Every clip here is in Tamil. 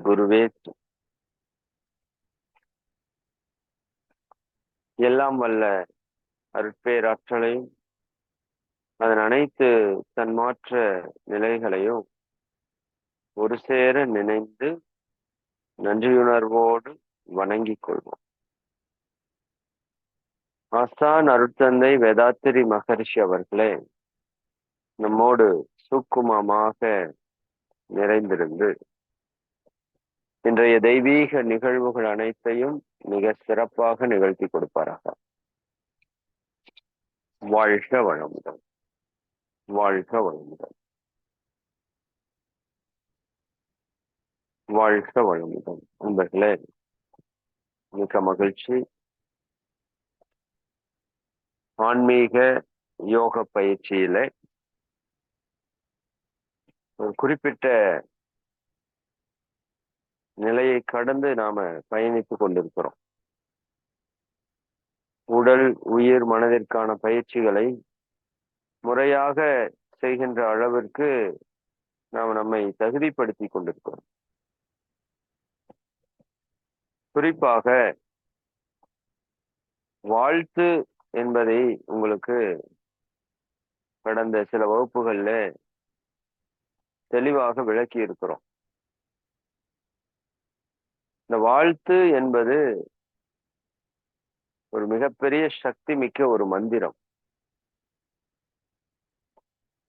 குருவே எல்லாம் வல்ல அருட்பேராற்றலையும் அதன் அனைத்து தன்மாற்ற நிலைகளையும் ஒரு சேர நினைந்து நன்றியுணர்வோடு வணங்கிக் கொள்வோம். ஆஸ்தான் அருட்தந்தை வேதாத்திரி மகரிஷி அவர்களே நம்மோடு சூக்குமமாக நிறைந்திருந்து இன்றைய தெய்வீக நிகழ்வுகள் அனைத்தையும் மிக சிறப்பாக நிகழ்த்தி கொடுப்பாராக. வாழ்க வளமுடன், வாழ்க வளமுடன், வாழ்க வளமுடன். நண்பர்களே, மிக்க மகிழ்ச்சி. ஆன்மீக யோக பயிற்சியில ஒரு குறிப்பிட்ட நிலையை கடந்து நாம பயணித்துக் கொண்டிருக்கிறோம். உடல் உயிர் மனதிற்கான பயிற்சிகளை முறையாக செய்கின்ற அளவிற்கு நாம் நம்மை தகுதிப்படுத்தி கொண்டிருக்கிறோம். குறிப்பாக வாழ்த்து என்பதை உங்களுக்கு கடந்த சில வகுப்புகள்ல தெளிவாக விளக்கி இருக்கிறோம். இந்த வாழ்த்து என்பது ஒரு மிகப்பெரிய சக்தி மிக்க ஒரு மந்திரம்.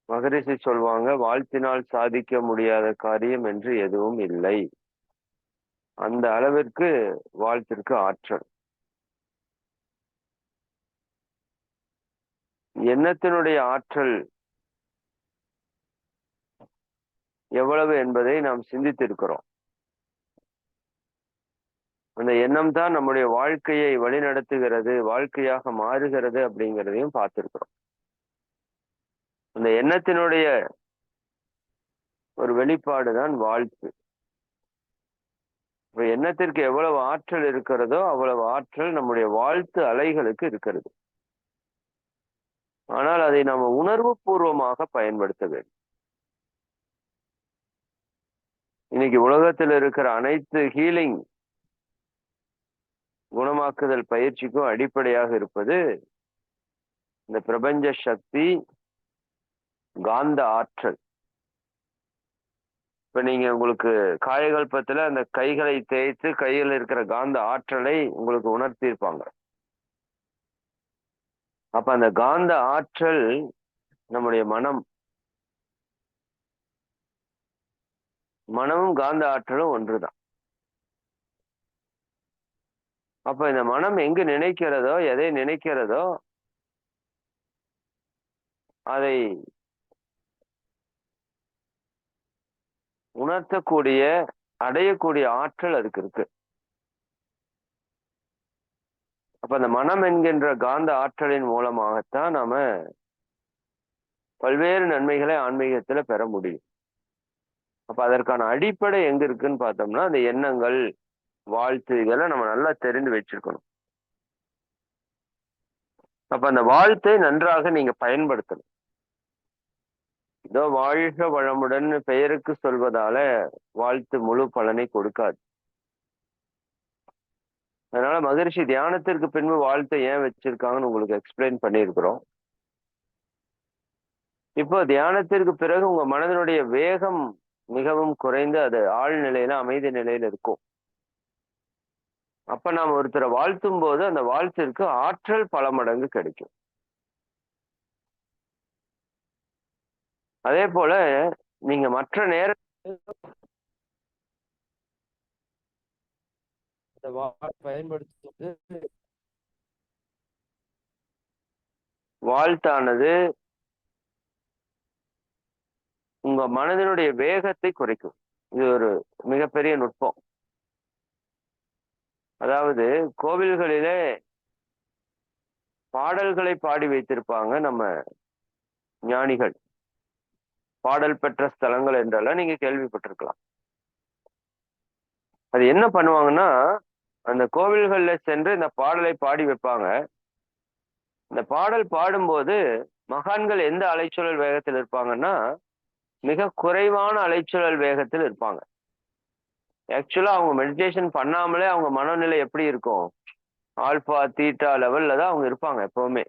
மகரிஷி சொல்வாங்க, வாழ்த்தினால் சாதிக்க முடியாத காரியம் என்று எதுவும் இல்லை. அந்த அளவிற்கு வாழ்த்திற்கு ஆற்றல். எண்ணத்தினுடைய ஆற்றல் எவ்வளவு என்பதை நாம் சிந்தித்திருக்கிறோம். அந்த எண்ணம் தான் நம்முடைய வாழ்க்கையை வழிநடத்துகிறது, வாழ்க்கையாக மாறுகிறது அப்படிங்கிறதையும் பார்த்திருக்கிறோம். அந்த எண்ணத்தினுடைய ஒரு வெளிப்பாடுதான் வாழ்த்து. இப்ப எண்ணத்திற்கு எவ்வளவு ஆற்றல் இருக்கிறதோ அவ்வளவு ஆற்றல் நம்முடைய வாழ்த்து அலைகளுக்கு இருக்கிறது. ஆனால் அதை நாம் உணர்வு பூர்வமாக பயன்படுத்த வேண்டும். இன்னைக்கு உலகத்தில் இருக்கிற அனைத்து ஹீலிங் குணமாக்குதல் பயிற்சிக்கும் அடிப்படையாக இருப்பது இந்த பிரபஞ்ச சக்தி, காந்த ஆற்றல். இப்ப நீங்க உங்களுக்கு காயகல்பத்துல அந்த கைகளை தேய்த்து கையில் இருக்கிற காந்த ஆற்றலை உங்களுக்கு உணர்த்தியிருப்பாங்க. அப்ப அந்த காந்த ஆற்றல் நம்முடைய மனமும் காந்த ஆற்றலும் ஒன்றுதான். அப்ப இந்த மனம் எங்கு நினைக்கிறதோ, எதை நினைக்கிறதோ அதை உணர்த்தக்கூடிய அடையக்கூடிய ஆற்றல் அதுக்கு இருக்கு. அப்ப அந்த மனம் என்கின்ற காந்த ஆற்றலின் மூலமாகத்தான் நாம பல்வேறு நன்மைகளை ஆன்மீகத்துல பெற முடியும். அப்ப அதற்கான அடிப்படை எங்க இருக்குன்னு பார்த்தோம்னா அந்த எண்ணங்கள், வாழ்த்து, இதெல்லாம் நம்ம நல்லா தெரிந்து வச்சிருக்கணும். அப்ப அந்த வாழ்த்தை நன்றாக நீங்க பயன்படுத்தணும். இதோ வாழ்க வளமுடன் பெயருக்கு சொல்வதால வாழ்த்து முழு பலனை கொடுக்காது. அதனால மகரிஷி தியானத்திற்கு பின்பு வாழ்த்தை ஏன் வச்சிருக்காங்கன்னு உங்களுக்கு எக்ஸ்பிளைன் பண்ணியிருக்கிறோம். இப்போ தியானத்திற்கு பிறகு உங்க மனதினுடைய வேகம் மிகவும் குறைந்து அது ஆழ்நிலையில அமைதி நிலையில இருக்கும். அப்ப நாம் ஒருத்தரை வாழ்த்தும் போது அந்த வாழ்த்திற்கு ஆற்றல் பல மடங்கு கிடைக்கும். அதே போல நீங்க மற்ற பயன்படுத்துவது வாழ்த்தானது உங்க மனதினுடைய வேகத்தை குறைக்கும். இது ஒரு மிகப்பெரிய நுட்பம். அதாவது கோவில்களிலே பாடல்களை பாடி வைத்திருப்பாங்க நம்ம ஞானிகள். பாடல் பெற்ற ஸ்தலங்கள் என்றெல்லாம் நீங்க கேள்விப்பட்டிருக்கலாம். அது என்ன பண்ணுவாங்கன்னா, அந்த கோவில்கள்ல சென்று இந்த பாடலை பாடி வைப்பாங்க. இந்த பாடல் பாடும்போது மகான்கள் எந்த அலைச்சூழல் வேகத்தில் இருப்பாங்கன்னா, மிக குறைவான அலைச்சூழல் வேகத்தில் இருப்பாங்க. ஆக்சுவலா அவங்க மெடிடேஷன் பண்ணாமலே அவங்க மனநிலை எப்படி இருக்கும்? ஆல்பா தீட்டா லெவல்ல தான் அவங்க இருப்பாங்க எப்பவுமே.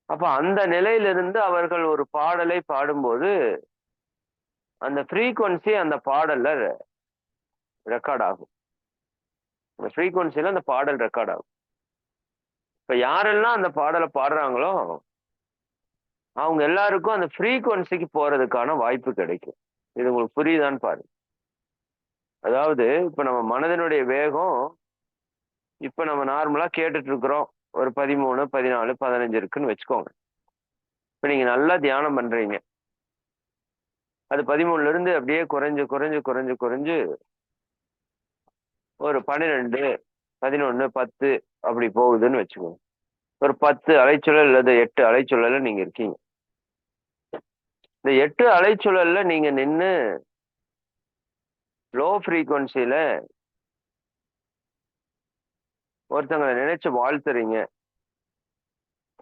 அப்ப அந்த நிலையிலிருந்து அவர்கள் ஒரு பாடலை பாடும்போது அந்த ஃப்ரீக்வன்சி அந்த பாடல்ல ரெக்கார்ட் ஆகும். அந்த ஃப்ரீக்வன்சில அந்த பாடல் ரெக்கார்ட் ஆகும். இப்ப யாரெல்லாம் அந்த பாடலை பாடுறாங்களோ அவங்க எல்லாருக்கும் அந்த ஃப்ரீக்வன்சிக்கு போறதுக்கான வாய்ப்பு கிடைக்கும். இது உங்களுக்கு புரியுதான்னு பாருங்க. அதாவது இப்ப நம்ம மனதினுடைய வேகம் இப்ப நம்ம நார்மலா கேட்டுட்டு இருக்கிறோம். ஒரு 13, 14, 15 இருக்குன்னு வச்சுக்கோங்க. இப்ப நீங்க நல்லா தியானம் பண்றீங்க. அது 13ல இருந்து அப்படியே குறைஞ்சு குறைஞ்சு குறைஞ்சு குறைஞ்சு ஒரு 12, 11, 10 அப்படி போகுதுன்னு வச்சுக்கோங்க. ஒரு 10 அலைச்சுழல் அல்லது 8 அலைச்சுழல்ல நீங்க இருக்கீங்க. இந்த 8 அலைச்சுழல்ல நீங்க நின்னு லோ ஃப்ரீக்வன்சில ஒருத்தங்களை நினைச்சு வாழ்த்துறீங்க.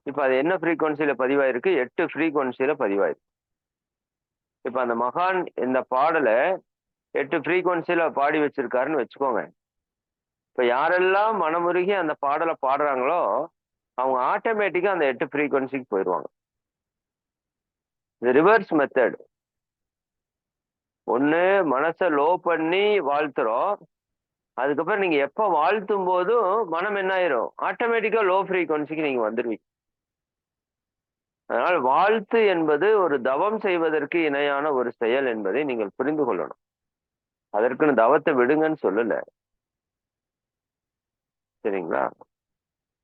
இப்ப அது என்ன ஃப்ரீக்வன்சில பதிவாயிருக்கு? 8 ஃப்ரீக்வன்சில பதிவாயிருக்கு. இப்ப அந்த மகான் இந்த பாடலை 8 ஃப்ரீக்வன்சில பாடி வச்சிருக்காருன்னு வச்சுக்கோங்க. இப்ப யாரெல்லாம் மனமுருகி அந்த பாடலை பாடுறாங்களோ அவங்க ஆட்டோமேட்டிக்கா அந்த 8 ஃப்ரீக்வன்சிக்கு போயிடுவாங்க. இது ரிவர்ஸ் மெத்தட். ஒண்ணு மனசை லோ பண்ணி வாழ்த்துறோம். அதுக்கப்புறம் நீங்க எப்ப வாழ்த்தும் போதும் மனம் என்ன ஆயிரும்? ஆட்டோமேட்டிக்கா லோ ஃப்ரீக்வன்சிக்கு நீங்க வந்துருவீங்க. அதனால் வாழ்த்து என்பது ஒரு தவம் செய்வதற்கு இணையான ஒரு செயல் என்பதை நீங்கள் புரிந்து கொள்ளணும். அதற்குன்னு தவத்தை விடுங்கன்னு சொல்லல. சரிங்களா?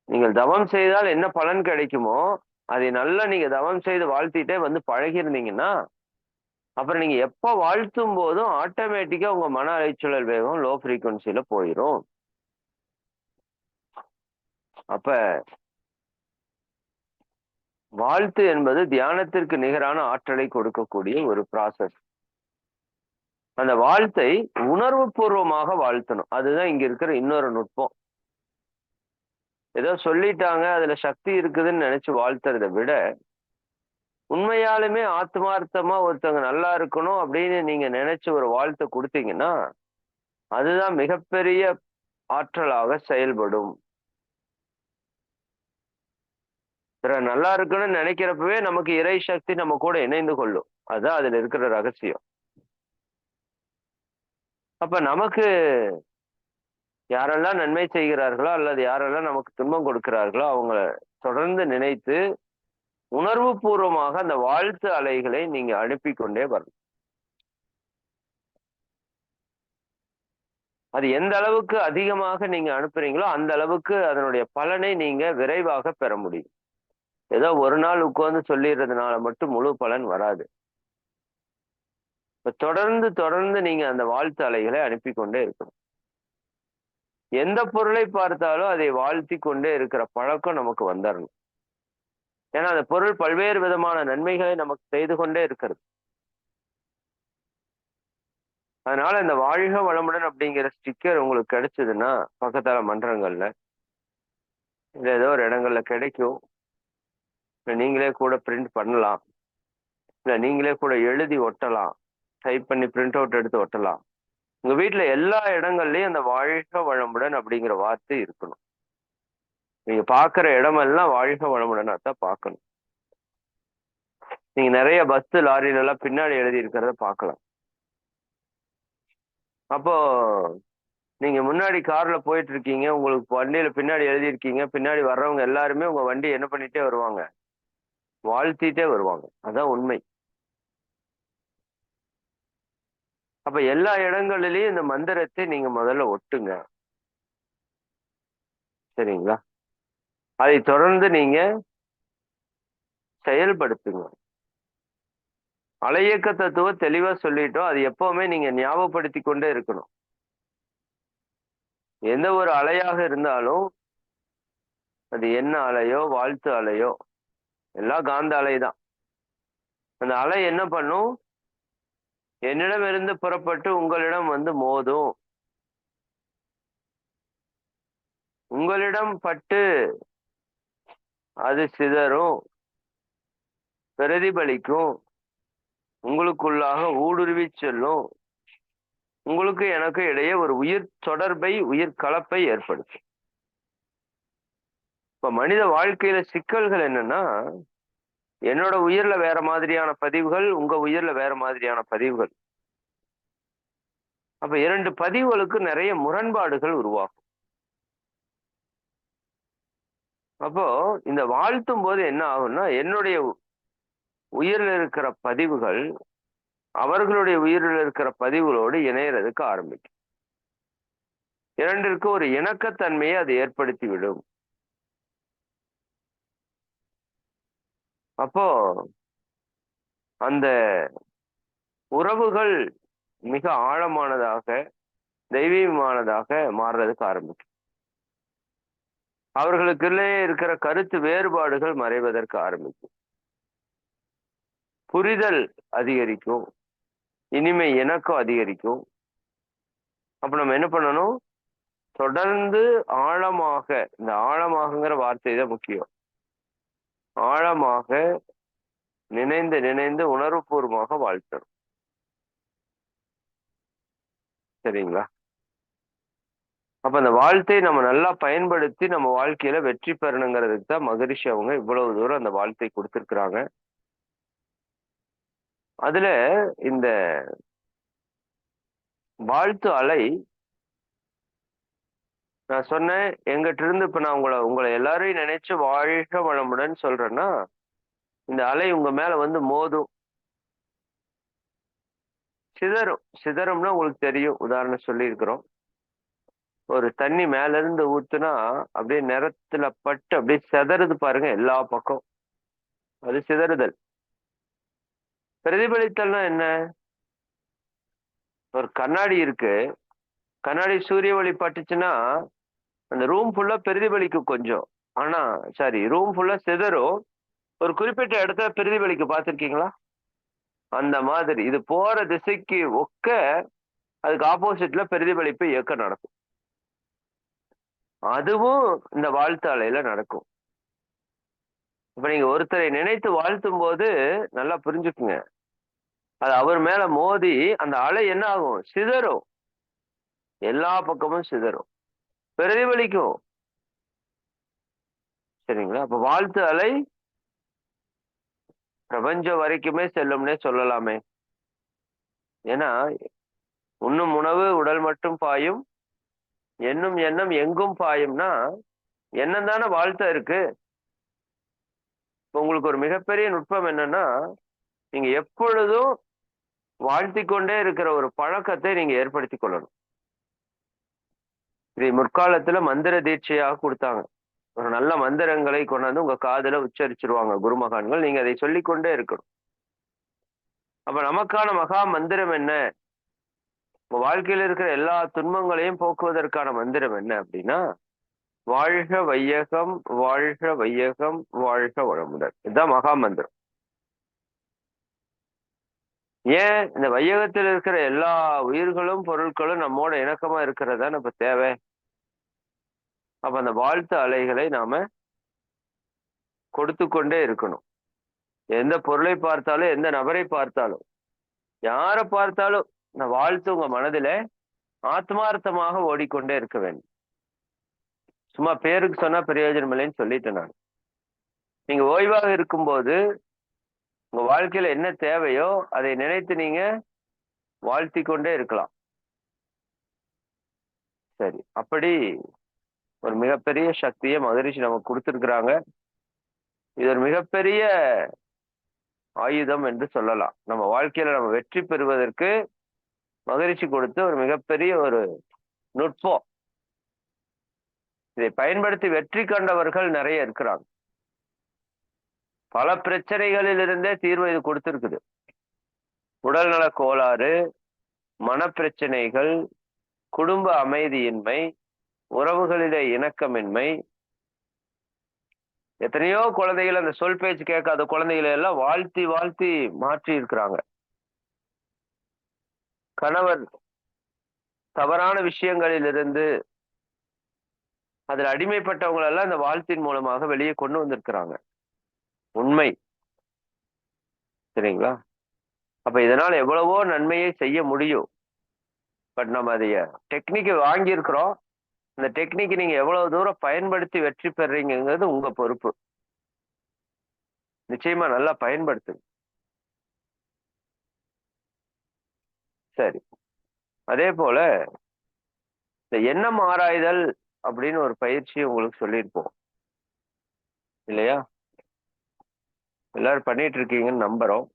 நீங்கள் தவம் செய்தால் என்ன பலன் கிடைக்குமோ அதை நல்லா நீங்க தவம் செய்து வாழ்த்திட்டே வந்து பழகிருந்தீங்கன்னா அப்புறம் நீங்க எப்ப வாழ்த்தும் போதும் ஆட்டோமேட்டிக்கா உங்க மன அலைச்சூழல் வேகம் லோ ஃப்ரீக்வன்சில போயிடும். அப்ப வாழ்த்து என்பது தியானத்திற்கு நிகரான ஆற்றலை கொடுக்கக்கூடிய ஒரு ப்ராசஸ். அந்த வாழ்த்தை உணர்வு பூர்வமாக வாழ்த்தணும். அதுதான் இங்க இருக்கிற இன்னொரு நுட்பம். ஏதோ சொல்லிட்டாங்க அதுல சக்தி இருக்குதுன்னு நினைச்சு வாழ்த்துறதை விட உண்மையாலுமே ஆத்மார்த்தமா ஒருத்தவங்க நல்லா இருக்கணும் அப்படின்னு நீங்க நினைச்சு ஒரு வாழ்த்தை கொடுத்தீங்கன்னா அதுதான் மிகப்பெரிய ஆற்றலாக செயல்படும். நல்லா இருக்கணும்னு நினைக்கிறப்பவே நமக்கு இறை சக்தி நம்ம கூட இணைந்து கொள்ளும். அதுதான் அதுல இருக்கிற ரகசியம். அப்ப நமக்கு யாரெல்லாம் நன்மை செய்கிறார்களோ அல்லது யாரெல்லாம் நமக்கு துன்பம் கொடுக்கிறார்களோ அவங்கள தொடர்ந்து நினைத்து உணர்வு பூர்வமாக அந்த வாழ்த்து அலைகளை நீங்க அனுப்பி கொண்டே வரணும். அது எந்த அளவுக்கு அதிகமாக நீங்க அனுப்புறீங்களோ அந்த அளவுக்கு அதனுடைய பலனை நீங்க விரைவாக பெற முடியும். ஏதோ ஒரு நாள் உட்கார்ந்து சொல்லிடுறதுனால மட்டும் முழு பலன் வராது. தொடர்ந்து தொடர்ந்து நீங்க அந்த வாழ்த்து அலைகளை அனுப்பி கொண்டே இருக்கணும். எந்த பொருளை பார்த்தாலும் அதை வாழ்த்தி கொண்டே இருக்கிற பழக்கம் நமக்கு வந்துடணும். ஏன்னா அந்த பொருள் பல்வேறு விதமான நன்மைகளை நமக்கு செய்து கொண்டே இருக்கிறது. அதனால இந்த வாழ்க வளமுடன் அப்படிங்கிற ஸ்டிக்கர் உங்களுக்கு கிடைச்சதுன்னா பக்கத்தால மன்றங்கள்ல இல்ல ஏதோ ஒரு இடங்கள்ல கிடைக்கும். இல்ல நீங்களே கூட பிரிண்ட் பண்ணலாம். இல்ல நீங்களே கூட எழுதி ஒட்டலாம். டைப் பண்ணி பிரிண்ட் அவுட் எடுத்து ஒட்டலாம். உங்க வீட்டுல எல்லா இடங்கள்லயும் அந்த வாழ்க வளமுடன் அப்படிங்கிற வார்த்தை இருக்கணும். நீங்க பாக்குற இடமெல்லாம் வாழ்க வளமுடனா தான் பார்க்கணும். நீங்க நிறைய பஸ் லாரில எல்லாம் பின்னாடி எழுதி இருக்கிறத பார்க்கலாம். அப்போ நீங்க முன்னாடி கார்ல போயிட்டு இருக்கீங்க, உங்களுக்கு வண்டியில பின்னாடி எழுதியிருக்கீங்க, பின்னாடி வர்றவங்க எல்லாருமே உங்க வண்டி என்ன பண்ணிட்டே வருவாங்க? வாழ்த்திட்டே வருவாங்க. அதான் உண்மை. அப்ப எல்லா இடங்களிலையும் இந்த மந்திரத்தை நீங்க முதல்ல ஒட்டுங்க. சரிங்களா? அதை தொடர்ந்து நீங்க செயல்படுத்துங்க. அலையியக்க தத்துவம் தெளிவா சொல்லிட்டோம். அது எப்பவுமே நீங்க ஞாபகப்படுத்தி கொண்டே இருக்கணும். எந்த ஒரு அலையாக இருந்தாலும் அது என்ன அலையோ வாழ்த்து அலையோ எல்லாம் காந்த அலை தான். அந்த அலை என்ன பண்ணும்? என்னிடம் இருந்து புறப்பட்டு உங்களிடம் வந்து மோதும். உங்களிடம் பட்டு அது சிதறும், பிரதிபலிக்கும். உங்களுக்குள்ளாக ஊடுருவி செல்லும். உங்களுக்கு எனக்கு இடையே ஒரு உயிர் தொடர்பை, உயிர் கலப்பை ஏற்படுத்தும். இப்ப மனித வாழ்க்கையில சிக்கல்கள் என்னன்னா, என்னோட உயிர்ல வேற மாதிரியான பதிவுகள், உங்க உயிர்ல வேற மாதிரியான பதிவுகள். அப்ப 2 பதிவுகளுக்கு நிறைய முரண்பாடுகள் உருவாகும். அப்போ இந்த வாழ்த்தும் போது என்ன ஆகும்னா, என்னுடைய உயிரில் இருக்கிற பதிவுகள் அவர்களுடைய உயிரில் இருக்கிற பதிவுகளோடு இணையறதுக்கு ஆரம்பிக்கும். 2ற்கு ஒரு இணக்கத்தன்மையை அது ஏற்படுத்திவிடும். அப்போ அந்த உறவுகள் மிக ஆழமானதாக, தெய்வீகமானதாக மாறுறதுக்கு ஆரம்பிக்கும். அவர்களுக்குள்ளே இருக்கிற கருத்து வேறுபாடுகள் மறைவதற்கு ஆரம்பிக்கும். புரிதல் அதிகரிக்கும். இனிமை இணக்கம் அதிகரிக்கும். அப்ப நம்ம என்ன பண்ணணும்? தொடர்ந்து ஆழமாக, இந்த ஆழமாகங்கிற வார்த்தை தான் முக்கியம். ஆழமாக நினைந்து நினைந்து உணர்வுபூர்வமாக வாழ்த்தணும். சரிங்களா? அப்ப அந்த வாழ்த்தை நம்ம நல்லா பயன்படுத்தி நம்ம வாழ்க்கையில வெற்றி பெறணுங்கிறதுக்கு தான் மகரிஷி அவங்க இவ்வளவு தூரம் அந்த வாழ்த்தை கொடுத்திருக்கிறாங்க. அதுல இந்த வாழ்த்து அலை, நான் சொன்னேன் எங்கிட்ட இருந்து இப்ப நான் உங்களை எல்லாரையும் நினைச்சு வாழ்க வளமுடன் சொல்றேன்னா, இந்த அலை உங்க மேல வந்து மோதும், சிதறும். சிதறும்னா உங்களுக்கு தெரியும். உதாரணம் சொல்லியிருக்கிறோம். ஒரு தண்ணி மேல இருந்து ஊத்துனா அப்படியே நிறத்துல பட்டு அப்படியே சிதறுது பாருங்க எல்லா பக்கம். அது சிதறுதல். பிரதிபலித்தல்னா என்ன? ஒரு கண்ணாடி இருக்கு. கண்ணாடி சூரிய ஒளி பட்டுச்சுன்னா அந்த ரூம் ஃபுல்லா பிரதிபலிக்கும் கொஞ்சம். ஆனா ரூம் ஃபுல்லா சிதறும். ஒரு குறிப்பிட்ட இடத்துல பிரதிபலிக்கும், பார்த்திருக்கீங்களா? அந்த மாதிரி இது போற திசைக்கு ஒக்க அதுக்கு ஆப்போசிட்ல பிரதிபலிப்பு இயக்கம் நடக்கும். அதுவும் இந்த வாழ்த்து அலையில நடக்கும். இப்ப நீங்க ஒருத்தரை நினைத்து வாழ்த்தும் போது நல்லா புரிஞ்சுக்குங்க. அது அவர் மேல மோதி அந்த அலை என்ன ஆகும்? சிதறும். எல்லா பக்கமும் சிதறும். பிரதிபலிக்கும். சரிங்களா? அப்ப வாழ்த்து அலை பிரபஞ்சம் வரைக்குமே செல்லும்னே சொல்லலாமே. ஏன்னா, உண்ணும் உணவு உடல் மட்டும் பாயும், எண்ணும் எண்ணம் எங்கும் பாயும்னா, எண்ணம் தானே வாழ்த்தா இருக்கு. உங்களுக்கு ஒரு மிகப்பெரிய நுட்பம் என்னன்னா, நீங்க எப்பொழுதும் வாழ்த்திக் கொண்டே இருக்கிற ஒரு பழக்கத்தை நீங்க ஏற்படுத்திக் கொள்ளணும். இதை முற்காலத்துல மந்திர தீட்சையாக கொடுத்தாங்க. ஒரு நல்ல மந்திரங்களை கொண்டாந்து உங்க காதுல உச்சரிச்சிருவாங்க குருமகான்கள். நீங்க அதை சொல்லிக்கொண்டே இருக்கணும். அப்ப நமக்கான மகா மந்திரம் என்ன? உங்க வாழ்க்கையில இருக்கிற எல்லா துன்பங்களையும் போக்குவதற்கான மந்திரம் என்ன அப்படின்னா, வாழ்க வையகம், வாழ்க வையகம், வாழ்க வளமுடன். இதுதான் மகா மந்திரம். ஏன்? இந்த வையகத்தில் இருக்கிற எல்லா உயிர்களும் பொருட்களும் நம்மோட இணக்கமா இருக்கிறதா நம்ம தேவை. அப்ப அந்த வாழ்த்து அலைகளை நாம கொடுத்து கொண்டே இருக்கணும். எந்த பொருளை பார்த்தாலும், எந்த நபரை பார்த்தாலும், யாரை பார்த்தாலும் இந்த வாழ்த்து உங்க மனதில ஆத்மார்த்தமாக ஓடிக்கொண்டே இருக்க வேண்டும். சும்மா பேருக்கு சொன்னா பிரயோஜனம் இல்லைன்னு சொல்லிட்டேன் நான். நீங்க ஓய்வாக இருக்கும்போது உங்க வாழ்க்கையில என்ன தேவையோ அதை நினைத்து நீங்க வாழ்த்தி கொண்டே இருக்கலாம். சரி, அப்படி ஒரு மிகப்பெரிய சக்தியை மகரிஷி நமக்கு கொடுத்திருக்கிறாங்க. இது ஒரு மிகப்பெரிய ஆயுதம் என்று சொல்லலாம். நம்ம வாழ்க்கையில நம்ம வெற்றி பெறுவதற்கு மகரிஷி கொடுத்த ஒரு மிகப்பெரிய ஒரு நுட்பம். இதை பயன்படுத்தி வெற்றி கண்டவர்கள் நிறைய இருக்கிறாங்க. பல பிரச்சனைகளில் இருந்தே தீர்வு இது கொடுத்திருக்குது. உடல்நல கோளாறு, மனப்பிரச்சனைகள், குடும்ப அமைதியின்மை, உறவுகளிலே இணக்கமின்மை, எத்தனையோ குழந்தைகள் அந்த சொல் பேச்சு கேட்காத குழந்தைகளை எல்லாம் வாழ்த்தி வாழ்த்தி மாற்றி இருக்கிறாங்க. கணவர் தவறான விஷயங்களில் இருந்து அதில் அடிமைப்பட்டவங்க எல்லாம் இந்த வாழ்த்தின் மூலமாக வெளியே கொண்டு வந்திருக்கிறாங்க. உண்மை. சரிங்களா? அப்ப இதனால எவ்வளவோ நன்மையை செய்ய முடியும். பட் நம்ம அதைய டெக்னிக் வாங்கியிருக்கிறோம். இந்த டெக்னிக் நீங்க எவ்வளவு தூரம் பயன்படுத்தி வெற்றி பெறீங்கிறது உங்க பொறுப்பு. நிச்சயமா நல்லா பயன்படுத்துங்க. சரி. அதே போல இந்த எண்ணம் ஆராய்தல் அப்படின்னு ஒரு பயிற்சி உங்களுக்கு சொல்லியிருப்போம் இல்லையா? எல்லாரும் பண்ணிட்டு இருக்கீங்கன்னு நம்புறோம்.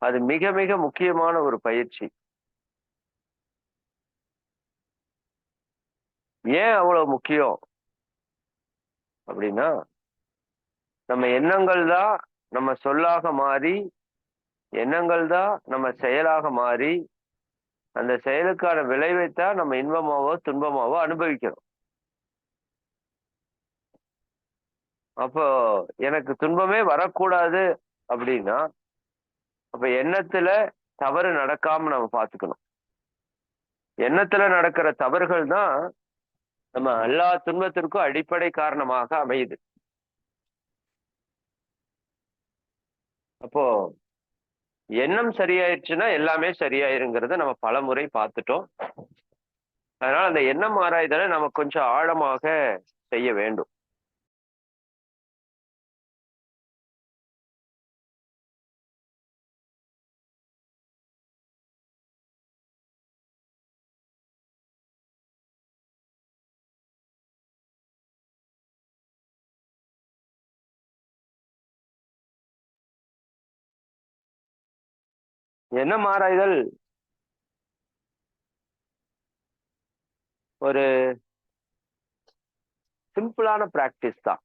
அது மிக மிக முக்கியமான ஒரு பயிற்சி. ஏன் அவ்வளவு முக்கியம் அப்படின்னா, நம்ம எண்ணங்கள் தான் நம்ம சொல்லாக மாறி, எண்ணங்கள் தான் நம்ம செயலாக மாறி, அந்த செயலுக்கான விளைவைத்தான் நம்ம இன்பமாவோ துன்பமாவோ அனுபவிக்கிறோம். அப்போ எனக்கு துன்பமே வரக்கூடாது அப்படின்னா, அப்ப எண்ணத்துல தவறு நடக்காம நம்ம பார்த்துக்கணும். எண்ணத்துல நடக்கிற தவறுகள் தான் நம்ம எல்லா துன்பத்திற்கும் அடிப்படை காரணமாக அமையுது. அப்போ எண்ணம் சரியாயிருச்சுன்னா எல்லாமே சரியாயிருங்கிறத நம்ம பலமுறை பார்த்துட்டோம். அதனால அந்த எண்ணம் ஆராய்தலை நம்ம கொஞ்சம் ஆழமாக செய்ய வேண்டும். எண்ணம் ஆராய்தல் ஒரு சிம்பிளான பிராக்டிஸ் தான்.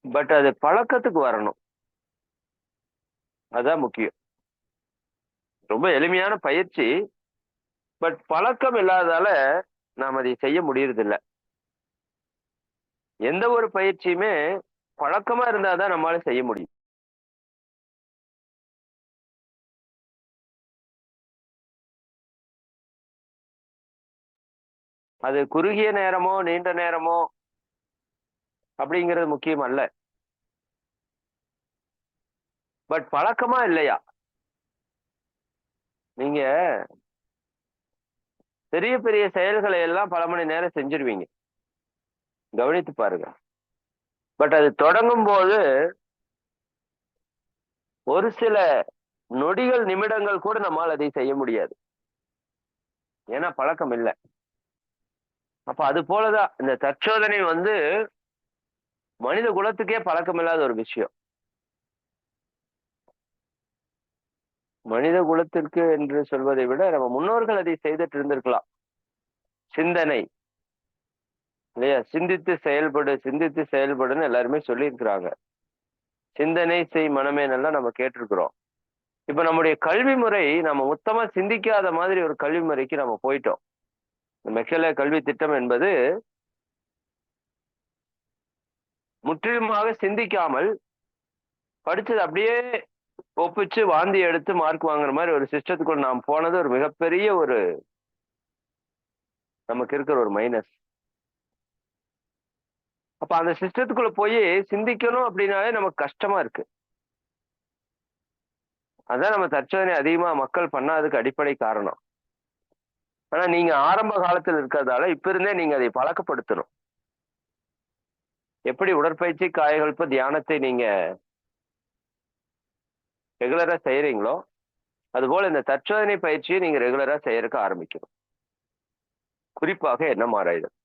பட் அது பழக்கத்துக்கு வரணும். அதான் முக்கியம். ரொம்ப எளிமையான பயிற்சி. பட் பழக்கம் இல்லாததால நாம் அதை செய்ய முடியறதில்ல. எந்த ஒரு பயிற்சியுமே பழக்கமா இருந்தாதான் நம்மளால செய்ய முடியும். அது குறுகிய நேரமோ நீண்ட நேரமோ அப்படிங்கிறது முக்கியம் அல்ல. பட் பழக்கமா இல்லையா? நீங்க பெரிய பெரிய செயல்களை எல்லாம் பல மணி நேரம் செஞ்சிருவீங்க. கவனித்து பாருங்க. பட் அது தொடங்கும் போது ஒரு சில நொடிகள் நிமிடங்கள் கூட நம்மால் அதை செய்ய முடியாது. ஏன்னா பழக்கம் இல்லை. அப்ப அது போலதான் இந்த தற்சோதனை மனித குலத்துக்கே பழக்கம் இல்லாத ஒரு விஷயம். மனித குலத்திற்கு என்று சொல்வதை விட நம்ம முன்னோர்கள் அதை செய்துட்டு இருந்திருக்கலாம். சிந்தனை இல்லையா? சிந்தித்து செயல்படு, சிந்தித்து செயல்படுன்னு எல்லாருமே சொல்லியிருக்கிறாங்க. சிந்தனை செய் மனமே நல்லா நம்ம கேட்டிருக்கிறோம். இப்ப நம்முடைய கல்வி முறை நம்ம மொத்தமா சிந்திக்காத மாதிரி ஒரு கல்வி முறைக்கு நம்ம போயிட்டோம். மெக்கலே கல்வி திட்டம் என்பது முற்றிலுமாக சிந்திக்காமல் படிச்சது அப்படியே ஒப்பிச்சு வாந்தி எடுத்து மார்க் வாங்குற மாதிரி ஒரு சிஸ்டத்துக்குள்ள நாம் போனது ஒரு மிகப்பெரிய ஒரு நமக்கு இருக்கிற ஒரு மைனஸ். அப்ப அந்த சிஸ்டத்துக்குள்ள போய் சிந்திக்கணும் அப்படின்னாலே நமக்கு கஷ்டமா இருக்கு. அதான் நம்ம தற்சோதனை அதிகமா மக்கள் பண்ணாததுக்கு அடிப்படை காரணம். ஆனா நீங்க ஆரம்ப காலத்தில் இருக்கிறதால இப்ப இருந்தே நீங்க அதை பழக்கப்படுத்தணும். எப்படி உடற்பயிற்சி காயகல்ப தியானத்தை நீங்க ரெகுலரா செய்யறீங்களோ அதுபோல இந்த தற்சோதனை பயிற்சியை நீங்க ரெகுலரா செய்யறதுக்கு ஆரம்பிக்கணும். குறிப்பாக எண்ணம் ஆராய்தல்.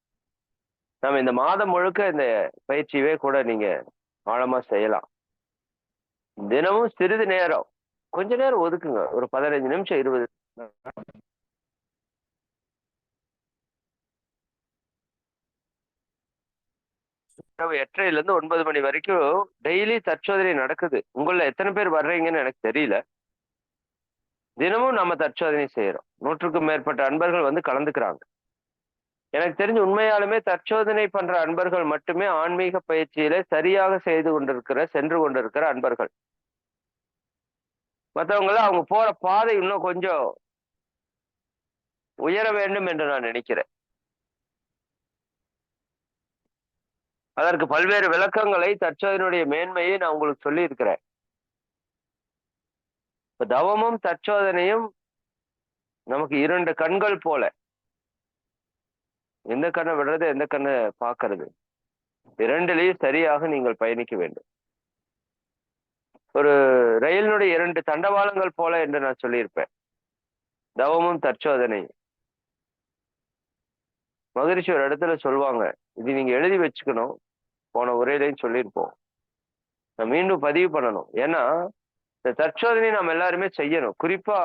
நம்ம இந்த மாதம் முழுக்க இந்த பயிற்சியவே கூட நீங்க ஆழமா செய்யலாம். தினமும் சிறிது நேரம் கொஞ்ச நேரம் ஒதுக்குங்க. ஒரு 15 நிமிஷம் 20 இரவு 8:30 இருந்து 9 மணி வரைக்கும் டெய்லி தற்சோதனை நடக்குது. உங்கள எத்தனை பேர் வர்றீங்கன்னு எனக்கு தெரியல. தினமும் நம்ம தற்சோதனை செய்யறோம். 100க்கும் மேற்பட்ட அன்பர்கள் கலந்துக்கிறாங்க. எனக்கு தெரிஞ்சு உண்மையாலுமே தற்சோதனை பண்ற அன்பர்கள் மட்டுமே ஆன்மீக பயிற்சியில சரியாக சென்று கொண்டிருக்கிற அன்பர்கள். மற்றவங்க அவங்க போற பாதை இன்னும் கொஞ்சம் உயர வேண்டும் என்று நான் நினைக்கிறேன். அதற்கு பல்வேறு விளக்கங்களை தற்சோதனையுடைய மேன்மையை நான் உங்களுக்கு சொல்லி இருக்கிறேன். இப்ப தவமும் தற்சோதனையும் நமக்கு இரண்டு கண்கள் போல. எந்த கண்ணை விடுறது, எந்த கண்ணை பார்க்கறது, இரண்டிலையும் சரியாக நீங்கள் பயணிக்க வேண்டும். ஒரு ரயிலினுடைய இரண்டு தண்டவாளங்கள் போல என்று நான் சொல்லியிருப்பேன், தவமும் தற்சோதனை. மகரிஷி ஒரு இடத்துல சொல்லுவாங்க, இது நீங்க எழுதி வச்சுக்கணும், போன உரையிலையும் சொல்லியிருப்போம், நான் மீண்டும் பதிவு பண்ணணும். ஏன்னா இந்த தற்சோதனை நம்ம எல்லாருமே செய்யணும். குறிப்பா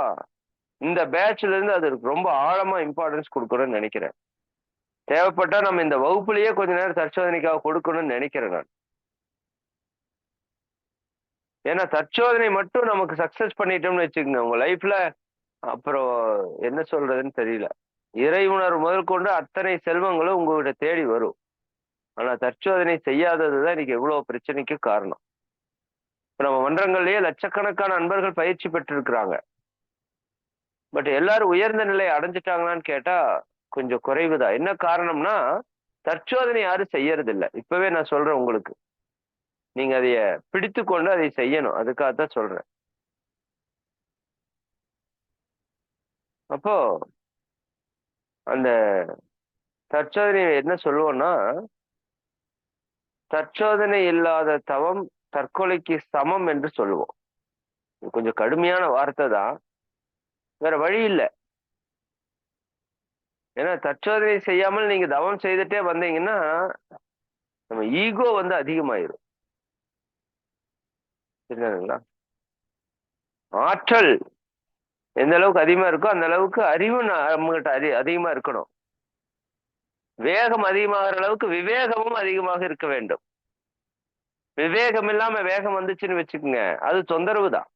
இந்த பேட்ச்ல இருந்து அதுக்கு ரொம்ப ஆழமா இம்பார்ட்டன்ஸ் கொடுக்கணும்னு நினைக்கிறேன். தேவைப்பட்டா நம்ம இந்த வகுப்புலயே கொஞ்ச நேரம் தற்சோதனைக்காக கொடுக்கணும்னு நினைக்கிறேன் நான். ஏன்னா தற்சோதனை மட்டும் நமக்கு சக்சஸ் பண்ணிட்டோம்னு வச்சுக்கோங்க, உங்க லைஃப்ல அப்புறம் என்ன சொல்றதுன்னு தெரியல. இறை உணர்வு முதல் கொண்டு அத்தனை செல்வங்களும் உங்ககிட்ட தேடி வரும். ஆனா தற்சோதனை செய்யாததுதான் இன்னைக்கு எவ்வளவு பிரச்சனைக்கு காரணம். இப்ப நம்ம மன்றங்கள்லயே லட்சக்கணக்கான அன்பர்கள் பயிற்சி பெற்றிருக்கிறாங்க. பட் எல்லாரும் உயர்ந்த நிலையை அடைஞ்சிட்டாங்களான்னு கேட்டா கொஞ்சம் குறைவுதான். என்ன காரணம்னா தற்சோதனை யாரும் செய்யறது இல்லை. இப்பவே நான் சொல்றேன் உங்களுக்கு, நீங்க அதைய பிடித்து கொண்டு அதை செய்யணும். அதுக்காகத்தான் சொல்றேன். அப்போ அந்த தற்சோதனை என்ன சொல்லுவோம்னா, தற்சோதனை இல்லாத தவம் தற்கொலைக்கு சமம் என்று சொல்லுவோம். கொஞ்சம் கடுமையான வார்த்தை தான், வேற வழி இல்லை. ஏன்னா தற்சோதனை செய்யாமல் நீங்க தவம் செய்துட்டே வந்தீங்கன்னா நம்ம ஈகோ அதிகமாயிரும். சரிங்களா? ஆற்றல் எந்த அளவுக்கு அதிகமா இருக்கோ அந்த அளவுக்கு அறிவு நம்மகிட்ட அதிகமா இருக்கணும். வேகம் அதிகமாகிற அளவுக்கு விவேகமும் அதிகமாக இருக்க வேண்டும். விவேகம் இல்லாம வேகம் வந்துச்சுன்னு வச்சுக்கோங்க, அது தொந்தரவு தான்.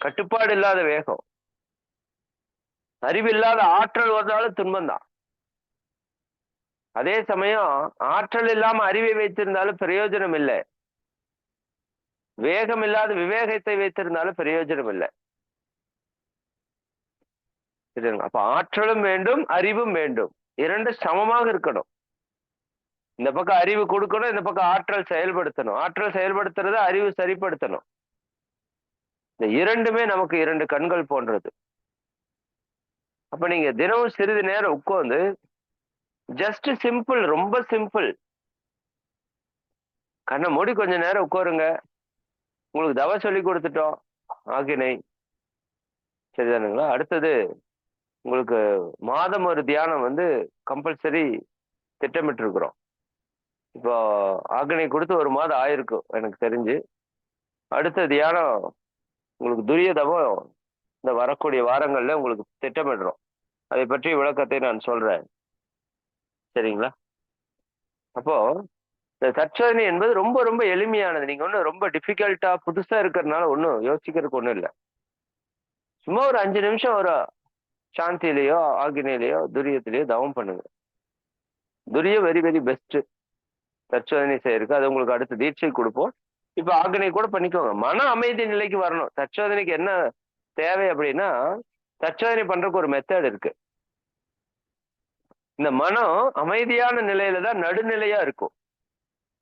கட்டுப்பாடு இல்லாத வேகம். அறிவில்லாத ஆற்றல் வந்தாலும் துன்பம் தான். அதே சமயம் ஆற்றல் இல்லாம அறிவை வைத்திருந்தாலும் பிரயோஜனம் இல்லை. வேகம் இல்லாத விவேகத்தை வைத்திருந்தாலும் பிரயோஜனம் இல்லை. அப்ப ஆற்றலும் வேண்டும், அறிவும் வேண்டும். இரண்டு சமமாக இருக்கணும். இந்த பக்கம் அறிவு கொடுக்கணும், இந்த பக்கம் ஆற்றல் செயல்படுத்தணும். ஆற்றல் செயல்படுத்துறத அறிவு சரிப்படுத்தணும். இந்த இரண்டுமே நமக்கு இரண்டு கண்கள் போன்றது. அப்ப நீங்க தினமும் சிறிது நேரம் உட்கார்ந்து ஜஸ்ட் சிம்பிள், ரொம்ப சிம்பிள், கண்ணை மூடி கொஞ்ச நேரம் உட்காருங்க. உங்களுக்கு தவ சொல்லி கொடுத்துட்டோம், ஆகினை. சரிதானுங்களா? அடுத்தது உங்களுக்கு மாதம் ஒரு தியானம் கம்பல்சரி திட்டமிட்டு இருக்கிறோம். இப்போ ஆக்னை கொடுத்து ஒரு மாதம் ஆயிருக்கும் எனக்கு தெரிஞ்சு. அடுத்த தியானம் உங்களுக்கு துரிய தவம் இந்த வரக்கூடிய வாரங்கள்ல உங்களுக்கு திட்டமிடுறோம். அதை பற்றி விளக்கத்தை நான் சொல்றேன். சரிங்களா? அப்போ இந்த தற்சோதனை என்பது ரொம்ப ரொம்ப எளிமையானது. நீங்க ஒன்றும் ரொம்ப டிஃபிகல்ட்டா புதுசா இருக்கிறதுனால ஒன்றும் யோசிக்கிறதுக்கு ஒன்றும் இல்லை. சும்மா ஒரு 5 நிமிஷம் ஒரு சாந்தியிலேயோ ஆகினையிலேயோ துரியத்திலேயோ தவம் பண்ணுங்க. துரியம் வெரி வெரி பெஸ்ட் தற்சோதனை செய்யறதுக்கு. அது உங்களுக்கு அடுத்த தீட்சை கொடுப்போம். இப்ப ஆக்னை கூட பண்ணிக்கோங்க. மன அமைதி நிலைக்கு வரணும். தற்சோதனைக்கு என்ன தேவை அப்படின்னா, தற்சோதனை பண்றதுக்கு ஒரு மெத்தட் இருக்கு. இந்த மனம் அமைதியான நிலையில தான் நடுநிலையா இருக்கும்.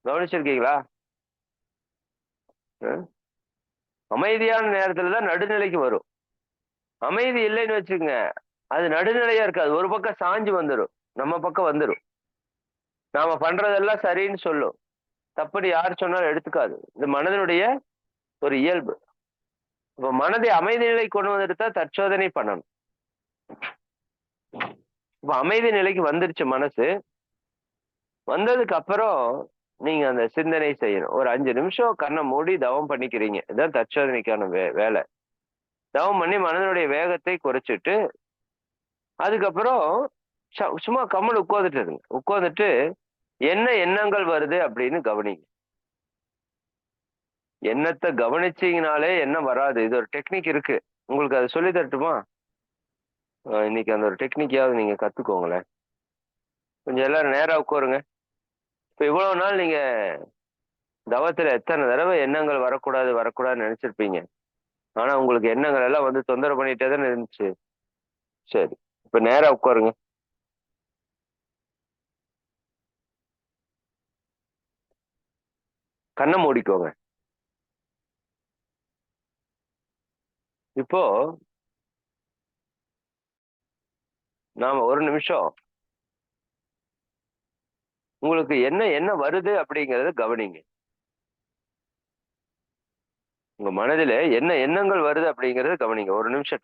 கவனிச்சிருக்கீங்களா? அமைதியான நேரத்துல தான் நடுநிலைக்கு வரும். அமைதி இல்லைன்னு வச்சுக்கோங்க, அது நடுநிலையா இருக்காது. ஒரு பக்கம் சாஞ்சு வந்துடும், நம்ம பக்கம் வந்துடும். நாம பண்றதெல்லாம் சரின்னு சொல்லும், தப்புன்னு யார் சொன்னாலும் எடுத்துக்காது. இது மனதனுடைய ஒரு இயல்பு. இப்ப மனதை அமைதி நிலை கொண்டு வந்துட்டு தான் தற்சோதனை பண்ணணும். இப்ப அமைதி நிலைக்கு வந்துருச்சு மனசு. வந்ததுக்கு அப்புறம் நீங்க அந்த சிந்தனை செய்யணும். ஒரு 5 நிமிஷம் கண்ணை மூடி தவம் பண்ணிக்கிறீங்க. இதுதான் தற்சோதனைக்கான வேலை. தவம் பண்ணி மனதனுடைய வேகத்தை குறைச்சிட்டு அதுக்கப்புறம் சும்மா கம்மல் உட்கார்ந்துட்டு இருங்க. உட்கார்ந்துட்டு என்ன எண்ணங்கள் வருது அப்படின்னு கவனிங்க. எண்ணத்தை கவனிச்சீங்கனாலே எண்ணம் வராது. இது ஒரு டெக்னிக் இருக்கு, உங்களுக்கு அதை சொல்லி தரட்டுமா? இன்னைக்கு அந்த ஒரு டெக்னிக்காவது நீங்க கத்துக்கோங்களேன். கொஞ்சம் எல்லாரும் நேரா உட்காருங்க. இப்ப இவ்வளவு நாள் நீங்க தவத்துல எத்தனை தடவை எண்ணங்கள் வரக்கூடாது வரக்கூடாதுன்னு நினைச்சிருப்பீங்க. ஆனா உங்களுக்கு எண்ணங்கள் எல்லாம் தொந்தரவு பண்ணிட்டே தானே இருந்துச்சு. சரி, இப்ப நேரா உட்காருங்க. கண்ணை மூடிக்கோங்க. இப்போ நாம ஒரு நிமிஷம் உங்களுக்கு என்ன என்ன வருது அப்படிங்கறத கவனிங்க. உங்க மனதிலே என்ன எண்ணங்கள் வருது அப்படிங்கறத கவனிங்க. ஒரு நிமிஷம்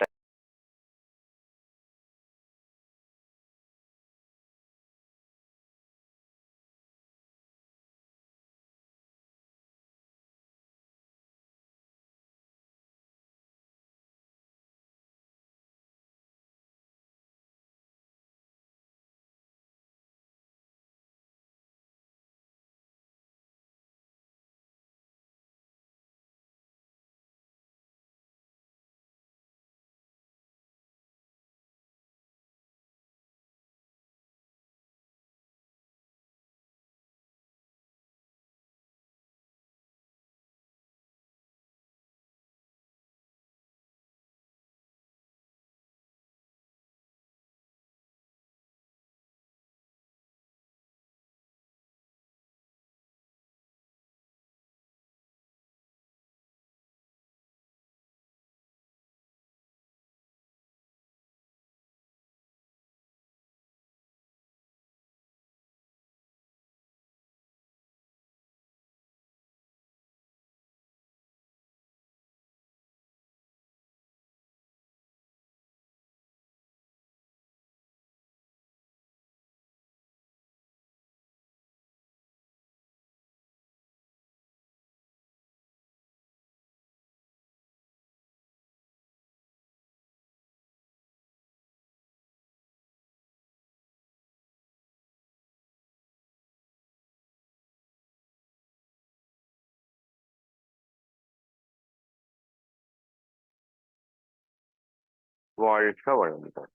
வாழ்க வளமுடன்.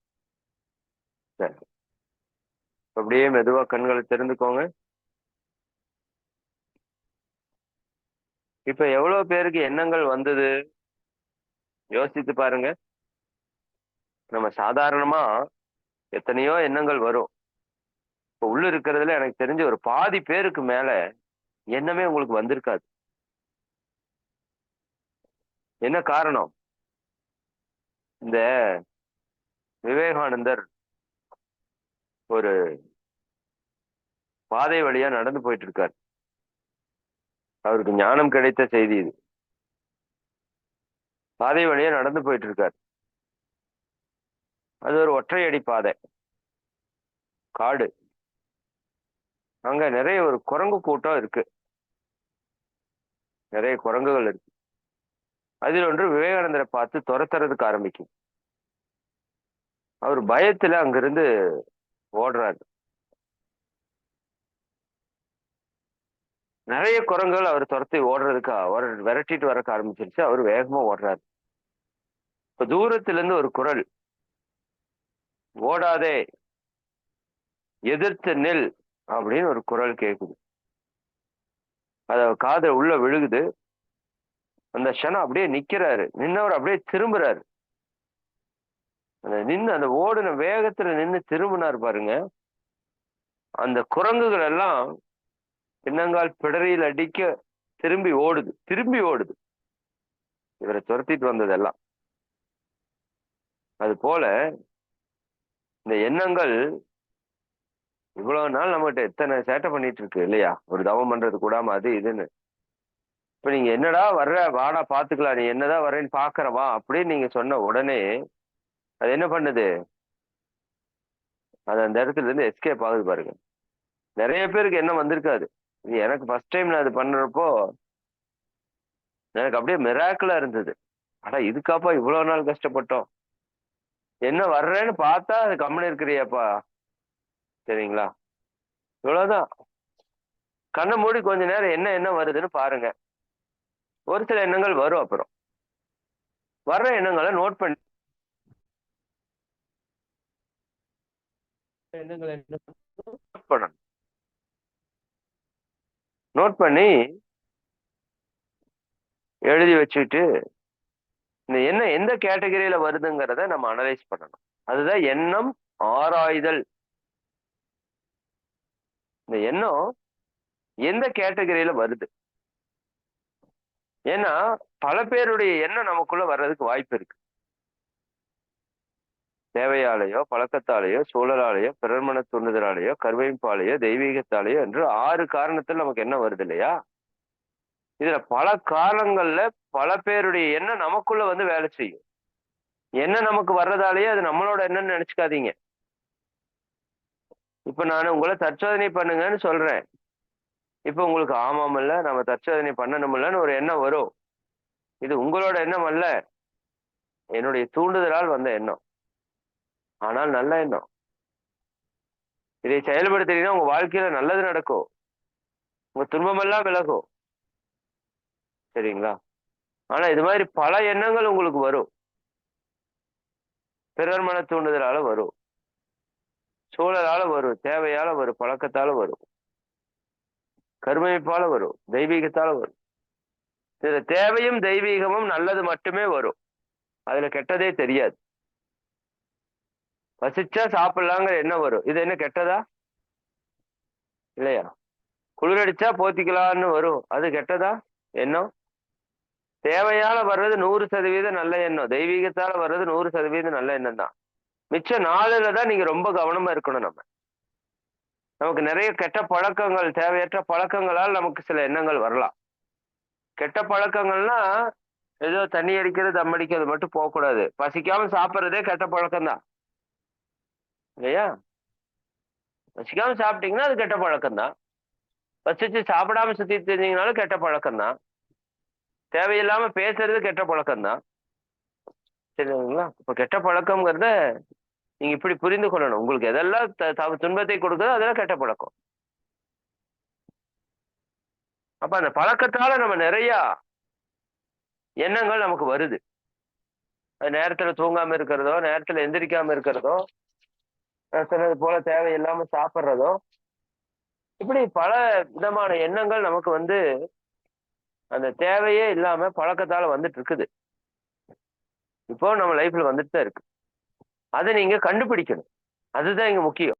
சரி. அப்படியே மெதுவா கண்களை திறந்துக்கோங்க. இப்ப எவ்வளவு பேருக்கு எண்ணங்கள் வந்தது யோசித்து பாருங்க. நம்ம சாதாரணமா எத்தனையோ எண்ணங்கள் வரும். இப்ப உள்ள இருக்கிறதுல எனக்கு தெரிஞ்ச ஒரு பாதி பேருக்கு மேல எண்ணமே உங்களுக்கு வந்திருக்காது. என்ன காரணம்? இந்த விவேகானந்தர் ஒரு பாதை வழியா நடந்து போயிட்டு இருக்கார். அவருக்கு ஞானம் கிடைத்த செய்தி இது. பாதை வழியா நடந்து போயிட்டு இருக்கார். அது ஒரு ஒற்றையடி பாதை, காடு. அங்க நிறைய ஒரு குரங்கு கூட்டம் இருக்கு. நிறைய குரங்குகள் இருக்கு. அதில் ஒன்று விவேகானந்தரை பார்த்து துரத்துறதுக்கு ஆரம்பிக்கும். அவர் பயத்துல அங்கிருந்து ஓடுறாரு. நிறைய குரங்குகள் அவர் துரத்தி ஓடுறதுக்கு விரட்டிட்டு வரக்க ஆரம்பிச்சிருச்சு. அவர் வேகமா ஓடுறாரு. இப்ப தூரத்துல இருந்து ஒரு குரல், ஓடாதே, எதிர்த்து நில் அப்படின்னு ஒரு குரல் கேட்குது. அத காதுல உள்ள விழுகுது. அந்த க்ஷணம் அப்படியே நிக்கிறாரு. நின்னவர் அப்படியே திரும்புறாரு. அந்த நின்று அந்த ஓடுன வேகத்துல நின்று திரும்பினார் பாருங்க. அந்த குரங்குகள் எல்லாம் பின்னங்கால் பிடரியில் அடிக்க திரும்பி ஓடுது, திரும்பி ஓடுது. இவரை துரத்திட்டு வந்ததெல்லாம். அது போல இந்த எண்ணங்கள் இவ்வளவு நாள் நம்மகிட்ட எத்தனை சேட்டை பண்ணிட்டு இருக்கு இல்லையா? ஒரு தவம் பண்றது கூடாம அது இதுன்னு. இப்ப நீங்க என்னடா வர்ற, வாடா பாத்துக்கலாம், நீ என்னதான் வர்றேன்னு பாக்குற வா அப்படின்னு நீங்க சொன்ன உடனே அது என்ன பண்ணுது? அது அந்த இடத்துல இருந்து எஸ்கேப் ஆகுது பாருங்க. நிறைய பேருக்கு என்ன வந்திருக்காது. இது எனக்கு ஃபர்ஸ்ட் டைம் நான் இது பண்றப்போ எனக்கு அப்படியே மிராக்கிளா இருந்தது. ஆனா இதுக்காப்பா இவ்வளவு நாள் கஷ்டப்பட்டோம். என்ன வர்றேன்னு பார்த்தா அது கம்முன்னு இருக்கிறியாப்பா. சரிங்களா? இவ்வளவுதான். கண்ணை மூடி கொஞ்ச நேரம் என்ன என்ன வருதுன்னு பாருங்க. ஒரு சில எண்ணங்கள் வரும். அப்புறம் வர்ற எண்ணங்களை நோட் பண்ணி எண்ணங்களை நோட் பண்ணணும். நோட் பண்ணி எழுதி வச்சுட்டு இந்த எண்ணம் எந்த கேட்டகரியில வருதுங்கிறத நம்ம அனலைஸ் பண்ணணும். அதுதான் எண்ணம் ஆராய்தல். இந்த எண்ணம் எந்த கேட்டகரியில வருது? ஏன்னா பல பேருடைய எண்ணம் நமக்குள்ள வர்றதுக்கு வாய்ப்பு இருக்கு. தேவையாலேயோ, பழக்கத்தாலேயோ, சூழலாலேயோ, பிறர் மன தூண்டுதலாலேயோ, கருவைப்பாலேயோ, தெய்வீகத்தாலேயோ என்று 6 காரணத்தில் நமக்கு என்ன வருது இல்லையா? இதுல பல காரணங்கள்ல பல பேருடைய எண்ணம் நமக்குள்ள வந்து வேலை செய்யும். என்ன நமக்கு வர்றதாலேயே அது நம்மளோட எண்ணம்னு நினைச்சுக்காதீங்க. இப்ப நான் உங்களை தற்சோதனை பண்ணுங்கன்னு சொல்றேன். இப்ப உங்களுக்கு ஆமாமல்ல, நம்ம தற்சோதனை பண்ணணும்லன்னு ஒரு எண்ணம் வரும். இது உங்களோட எண்ணம் அல்ல. என்னுடைய தூண்டுதலால் வந்த எண்ணம். ஆனால் நல்ல எண்ணம். இதை செயல்படுத்தினீங்கன்னா உங்க வாழ்க்கையில நல்லது நடக்கும். உங்க துன்பமெல்லாம் விலகும். சரிங்களா? ஆனா இது மாதிரி பல எண்ணங்கள் உங்களுக்கு வரும். பிறர் மன தூண்டுதலால வரும். சூழலால வரும். தேவையால வரும். பழக்கத்தால வரும். கருமைப்பால வரும். தெய்வீகத்தால வரும். இதுல தேவையும் தெய்வீகமும் நல்லது மட்டுமே வரும். அதுல கெட்டதே தெரியாது. பசிச்சா சாப்பிடலாங்கிற எண்ணம் வரும். இது என்ன கெட்டதா? இல்லையா? குளிரடிச்சா போத்திக்கலாம்னு வரும். அது கெட்டதா எண்ணம்? தேவையால வர்றது 100% நல்ல எண்ணம். தெய்வீகத்தால வர்றது 100% நல்ல எண்ணம் தான். மிச்சம் 4ல தான் நீங்க ரொம்ப கவனமா இருக்கணும் நம்ம. நமக்கு நிறைய கெட்ட பழக்கங்கள், தேவையற்ற பழக்கங்களால் நமக்கு சில எண்ணங்கள் வரலாம். கெட்ட பழக்கங்கள்னா ஏதோ தண்ணி அடிக்கிறது, தம் அடிக்கிறது மட்டும் போகக்கூடாது. பசிக்காம சாப்பிட்றதே கெட்ட பழக்கம் தான். இல்லையா? பசிக்காம சாப்பிட்டீங்கன்னா அது கெட்ட பழக்கம் தான். பசிச்சு சாப்பிடாம சுத்திட்டு இருந்தீங்கனாலும் கெட்ட பழக்கம் தான். தேவையில்லாம பேசுறது கெட்ட பழக்கம் தான். சரிங்களா? இப்ப கெட்ட பழக்கம்ங்கிறத நீங்க இப்படி புரிந்து கொள்ளணும். உங்களுக்கு எதெல்லாம் துன்பத்தை கொடுக்குதோ அதெல்லாம் கெட்ட பழக்கம். அப்ப அந்த பழக்கத்தால நம்ம நிறைய எண்ணங்கள் நமக்கு வருது. அது நேரத்துல தூங்காம இருக்கிறதோ, நேரத்துல எந்திரிக்காம இருக்கிறதோ, நான் சொன்னது போல தேவையில்லாம சாப்பிட்றதோ, இப்படி பல விதமான எண்ணங்கள் நமக்கு வந்து அந்த தேவையே இல்லாம பழக்கத்தால வந்துட்டு இருக்குது. இப்போ நம்ம லைஃப்ல வந்துட்டு தான் இருக்கு. அதை நீங்க கண்டுபிடிக்கணும். அதுதான் இங்க முக்கியம்.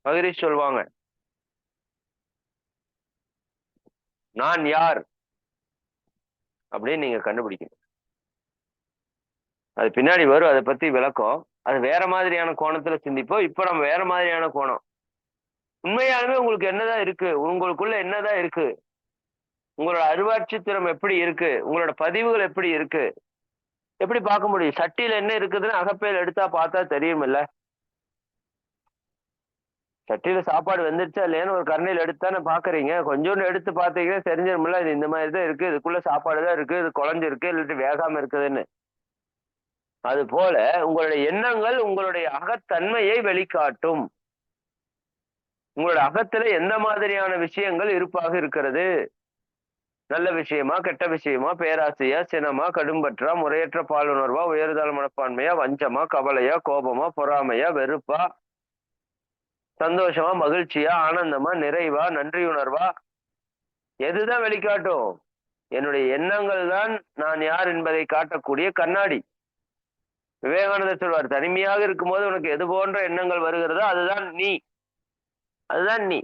மகரிஷி சொல்லுவாங்க, நான் யார் அப்படின்னு நீங்க கண்டுபிடிக்கணும். அது பின்னாடி வரும், அதை பத்தி விளக்கம். அது வேற மாதிரியான கோணத்துல சிந்திப்போம். இப்ப நம்ம வேற மாதிரியான கோணம். உண்மையாலுமே உங்களுக்கு என்னதான் இருக்கு? உங்களுக்குள்ள என்னதான் இருக்கு? உங்களோட அறிவாட்சி திறம் எப்படி இருக்கு? உங்களோட பதிவுகள் எப்படி இருக்கு? எப்படி பார்க்க முடியும்? சட்டியில என்ன இருக்குதுன்னு அகப்பையில எடுத்தா பார்த்தா தெரியுமில்ல? சட்டியில சாப்பாடு வெந்துருச்சா இல்லையான்னு ஒரு கரண்டியில் எடுத்தானே பாக்குறீங்க. கொஞ்சோண்டு எடுத்து பார்த்தீங்கன்னா தெரிஞ்சிருமில்ல, இது இந்த மாதிரி தான் இருக்கு, இதுக்குள்ள சாப்பாடு தான் இருக்கு, இது குழஞ்சிருக்கு இல்லாட்டி வேகாம இருக்குதுன்னு. அது போல உங்களுடைய எண்ணங்கள் உங்களுடைய அகத்தன்மையை வெளிக்காட்டும். உங்களோட அகத்துல எந்த மாதிரியான விஷயங்கள் இருப்பாக இருக்கிறது? நல்ல விஷயமா, கெட்ட விஷயமா, பேராசையா, சினமா, கடும்பற்றா, முறையற்ற பாலுணர்வா, உயர்தல மனப்பான்மையா, வஞ்சமா, கவலையா, கோபமா, பொறாமையா, வெறுப்பா, சந்தோஷமா, மகிழ்ச்சியா, ஆனந்தமா, நிறைவா, நன்றியுணர்வா, எதுதான் வெளிக்காட்டும்? என்னுடைய எண்ணங்கள் தான் நான் யார் என்பதை காட்டக்கூடிய கண்ணாடி. விவேகானந்தர் சொல்வார், தனிமையாக இருக்கும்போது உனக்கு எது போன்ற எண்ணங்கள் வருகிறதோ அதுதான் நீ. அதுதான் நீ.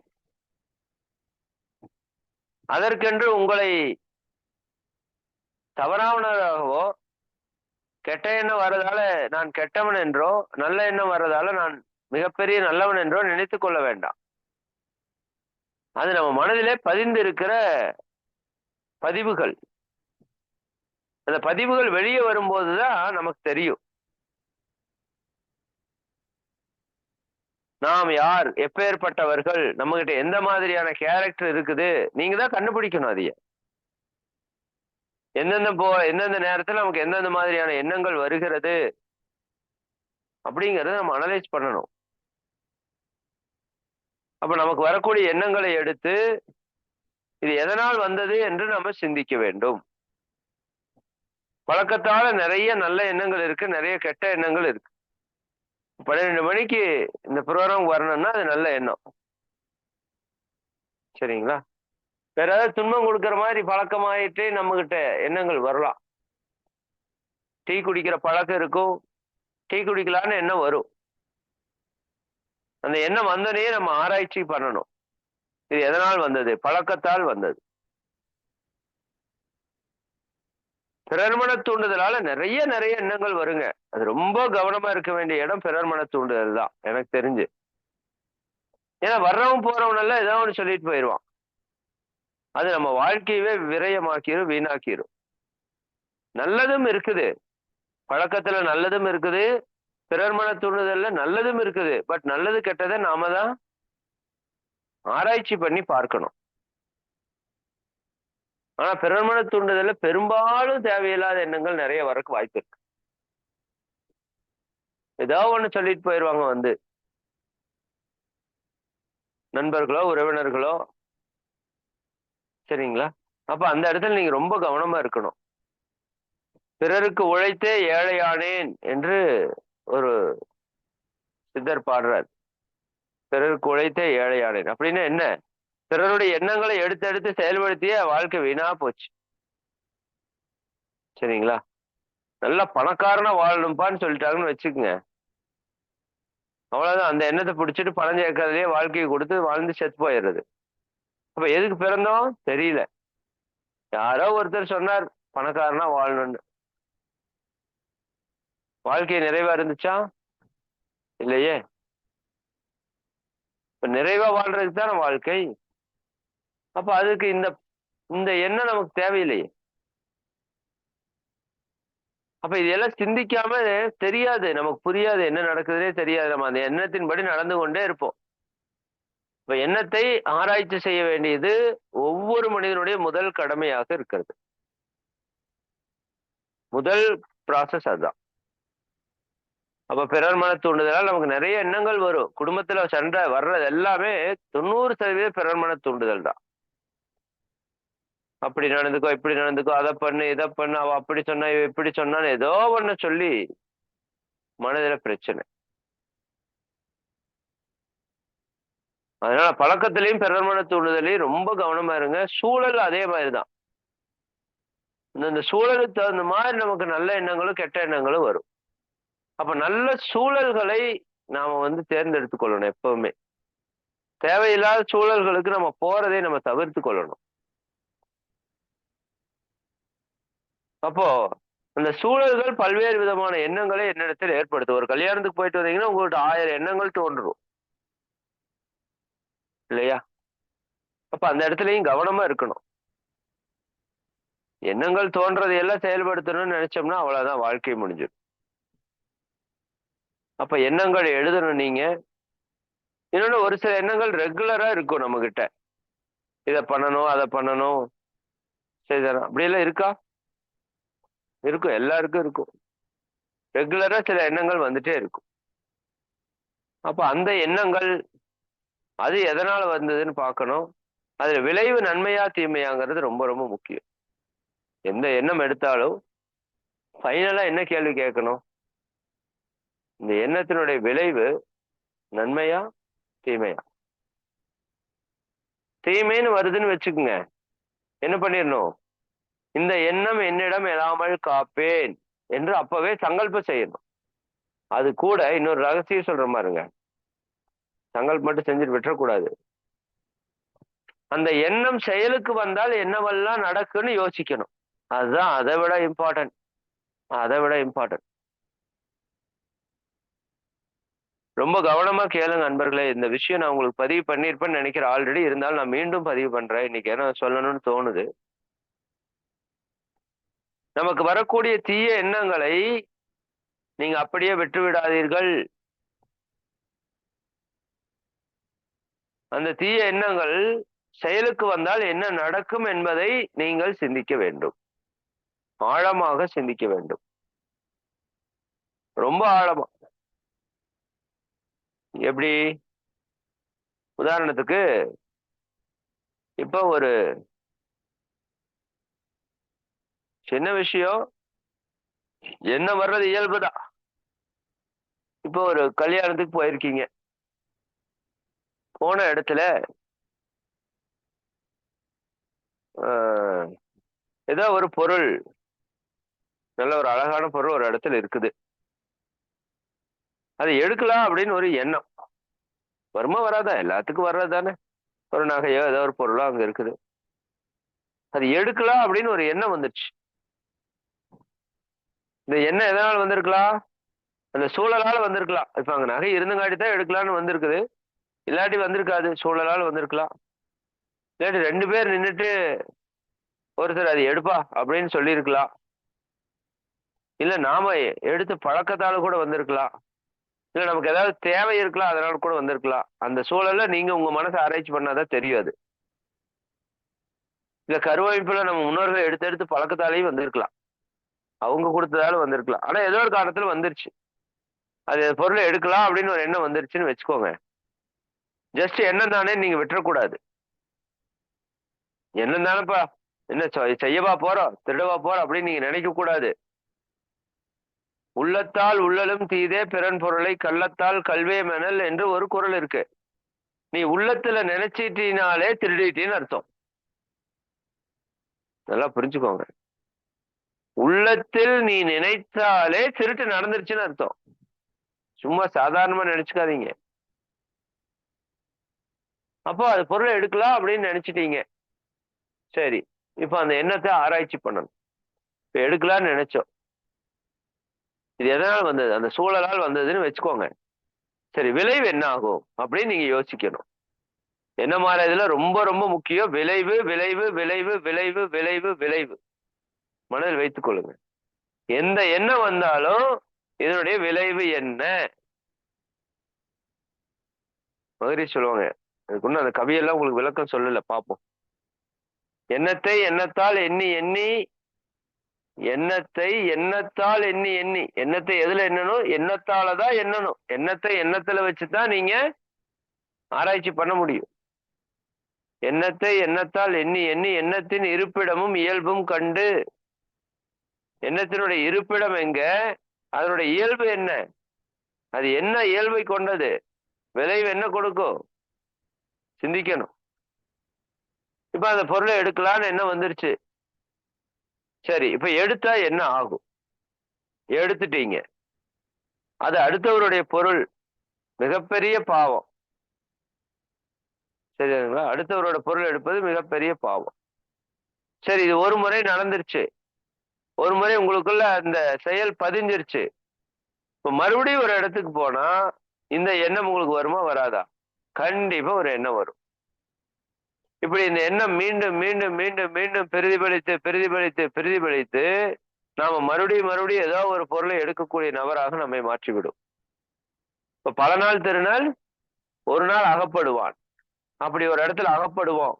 அதற்கென்று உங்களை தவறானவராகவோ, கெட்ட எண்ணம் வர்றதால நான் கெட்டவன் என்றோ, நல்ல எண்ணம் வர்றதால நான் மிகப்பெரிய நல்லவன் என்றோ நினைத்துக் கொள்ள வேண்டாம். அது நம்ம மனதிலே பதிந்து இருக்கிற பதிவுகள். அந்த பதிவுகள் வெளியே வரும்போதுதான் நமக்கு தெரியும் நாம் யார், எப்பேற்பட்டவர்கள், நம்ம கிட்ட எந்த மாதிரியான கேரக்டர் இருக்குது. நீங்க தான் கண்டுபிடிக்கணும் அதைய. எந்தெந்த நேரத்துல நமக்கு எந்தெந்த மாதிரியான எண்ணங்கள் வருகிறது அப்படிங்கறத நம்ம அனலைஸ் பண்ணணும். அப்ப நமக்கு வரக்கூடிய எண்ணங்களை எடுத்து இது எதனால் வந்தது என்று நம்ம சிந்திக்க வேண்டும். பழக்கத்தால நிறைய நல்ல எண்ணங்கள் இருக்கு, நிறைய கெட்ட எண்ணங்கள் இருக்கு. 12 மணிக்கு இந்த ப்ரோக்ராம் வரணும்னா அது நல்ல எண்ணம். சரிங்களா? வேற ஏதாவது துன்பம் கொடுக்கிற மாதிரி பழக்கமாயிட்டு நம்ம கிட்ட எண்ணங்கள் வரலாம். டீ குடிக்கிற பழக்கம் இருக்கும், டீ குடிக்கலான்னு எண்ணம் வரும். அந்த எண்ணம் வந்தோடனே நம்ம ஆராய்ச்சி பண்ணணும். இது எதனால் வந்தது? பழக்கத்தால் வந்தது. பிறர்மன தூண்டுதலால நிறைய நிறைய எண்ணங்கள் வருங்க. அது ரொம்ப கவனமா இருக்க வேண்டிய இடம் பிறர்மன தூண்டுதல் தான் எனக்கு தெரிஞ்சு. ஏன்னா வர்றவன் போறவன் எல்லாம் ஏதாவது ஒண்ணு சொல்லிட்டு போயிடுவான். அது நம்ம வாழ்க்கையவே விரயமாக்கிரும், வீணாக்கிரும். நல்லதும் இருக்குது. பழக்கத்துல நல்லதும் இருக்குது. பிறர்மன தூண்டுதல்ல நல்லதும் இருக்குது. பட் நல்லது கெட்டதை நாம தான் ஆராய்ச்சி பண்ணி பார்க்கணும். ஆனா பிறர்மன தூண்டுதல்ல பெரும்பாலும் தேவையில்லாத எண்ணங்கள் நிறைய வரக்கு வாய்ப்பு இருக்கு. ஏதோ ஒண்ணு சொல்லிட்டு போயிருவாங்க வந்து. நண்பர்களோ, உறவினர்களோ. சரிங்களா? அப்ப அந்த இடத்துல நீங்க ரொம்ப கவனமா இருக்கணும். பிறருக்கு உழைத்தே ஏழையானேன் என்று ஒரு சித்தர் பாடுறார். பிறருக்கு உழைத்தே ஏழையானேன் அப்படின்னு என்ன? பிறருடைய எண்ணங்களை எடுத்து எடுத்து செயல்படுத்தியே வாழ்க்கை வீணா போச்சு. சரிங்களா? நல்லா பணக்காரனா வாழணும்ப்பான்னு சொல்லிட்டாங்கன்னு வச்சுக்கோங்க. அவ்வளவுதான். அந்த எண்ணத்தை பிடிச்சிட்டு பணம் சேர்க்கறதுலயே வாழ்க்கையை கொடுத்து வாழ்ந்து செத்து போயிடுறது. அப்ப எதுக்கு பிறந்தோம் தெரியல. யாரோ ஒருத்தர் சொன்னார் பணக்காரனா வாழணும்னு. வாழ்க்கை நிறைவா இருந்துச்சா? இல்லையே. இப்ப நிறைவா வாழ்றதுக்கு தானே வாழ்க்கை. அப்ப அதுக்கு இந்த இந்த எண்ணம் நமக்கு தேவையில்லையே. அப்ப இதெல்லாம் சிந்திக்காம தெரியாது, நமக்கு புரியாது, என்ன நடக்குதுன்னே தெரியாது. நம்ம அந்த எண்ணத்தின்படி நடந்து கொண்டே இருப்போம். இப்ப எண்ணத்தை ஆராய்ச்சி செய்ய வேண்டியது ஒவ்வொரு மனிதனுடைய முதல் கடமையாக இருக்கிறது. முதல் ப்ராசஸ் அதுதான். அப்ப பிறர் மன தூண்டுதலால் நமக்கு நிறைய எண்ணங்கள் வரும். குடும்பத்துல சண்டை வர்றது எல்லாமே 90% பிறர் மன தூண்டுதல் தான். அப்படி நடந்துக்கோ, இப்படி நடந்துக்கோ, அதை பண்ணு, இதை பண்ணு, அவ அப்படி சொன்னா, இவ இப்படி சொன்னான்னு ஏதோ ஒண்ணு சொல்லி மனதுல பிரச்சனை. அதனால பழக்கத்திலையும் பிறர் மன தூண்டுதலையும் ரொம்ப கவனமா இருங்க. சூழல் அதே மாதிரிதான். இந்த சூழலுக்கு தகுந்த மாதிரி நமக்கு நல்ல எண்ணங்களும் கெட்ட எண்ணங்களும் வரும். அப்ப நல்ல சூழல்களை நாம தேர்ந்தெடுத்துக் கொள்ளணும் எப்பவுமே. தேவையில்லாத சூழல்களுக்கு நம்ம போறதை நம்ம தவிர்த்து கொள்ளணும். அப்போ அந்த சூழல்கள் பல்வேறு விதமான எண்ணங்களை என்னிடத்தில் ஏற்படுத்தும். ஒரு கல்யாணத்துக்கு போயிட்டு வந்தீங்கன்னா உங்கள்ட்ட 1000 எண்ணங்கள் தோன்றும் இல்லையா? அப்ப அந்த இடத்துலயும் கவனமா இருக்கணும். எண்ணங்கள் தோன்றதை எல்லாம் செயல்படுத்தணும்னு நினைச்சோம்னா அவ்வளவுதான், வாழ்க்கை முடிஞ்சிடும். அப்ப எண்ணங்கள் எழுதணும் நீங்க. இன்னொன்னு, ஒரு சில எண்ணங்கள் ரெகுலரா இருக்கும் நம்ம கிட்ட. இதை பண்ணணும், அதை பண்ணணும், செய்தணும், அப்படி எல்லாம் இருக்கா? இருக்கும், எல்லாருக்கும் இருக்கும். ரெகுலரா சில எண்ணங்கள் வந்துட்டே இருக்கும். அப்ப அந்த எண்ணங்கள் அது எதனால வந்ததுன்னு பார்க்கணும். அதுல விளைவு நன்மையா தீமையாங்கிறது ரொம்ப ரொம்ப முக்கியம். எந்த எண்ணம் எடுத்தாலும் ஃபைனலா என்ன கேள்வி கேட்கணும்? இந்த எண்ணத்தினுடைய விளைவு நன்மையா தீமையா? தீமைன்னு வருதுன்னு வச்சுக்கோங்க, என்ன பண்ணிடணும்? இந்த எண்ணம் என்னிடம் எழாமல் காப்பேன் என்று அப்பவே சங்கல்பம் செய்யணும். அது கூட இன்னொரு ரகசியம் சொல்ற மாதிரிங்க, சங்கல்பம் மட்டும் செஞ்சுட்டு விட்டுறக்கூடாது. அந்த எண்ணம் செயலுக்கு வந்தால் என்னவெல்லாம் நடக்குன்னு யோசிக்கணும். அதுதான் அதை விட இம்பார்ட்டன்ட். அதை விட இம்பார்ட்டன்ட். ரொம்ப கவனமா கேளுங்க நண்பர்களே. இந்த விஷயம் நான் உங்களுக்கு பதிவு பண்ணியிருப்பேன்னு நினைக்கிறேன் ஆல்ரெடி. இருந்தாலும் நான் மீண்டும் பதிவு பண்றேன். இன்னைக்கு என்ன சொல்லணும்னு தோணுது. நமக்கு வரக்கூடிய தீய எண்ணங்களை நீங்க அப்படியே விட்டு விடாதீர்கள். அந்த தீய எண்ணங்கள் செயலுக்கு வந்தால் என்ன நடக்கும் என்பதை நீங்கள் சிந்திக்க வேண்டும். ஆழமாக சிந்திக்க வேண்டும். ரொம்ப ஆழமா. எப்படி? உதாரணத்துக்கு இப்ப ஒரு சின்ன விஷயம், என்ன வர்றது இயல்புதான். இப்போ ஒரு கல்யாணத்துக்கு போயிருக்கீங்க. போன இடத்துல ஏதோ ஒரு பொருள், நல்ல ஒரு அழகான பொருள் ஒரு இடத்துல இருக்குது. அதை எடுக்கலாம் அப்படின்னு ஒரு எண்ணம் வருமா வராதா? எல்லாத்துக்கும் வர்றது தானே. ஒரு நகையோ ஏதோ ஒரு பொருளோ அங்க இருக்குது. அது எடுக்கலாம் அப்படின்னு ஒரு எண்ணம் வந்துருச்சு. இந்த எண்ணம் எதனால வந்திருக்கலாம்? அந்த சூழலால வந்திருக்கலாம். இப்ப அங்க நகை இருந்தங்காட்டி தான் எடுக்கலான்னு வந்திருக்குது. இல்லாட்டி வந்திருக்காது. சூழலால வந்திருக்கலாம். இல்லாட்டி 2 பேர் நின்னுட்டு ஒருத்தர் அது எடுப்பா அப்படின்னு சொல்லியிருக்கலாம். இல்ல நாம எடுத்து பழக்கத்தால கூட வந்திருக்கலாம். இல்ல நமக்கு ஏதாவது தேவை இருக்கலாம், அதனால கூட வந்திருக்கலாம். அந்த சூழல்ல நீங்க உங்க மனச ஆராய்ச்சி பண்ணாதான் தெரியும் அது. இல்ல கருவமைப்புல நம்ம முன்னோர்கள் எடுத்து எடுத்து பழக்கத்தாலேயும் வந்திருக்கலாம். அவங்க குடுத்ததால வந்திருக்கலாம். ஆனா ஏதோ ஒரு காரணத்துல வந்துருச்சு. அது பொருள எடுக்கலாம் அப்படின்னு ஒரு எண்ணம் வந்துருச்சுன்னு வச்சுக்கோங்க. ஜஸ்ட் எண்ணம் தானே நீங்க விட்டுறக்கூடாது. எண்ணம் தானப்பா, என்ன செய்யவா போறோம், திருடவா போறோம் அப்படின்னு நீங்க நினைக்க கூடாது. உள்ளத்தால் உள்ளலும் தீதே பிறன் பொருளை கள்ளத்தால் கல்வே மெனல் என்று ஒரு குறள் இருக்கு. நீ உள்ளத்துல நினைச்சிட்டினாலே திருடிட்டின்னு அர்த்தம். நல்லா புரிஞ்சுக்கோங்க. உள்ளத்தில் நீ நினைத்தாலே திருட்டு நடந்துருச்சுன்னு அர்த்தம். சும்மா சாதாரணமா நினைச்சுக்காதீங்க. அப்போ அது பொருளை எடுக்கலாம் அப்படின்னு நினைச்சிட்டீங்க. சரி, இப்ப அந்த எண்ணத்தை ஆராய்ச்சி பண்ணணும். இப்ப எடுக்கலாம்னு நினைச்சோம். இது எதனால் வந்தது? அந்த சூழலால் வந்ததுன்னு வச்சுக்கோங்க. சரி, விளைவு என்ன ஆகும் அப்படின்னு நீங்க யோசிக்கணும். என்ன மாதிரி இதுல ரொம்ப ரொம்ப முக்கியம் விளைவு, விளைவு, விளைவு, விளைவு, விளைவு, விளைவு. மனதில் வைத்துக் கொள்ளுங்க. எந்த எண்ணம் வந்தாலும் இதனுடைய விளைவு என்ன? மகரிஷி சொல்லுவாங்க. அதுக்கு ஒன்னும் அந்த கவியெல்லாம் உங்களுக்கு விளக்கம் சொல்லல, பார்ப்போம். எண்ணத்தை எண்ணத்தால் எண்ணி எண்ணி எண்ணத்தை எண்ணத்தால் எண்ணி எண்ணி எண்ணத்தை எதுல எண்ணணும்? எண்ணத்தாலதான் எண்ணணும். எண்ணத்தை எண்ணத்துல வச்சுதான் நீங்க ஆராய்ச்சி பண்ண முடியும். எண்ணத்தை எண்ணத்தால் எண்ணி எண்ணி எண்ணத்தின் இருப்பிடமும் இயல்பும் கண்டு. எண்ணத்தினுடைய இருப்பிடம் எங்க? அதனுடைய இயல்பு என்ன? அது என்ன இயல்பை கொண்டது? விளைவு என்ன கொடுக்கும்? சிந்திக்கணும். இப்ப அந்த பொருளை எடுக்கலான்னு என்ன வந்துருச்சு. சரி, இப்ப எடுத்தா என்ன ஆகும்? எடுத்துட்டீங்க. அது அடுத்தவருடைய பொருள். மிகப்பெரிய பாவம். சரிங்களா? அடுத்தவரோட பொருள் எடுப்பது மிகப்பெரிய பாவம். சரி, இது ஒரு முறை நடந்துருச்சு. ஒரு முறை உங்களுக்குள்ள அந்த செயல் பதிஞ்சிருச்சு. இப்ப மறுபடியும் ஒரு இடத்துக்கு போனா இந்த எண்ணம் உங்களுக்கு வருமா வராதா? கண்டிப்பா ஒரு எண்ணம் வரும். இப்படி இந்த எண்ணம் மீண்டும் மீண்டும் மீண்டும் மீண்டும் பிரதிபலித்து பிரதிபலித்து பிரதிபலித்து நாம மறுபடியும் மறுபடியும் ஏதோ ஒரு பொருளை எடுக்கக்கூடிய நபராக நம்மை மாற்றிவிடும். இப்ப பல நாள் திருநாள் ஒரு நாள் அகப்படுவான். அப்படி ஒரு இடத்துல அகப்படுவோம்.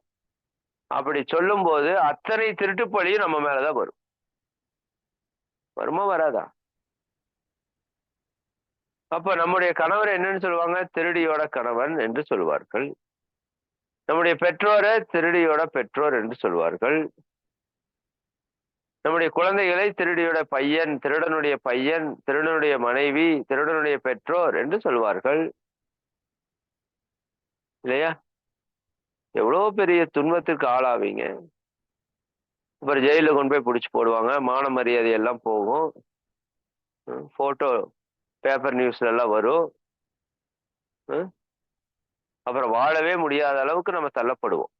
அப்படி சொல்லும் போது அத்தனை திருட்டுப்பழியும் நம்ம மேலதான் வரும். வருமா வராதா? அப்ப நம்முடைய கணவர் என்னன்னு சொல்லுவாங்க? திருடியோட கணவன் என்று சொல்வார்கள். நம்முடைய பெற்றோரை திருடியோட பெற்றோர் என்று சொல்வார்கள். நம்முடைய குழந்தைகளை திருடியோட பையன், திருடனுடைய பையன், திருடனுடைய மனைவி, திருடனுடைய பெற்றோர் என்று சொல்வார்கள். இல்லையா? எவ்வளவு பெரிய துன்பத்திற்கு ஆளாவீங்க. அப்புறம் ஜெயில கொண்டு போய் பிடிச்சு போடுவாங்க. மான மரியாதை எல்லாம் போகும். போட்டோ பேப்பர் நியூஸ்ல எல்லாம் வரும். அப்புறம் வாழவே முடியாத அளவுக்கு நம்ம தள்ளப்படுவோம்.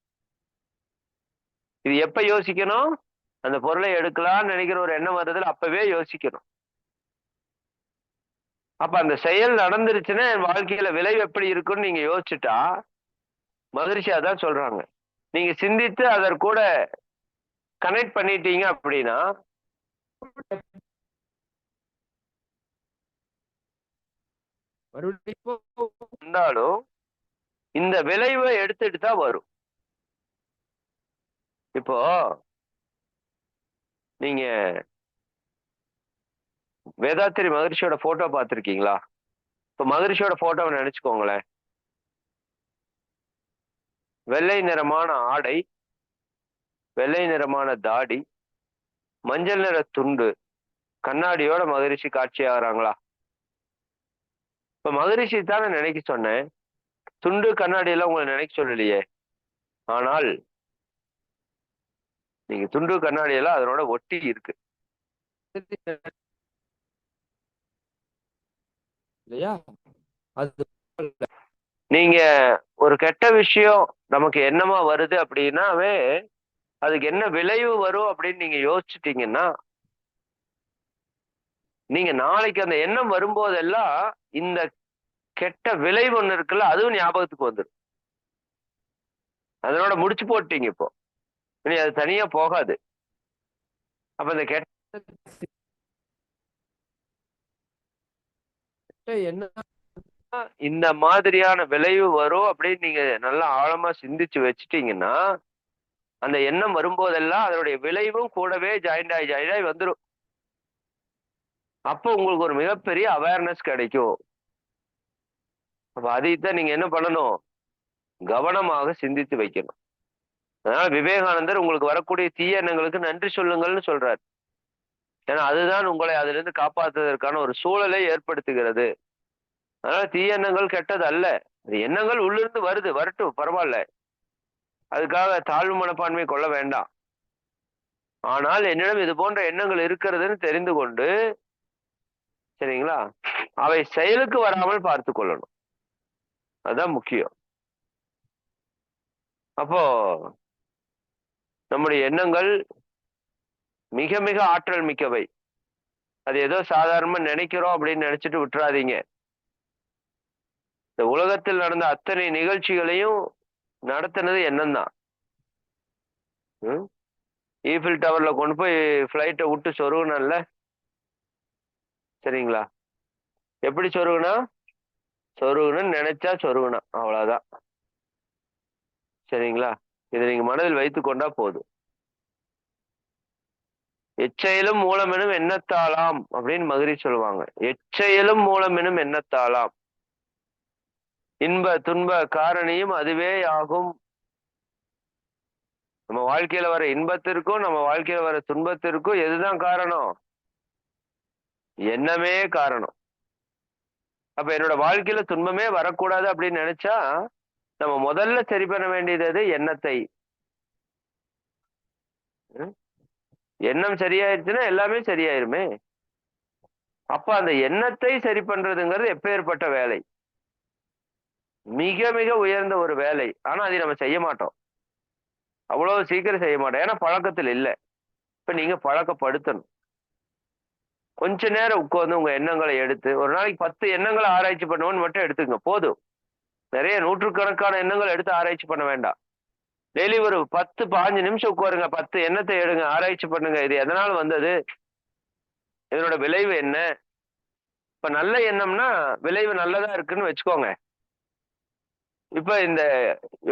இது எப்ப யோசிக்கணும்? அந்த பொருளை எடுக்கலாம்னு நினைக்கிற ஒரு எண்ணம் வர்றதுல அப்பவே யோசிக்கணும். அப்ப அந்த செயல் நடந்துருச்சுன்னா என் வாழ்க்கையில விளைவு எப்படி இருக்குன்னு நீங்க யோசிச்சுட்டா, மகிழ்ச்சி அதான் சொல்றாங்க. நீங்க சிந்தித்து அதற்கூட கனெக்ட் பண்ணிட்டீங்க அப்படின்னா வந்தாலும் இந்த விளைவை எடுத்துட்டு தான் வரும். இப்போ நீங்க வேதாத்திரி மகரிஷியோட போட்டோ பார்த்திருக்கீங்களா? இப்ப மகரிஷியோட போட்டோவை நினைச்சுக்கோங்களேன். வெள்ளை நிறமான ஆடை, வெள்ளை நிறமான தாடி, மஞ்சள் நிற துண்டு, கண்ணாடியோட மகரிஷி காட்சி ஆகிறாங்களா? இப்ப மகரிஷி தானே நினைக்க சொன்னேன். துண்டு கண்ணாடி எல்லாம் உங்களை நினைக்க சொல்லலையே. ஆனால் நீங்க துண்டு கண்ணாடி எல்லாம் அதனோட ஒட்டி இருக்கு இல்லையா? அது நீங்க ஒரு கெட்ட விஷயம் நமக்கு என்னமா வருது அப்படின்னாவே அதுக்கு என்ன விளைவு வரும் அப்படின்னு நீங்க யோசிச்சுட்டீங்கன்னா, நீங்க நாளைக்கு அந்த எண்ணம் வரும்போதெல்லாம் இந்த கெட்ட விளைவு ஒண்ணு இருக்குல்ல, அதுவும் ஞாபகத்துக்கு வந்துரும். அதனோட முடிச்சு போட்டீங்க இப்போ. இனி அது தனியா போகாது. அப்ப இந்த கெட்ட எண்ணம் இந்த மாதிரியான விளைவு வரும் அப்படின்னு நீங்க நல்லா ஆழமா சிந்திச்சு வச்சுட்டீங்கன்னா, அந்த எண்ணம் வரும்போதெல்லாம் அதனுடைய விளைவும் கூடவே ஜாயிண்ட் ஆயி வந்துரும். அப்போ உங்களுக்கு ஒரு மிகப்பெரிய அவேர்னஸ் கிடைக்கும். அப்ப அதைத்தான் நீங்க என்ன பண்ணணும்? கவனமாக சிந்தித்து வைக்கணும். அதனால விவேகானந்தர் உங்களுக்கு வரக்கூடிய தீய எண்ணங்களுக்கு நன்றி சொல்லுங்கள்னு சொல்றார். ஏன்னா அதுதான் உங்களை அதிலிருந்து காப்பாற்றுவதற்கான ஒரு சூழலை ஏற்படுத்துகிறது. அதனால தீய எண்ணங்கள் கெட்டது அல்ல. அது எண்ணங்கள் உள்ளிருந்து வருது, வரட்டும் பரவால்ல. அதுக்காக தாழ்வு மனப்பான்மை கொள்ள வேண்டாம். ஆனால் என்னிடம் இது போன்ற எண்ணங்கள் இருக்கிறதுன்னு தெரிந்து கொண்டு, சரிங்களா? அவை செயலுக்கு வராமல் பார்த்துக் கொள்ளணும். அதுதான் முக்கியம். அப்போ நம்முடைய எண்ணங்கள் மிக மிக ஆற்றல் மிக்கவை. அது ஏதோ சாதாரணமா நினைக்கிறோம் அப்படின்னு நினைச்சிட்டு விட்டுறாதீங்க. இந்த உலகத்தில் நடந்த அத்தனை நிகழ்ச்சிகளையும் நடத்தினது எண்ணம் தான். ஈஃபில் டவர்ல கொண்டு போய் ஃபிளைட்டை விட்டு சொருகுனல்ல, சரிங்களா? எப்படி சொருகுனா? சொருகணும்னு நினைச்சா சொருகணும், அவ்வளவுதான். சரிங்களா? இதை நீங்க மனதில் வைத்துக் கொண்டா போதும். எச்செயலும் மூலமெனும் எண்ணத்தாலாம் அப்படின்னு மதுரை சொல்லுவாங்க. எச்செயலும் மூலமெனும் எண்ணத்தாலாம். இன்ப துன்ப காரணியும் அதுவே ஆகும். நம்ம வாழ்க்கையில வர இன்பத்திற்கும் நம்ம வாழ்க்கையில வர துன்பத்திற்கும் எதுதான் காரணம்? எண்ணமே காரணம். அப்ப என்னோட வாழ்க்கையில துன்பமே வரக்கூடாது அப்படின்னு நினைச்சா நம்ம முதல்ல சரி பண்ண வேண்டியது எது? எண்ணத்தை. எண்ணம் சரியாயிருச்சுன்னா எல்லாமே சரியாயிருமே. அப்ப அந்த எண்ணத்தை சரி பண்றதுங்கிறது எப்பேற்பட்ட வேலை? மிக மிக உயர்ந்த ஒரு வேலை. ஆனா அதை நம்ம செய்ய மாட்டோம். அவ்வளவு சீக்கிரம் செய்ய மாட்டோம். ஏன்னா பழக்கத்தில் இல்லை. இப்ப நீங்க பழக்கப்படுத்தணும். கொஞ்ச நேரம் உட்கார்ந்து உங்க எண்ணங்களை எடுத்து ஒரு நாளைக்கு 10 எண்ணங்களை ஆராய்ச்சி பண்ணுவோன்னு மட்டும் எடுத்துங்க போதும். நிறைய நூற்றுக்கணக்கான எண்ணங்கள் எடுத்து ஆராய்ச்சி பண்ண வேண்டாம். டெய்லி ஒரு 10 15 நிமிஷம் உட்காருங்க. 10 எண்ணத்தை எடுங்க, ஆராய்ச்சி பண்ணுங்க. இது எதனால வந்தது? இதனோட விளைவு என்ன? இப்ப நல்ல எண்ணம்னா விளைவு நல்லதா இருக்குன்னு வச்சுக்கோங்க. இப்ப இந்த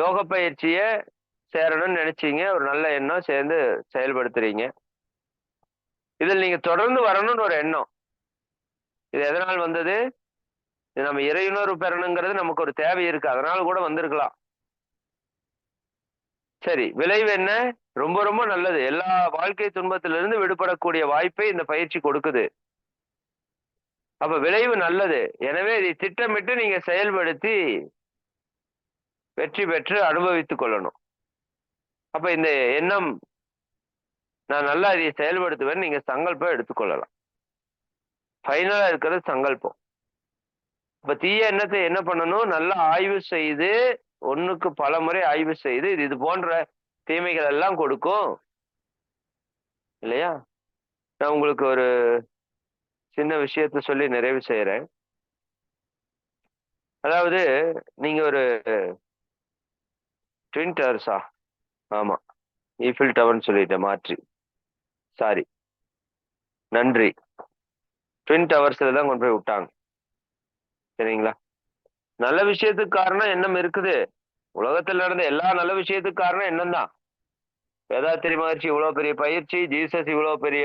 யோக பயிற்சிய சேரணும்னு நினைச்சீங்க, ஒரு நல்ல எண்ணம் சேர்ந்து செயல்படுத்துறீங்க. இதில் நீங்க தொடர்ந்து வரணும்னு ஒரு எண்ணம். இது எதனால் வந்தது? இது நம்ம இறையுணர்வு பெறணுங்கிறது நமக்கு ஒரு தேவை இருக்கு. அதனால கூட வந்திருக்கலாம். சரி, விளைவு என்ன? ரொம்ப ரொம்ப நல்லது. எல்லா வாழ்க்கை துன்பத்திலிருந்து விடுபடக்கூடிய வாய்ப்பை இந்த பயிற்சி கொடுக்குது. அப்ப விளைவு நல்லது. எனவே இதை திட்டமிட்டு நீங்க செயல்படுத்தி வெற்றி பெற்று அனுபவித்துக் கொள்ளணும். அப்ப இந்த எண்ணம் நான் நல்லா இதை செயல்படுத்துவேன், நீங்க சங்கல்பம் எடுத்துக்கொள்ளலாம். ஃபைனலா இருக்கிறது சங்கல்பம். இப்ப தீய எண்ணத்தை என்ன பண்ணணும்? நல்லா ஆய்வு செய்து, ஒண்ணுக்கு பல முறை ஆய்வு செய்து, இது போன்ற தீமைகள் எல்லாம் கொடுக்கும் இல்லையா? நான் உங்களுக்கு ஒரு சின்ன விஷயத்த சொல்லி நிறைவு செய்யறேன். அதாவது நீங்க ஒரு ட்வின் டவர்ஸா? ஆமா, ஈஃபில் டவர்னு சொல்லிட்டேன் மாற்றி. சாரி, நன்றி. ட்வின் டவர்ஸ்ல தான் கொண்டு போய் விட்டாங்க. சரிங்களா? நல்ல விஷயத்துக்கு காரணம் எண்ணம் இருக்குது. உலகத்தில் நடந்த எல்லா நல்ல விஷயத்துக்கு காரணம் எண்ணம் தான். வேதாத்திரி மகர்ஷி இவ்வளவு பெரிய பயிற்சி, ஜீசஸ் இவ்வளவு பெரிய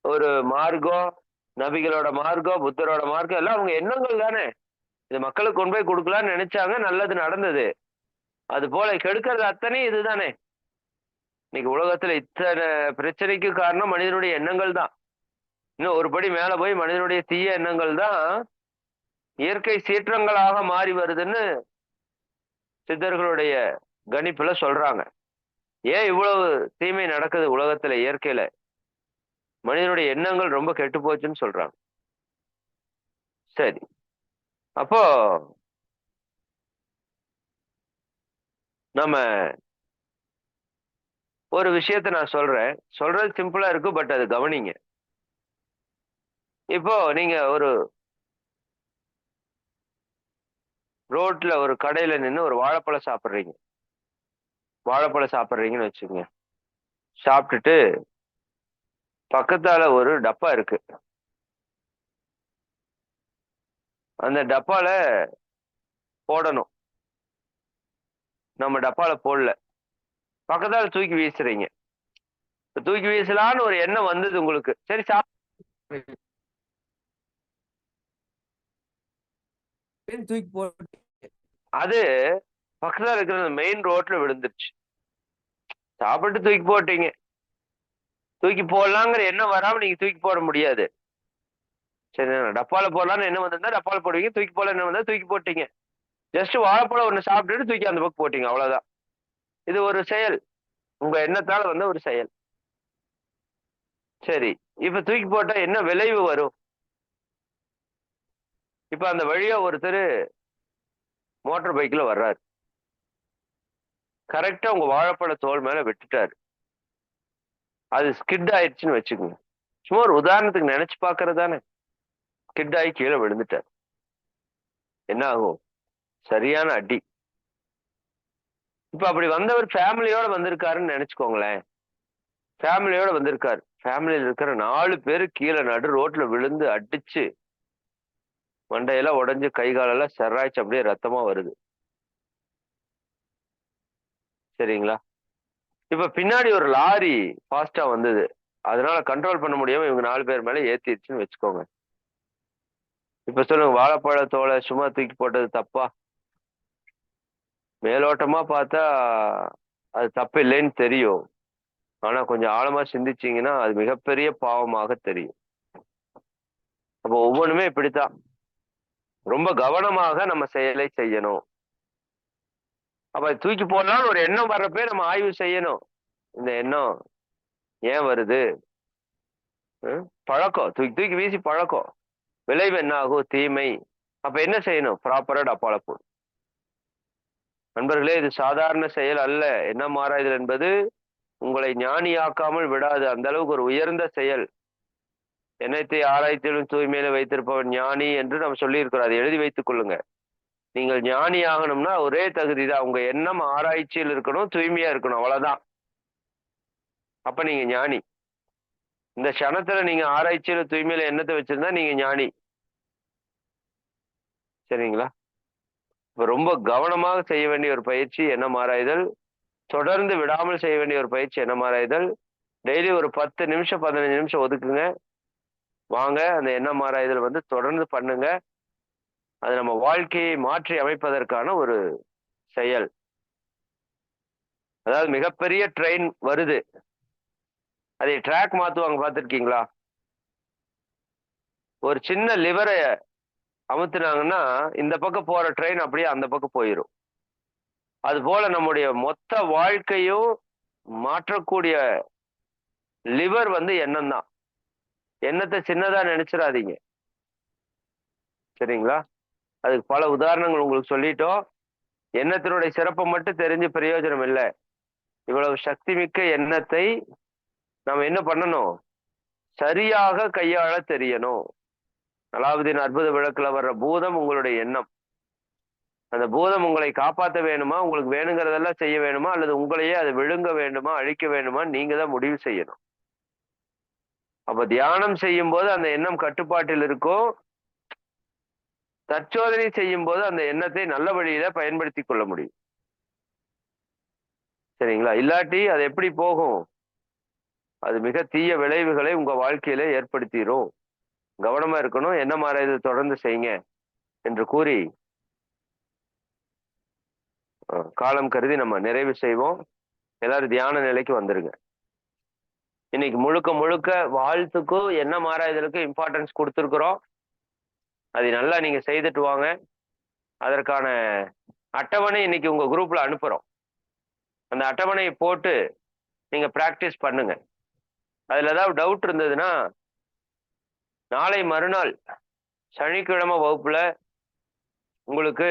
ஒரு மார்க்கம், நபிகளோட மார்க்கம், புத்தரோட மார்க்கம் எல்லாம் அவங்க எண்ணங்கள் தானே. இது மக்களுக்கு கொண்டு போய் கொடுக்கலாம்னு நினைச்சாங்க, நல்லது நடந்தது. அது போல கெடுக்கிறது அத்தனை இதுதானே. இன்னைக்கு உலகத்துல இத்தனை பிரச்சனைக்கு காரணம் மனிதனுடைய எண்ணங்கள் தான். இன்னும் ஒரு படி மேல போய் மனிதனுடைய தீய எண்ணங்கள் தான் இயற்கை சீற்றங்களாக மாறி வருதுன்னு சித்தர்களுடைய கணிப்புல சொல்றாங்க. ஏன் இவ்வளவு தீமை நடக்குது உலகத்துல இயற்கையில? மனிதனுடைய எண்ணங்கள் ரொம்ப கெட்டு போச்சுன்னு சொல்றாங்க. சரி, அப்போ நம்ம ஒரு விஷயத்த நான் சொல்றது சிம்பிளா இருக்கு, பட் அது கவனிங்க. இப்போ நீங்க ஒரு ரோட்ல ஒரு கடையில நின்னு ஒரு வாழைப்பழம் சாப்பிடுறீங்க. வாழைப்பழம் சாப்பிடுறீங்கன்னு வச்சுக்கங்க. சாப்பிட்டுட்டு பக்கத்தால ஒரு டப்பா இருக்கு. அந்த டப்பால போடணும். நம்ம டப்பால போடல. பக்கத்தால தூக்கி வீசுறீங்க. தூக்கி வீசலான்னு ஒரு எண்ணம் வந்தது உங்களுக்கு. சரி தூக்கி போட்டு அது பக்கத்துல இருக்கிற மெயின் ரோட்ல விழுந்துருச்சு. சாப்பிட்டு தூக்கி போட்டீங்க. தூக்கி போடலாங்கிற எண்ணம் வராம நீங்க தூக்கி போட முடியாது. சரி, டப்பால போடலான்னு என்ன வந்திருந்தா டப்பால போடுவீங்க. தூக்கி போட என்ன வந்தா தூக்கி போட்டீங்க. ஜஸ்ட் வாழைப்பழம் ஒண்ணு சாப்பிட்டுட்டு தூக்கி அந்த பக்கம் போட்டீங்க, அவ்வளவுதான். இது ஒரு செயல். உங்க எண்ணத்தால வந்த ஒரு செயல். சரி, இப்ப தூக்கி போட்டா என்ன விளைவு வரும்? இப்ப அந்த வழியா ஒருத்தர் மோட்டார் பைக்ல வர்றாரு. கரெக்டா உங்க வாழைப்பழ தோல் மேல விட்டுட்டாரு. அது ஸ்கிட் ஆயிடுச்சுன்னு வச்சுக்கோங்க. சும்மா ஒரு உதாரணத்துக்கு நினைச்சு பாக்குறது தானே. ஸ்கிட் ஆகி கீழே விழுந்துட்டார். என்ன ஆகும்? சரியான அடி. இப்ப அப்படி வந்தவர் ஃபேமிலியோட வந்திருக்காருன்னு நினைச்சுக்கோங்களேன். ஃபேமிலியோட வந்திருக்காரு. ஃபேமிலியில இருக்கிற 4 பேரு கீழே நடு ரோட்ல விழுந்து அடிச்சு மண்டையெல்லாம் உடைஞ்சு கை காலெல்லாம் செராய்ச்சு அப்படியே ரத்தமா வருது. சரிங்களா? இப்ப பின்னாடி ஒரு லாரி ஃபாஸ்டா வந்தது. அதனால கண்ட்ரோல் பண்ண முடியாம இவங்க 4 பேர் மேல ஏத்திருச்சுன்னு வச்சுக்கோங்க. இப்ப சொல்லுங்க, வாழைப்பழ தோலை சும்மா தூக்கி போட்டது தப்பா? மேலோட்டமா பார்த்தா அது தப்பு இல்லைன்னு தெரியும். ஆனா கொஞ்சம் ஆழமா சிந்திச்சீங்கன்னா அது மிகப்பெரிய பாவமாக தெரியும். அப்போ ஒவ்வொன்றுமே இப்படித்தான். ரொம்ப கவனமாக நம்ம செயலை செய்யணும். அப்ப தூக்கி போடலாம்னு ஒரு எண்ணம் வர்றப்பே நம்ம ஆய்வு செய்யணும். இந்த எண்ணம் ஏன் வருது? பழக்கம். தூக்கி தூக்கி வீசி பழக்கம். விளைவு என்ன ஆகும்? தீமை. அப்ப என்ன செய்யணும்? ப்ராப்பரா டப்பால போடு. நண்பர்களே, இது சாதாரண செயல் அல்ல. எண்ணம் ஆராய்தல் என்பது உங்களை ஞானியாக்காமல் விடாது. அந்த அளவுக்கு ஒரு உயர்ந்த செயல். எண்ணத்தை ஆராய்ச்சியிலும் தூய்மையில வைத்திருப்பவன் ஞானி என்று நம்ம சொல்லியிருக்கிறோம். அதை எழுதி வைத்துக் கொள்ளுங்க. நீங்கள் ஞானி ஆகணும்னா ஒரே தகுதி தான். உங்க எண்ணம் ஆராய்ச்சியில் இருக்கணும், தூய்மையா இருக்கணும், அவ்வளவுதான். அப்ப நீங்க ஞானி. இந்த க்ஷணத்துல நீங்க ஆராய்ச்சியில தூய்மையில எண்ணத்தை வச்சிருந்தா நீங்க ஞானி. சரிங்களா? இப்ப ரொம்ப கவனமாக செய்ய வேண்டிய ஒரு பயிற்சி எண்ணம் ஆராய்தல். தொடர்ந்து விடாமல் செய்ய வேண்டிய ஒரு பயிற்சி எண்ணம் ஆராய்தல். டெய்லி ஒரு 10 நிமிஷம் 15 நிமிஷம் ஒதுக்குங்க. வாங்க, அந்த எண்ணம் ஆராய்தல் தொடர்ந்து பண்ணுங்க. அது நம்ம வாழ்க்கையை மாற்றி அமைப்பதற்கான ஒரு செயல். அதாவது மிகப்பெரிய ட்ரெயின் வருது. அதை ட்ராக் மாத்துவாங்க, பார்த்திருக்கீங்களா? ஒரு சின்ன லிவரை அமுத்துனாங்கன்னா இந்த பக்கம் போற ட்ரெயின் அப்படியே அந்த பக்கம் போயிடும். அது போல நம்முடைய மொத்த வாழ்க்கையும் மாற்றக்கூடிய லிவர் எண்ணம் தான். எண்ணத்தை சின்னதா நினைச்சிடாதீங்க. சரிங்களா? அதுக்கு பல உதாரணங்கள் உங்களுக்கு சொல்லிட்டோம். எண்ணத்தினுடைய சிறப்பை மட்டும் தெரிஞ்சு பிரயோஜனம் இல்லை. இவ்வளவு சக்தி மிக்க எண்ணத்தை நம்ம என்ன பண்ணணும்? சரியாக கையாள தெரியணும். அலாவுதீன் அற்புத விளக்குல வர்ற பூதம் உங்களுடைய எண்ணம். அந்த பூதம் உங்களை காப்பாற்ற வேணுமா, உங்களுக்கு வேணுங்கிறதெல்லாம் செய்ய வேணுமா, அல்லது உங்களையே அதை விழுங்க வேண்டுமா, அழிக்க வேண்டுமா, நீங்க தான் முடிவு செய்யணும். அப்ப தியானம் செய்யும் போது அந்த எண்ணம் கட்டுப்பாட்டில் இருக்கும். தற்சோதனை செய்யும் போது அந்த எண்ணத்தை நல்ல வழியில பயன்படுத்தி கொள்ள முடியும். சரிங்களா? இல்லாட்டி அது எப்படி போகும்? அது மிக தீய விளைவுகளை உங்க வாழ்க்கையில ஏற்படுத்திடும். கவனமா இருக்கணும். என்ன மாதிரி தொடர்ந்து செய்யுங்க என்று கூறி காலம் கருதி நம்ம நிறைவு செய்வோம். எல்லாரும் தியான நிலைக்கு வந்துருங்க. இன்னைக்கு முழுக்க முழுக்க வாழ்த்துக்கும் எண்ணம் ஆராய்தலுக்கும் இம்பார்ட்டன்ஸ் கொடுத்துருக்குறோம். அதை நல்லா நீங்க செய்துட்டு வாங்க. அதற்கான அட்டவணை இன்னைக்கு உங்க குரூப்ல அனுப்புறோம். அந்த அட்டவணையை போட்டு நீங்க பிராக்டிஸ் பண்ணுங்க. அதுல ஏதாவது டவுட் இருந்ததுன்னா நாளை மறுநாள் சனிக்கிழமை வகுப்புல உங்களுக்கு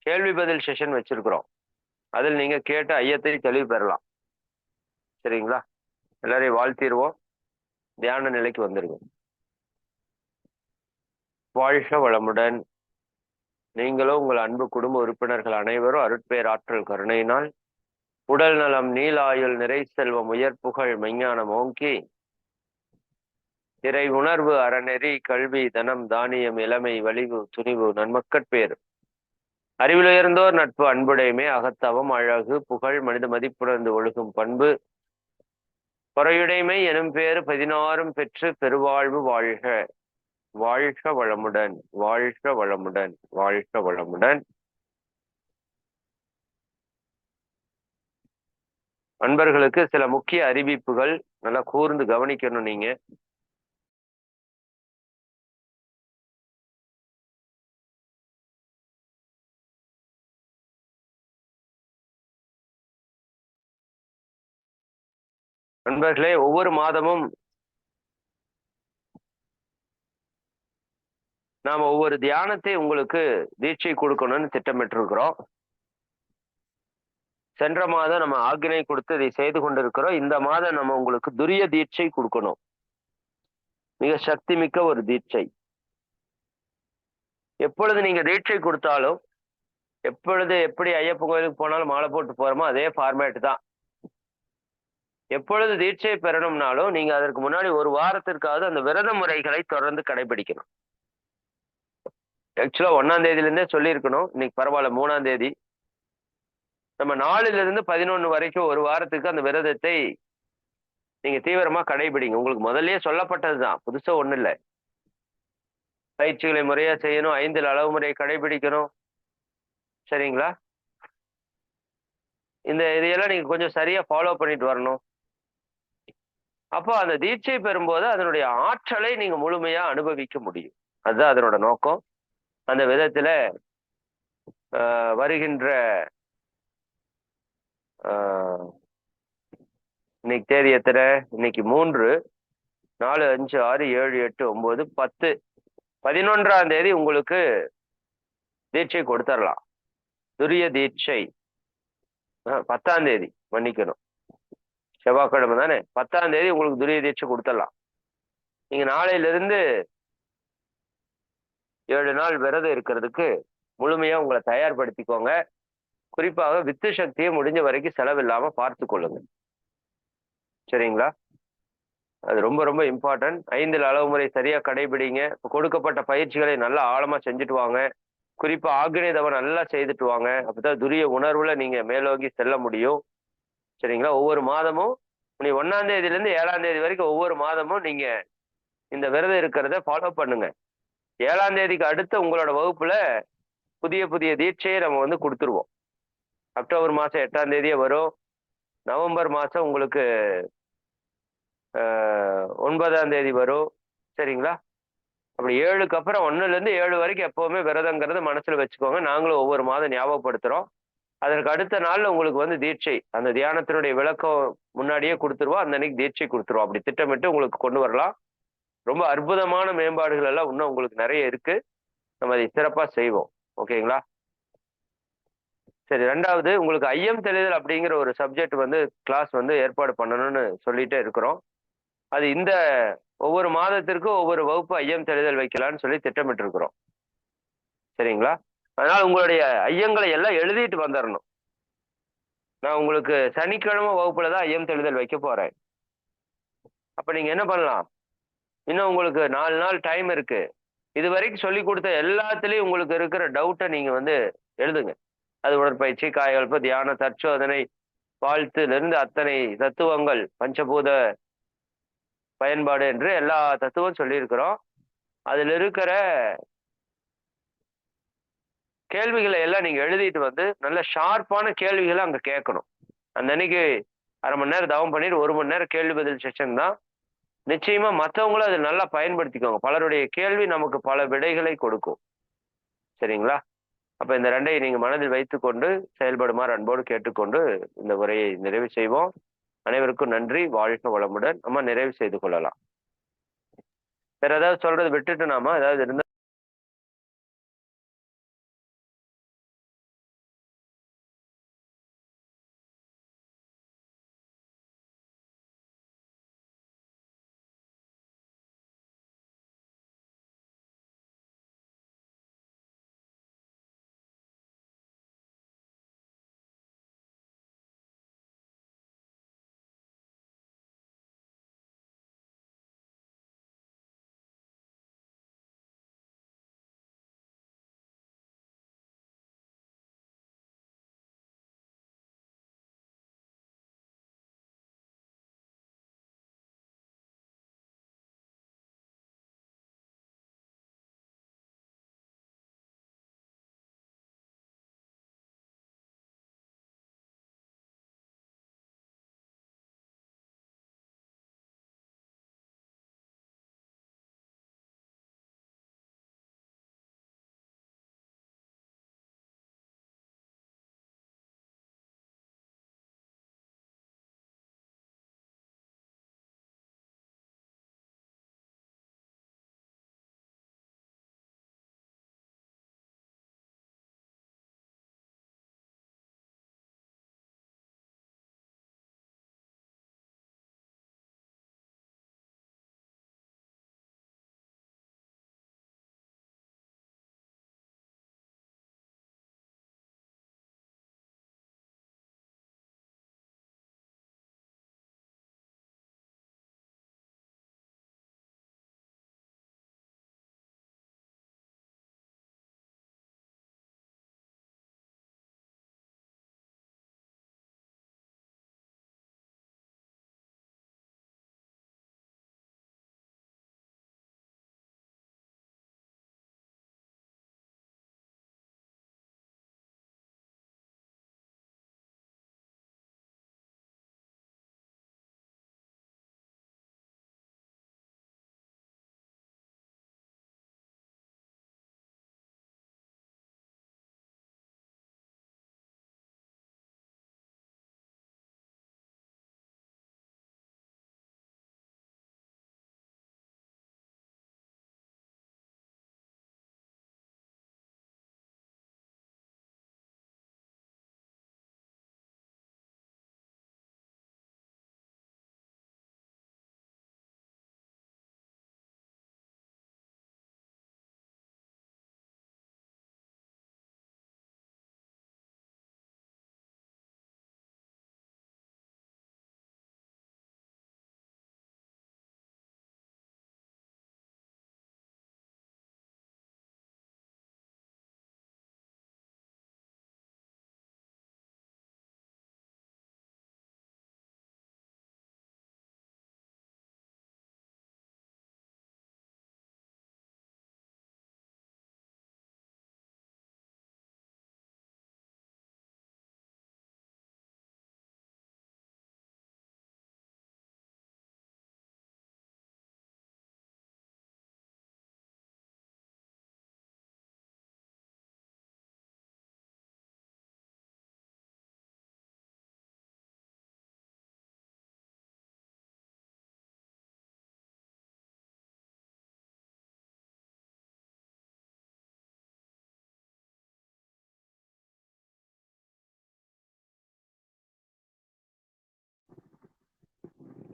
கேள்வி பதில் செஷன் வச்சிருக்கிறோம். அதில் நீங்க கேட்ட ஐயத்தை தெளிவு பெறலாம். சரிங்களா? எல்லாரையும் வாழ்த்திடுவோம். தியான நிலைக்கு வந்துருங்க. வாழ்க வளமுடன். நீங்களும் உங்கள் அன்பு குடும்ப உறுப்பினர்கள் அனைவரும் அருட்பேராற்றல் கருணையினால் உடல் நலம், நீலாயுள், நிறை செல்வம், உயர் புகழ், மெஞ்ஞானம் ஓங்கி இறை உணர்வு, அறநெறி, கல்வி, தனம், தானியம், இளமை, வலிவு, துணிவு, நன்மக்கட்பேறு, அறிவிலுயர்ந்தோர் நட்பு, அன்புடைமை, அகத்தவம், அழகு, புகழ், மனித மதிப்புணர்ந்து ஒழுகும் பண்பு, பொறையுடைமை எனும் பேறு 16 பெற்று பெருவாழ்வு வாழ்க. வாழ்க வளமுடன், வாழ்க வளமுடன், வாழ்க வளமுடன். நண்பர்களுக்கு சில முக்கிய அறிவிப்புகள் நல்லா கூர்ந்து கவனிக்கணும். நீங்க நண்பர்களே, ஒவ்வொரு மாதமும் நாம ஒவ்வொரு தியானத்தை உங்களுக்கு தீட்சை கொடுக்கணும்னு திட்டமிட்டிருக்கிறோம். சென்ற மாதம் நம்ம ஆக்ஞை கொடுத்து இதை செய்து கொண்டிருக்கிறோம். இந்த மாதம் நம்ம உங்களுக்கு துரிய தீட்சை கொடுக்கணும். மிக சக்தி மிக்க ஒரு தீட்சை. எப்பொழுது நீங்க தீட்சை கொடுத்தாலும், எப்பொழுது எப்படி ஐயப்பன் கோயிலுக்கு போனாலும் மாலை போட்டு போறோமோ அதே ஃபார்மேட் தான். எப்பொழுது தீட்சை பெறணும்னாலும் நீங்க அதற்கு முன்னாடி ஒரு வாரத்திற்காவது அந்த விரத முறைகளை தொடர்ந்து கடைபிடிக்கணும். ஆக்சுவலா 1ஆம் தேதியிலிருந்தே சொல்லியிருக்கணும். இன்னைக்கு பரவாயில்ல, 3ஆம் தேதி. நம்ம 4லிருந்து 11 வரைக்கும் ஒரு வாரத்துக்கு அந்த விரதத்தை நீங்க தீவிரமா கடைபிடிங்க. உங்களுக்கு முதல்லயே சொல்லப்பட்டதுதான், புதுசா ஒண்ணு இல்லை. பயிற்சிகளை முறையா செய்யணும், 5 அளவு முறையை கடைபிடிக்கணும். சரிங்களா? இதையெல்லாம் நீங்க கொஞ்சம் சரியா ஃபாலோ பண்ணிட்டு வரணும். அப்போ அந்த தீட்சை பெறும்போது அதனுடைய ஆற்றலை நீங்க முழுமையா அனுபவிக்க முடியும். அதுதான் அதனோட நோக்கம். அந்த விதத்துல வருகின்ற இன்னைக்கு தேதி எத்தனை? இன்னைக்கு 3, 4, 5, 6, 7, 8, 9, 10, 11ஆம் தேதி உங்களுக்கு தீட்சை கொடுத்துடலாம். துரிய தீட்சை 10ஆம் தேதி, மன்னிக்கணும், செவ்வாய்க்கிழமை தானே, 10ஆம் தேதி உங்களுக்கு துரிய தீட்சை கொடுத்துடலாம். நீங்க நாளையிலிருந்து 7 நாள் விரதம் இருக்கிறதுக்கு முழுமையா உங்களை தயார்படுத்திக்கோங்க. குறிப்பாக வித்து சக்தியை முடிஞ்ச வரைக்கும் செலவில்லாம பார்த்து கொள்ளுங்க. சரிங்களா? அது ரொம்ப ரொம்ப இம்பார்ட்டன்ட். 5 அளவு முறை சரியா கடைபிடிங்க. இப்போ கொடுக்கப்பட்ட பயிற்சிகளை நல்லா ஆழமா செஞ்சுட்டு வாங்க. குறிப்பா ஆக்ஞை தவம் நல்லா செய்துட்டு வாங்க. அப்பதான் துரிய உணர்வுல நீங்க மேலோங்கி செல்ல முடியும். சரிங்களா? ஒவ்வொரு மாதமும் நீ 1ஆம் தேதியிலிருந்து 7ஆம் தேதி வரைக்கும் ஒவ்வொரு மாதமும் நீங்க இந்த விரதம் இருக்கிறத ஃபாலோ பண்ணுங்க. 7ஆம் தேதிக்கு அடுத்த உங்களோட வகுப்புல புதிய புதிய தீட்சையை நம்ம கொடுத்துருவோம். அக்டோபர் மாசம் 8ஆம் தேதியே வரும். நவம்பர் மாசம் உங்களுக்கு 9ஆம் தேதி வரும். சரிங்களா? அப்படி 7க்கு அப்புறம் 1லிருந்து 7 வரைக்கும் எப்பவுமே விரதங்கிறத மனசுல வச்சுக்கோங்க. நாங்களும் ஒவ்வொரு மாதம் ஞாபகப்படுத்துறோம். அதற்கு அடுத்த நாள்ல உங்களுக்கு தீட்சை, அந்த தியானத்தினுடைய விளக்கம் முன்னாடியே கொடுத்துருவோம். அந்த அன்னைக்கு தீட்சை கொடுத்துருவோம். அப்படி திட்டமிட்டு உங்களுக்கு கொண்டு வரலாம். ரொம்ப அற்புதமான மேம்பாடுகள் எல்லாம் இன்னும் உங்களுக்கு நிறைய இருக்கு. நம்ம அதை சிறப்பா செய்வோம். ஓகேங்களா? சரி, 2வது உங்களுக்கு ஐயம் தெளிதல் அப்படிங்கிற ஒரு சப்ஜெக்ட் கிளாஸ் ஏற்பாடு பண்ணணும்னு சொல்லிட்டே இருக்கிறோம். அது இந்த ஒவ்வொரு மாதத்திற்கும் ஒவ்வொரு வகுப்பு ஐயம் தெளிதல் வைக்கலாம்னு சொல்லி திட்டமிட்டு இருக்கிறோம். சரிங்களா? அதனால உங்களுடைய ஐயங்களை எல்லாம் எழுதிட்டு வந்துடணும். நான் உங்களுக்கு சனிக்கிழமை வகுப்புல தான் ஐயம் தெளிதல் வைக்க போறேன். அப்ப நீங்க என்ன பண்ணலாம்? இன்னும் உங்களுக்கு 4 நாள் டைம் இருக்கு. இது வரைக்கும் சொல்லி கொடுத்த எல்லாத்துலயும் உங்களுக்கு இருக்கிற டவுட்டை நீங்க எழுதுங்க. அது உடற்பயிற்சி, காயகல்ப, தியான, தற்சோதனை, வாழ்த்திலிருந்து அத்தனை தத்துவங்கள், பஞ்சபூத பயன்பாடு என்று எல்லா தத்துவம் சொல்லியிருக்கிறோம். அதுல இருக்கிற கேள்விகளை எல்லாம் நீங்க எழுதிட்டு நல்ல ஷார்ப்பான கேள்விகளை அங்க கேட்கணும். அந்த அன்னைக்கு அரை மணி நேரம் தவம் பண்ணிட்டு 1 மணி நேரம் கேள்வி பதில் செஷன் தான். நிச்சயமா மற்றவங்களும் அதை நல்லா பயன்படுத்திக்கோங்க. பலருடைய கேள்வி நமக்கு பல விடைகளை கொடுக்கும். சரிங்களா? அப்ப இந்த 2ஐ நீங்க மனதில் வைத்துக்கொண்டு செயல்படுமாறு அன்போடு கேட்டுக்கொண்டு இந்த உரையை நிறைவு செய்வோம். அனைவருக்கும் நன்றி. வாழ்க வளமுடன். நம்ம நிறைவு செய்து கொள்ளலாம். வேற ஏதாவது சொல்றது விட்டுட்டு நாம ஏதாவது இருந்தா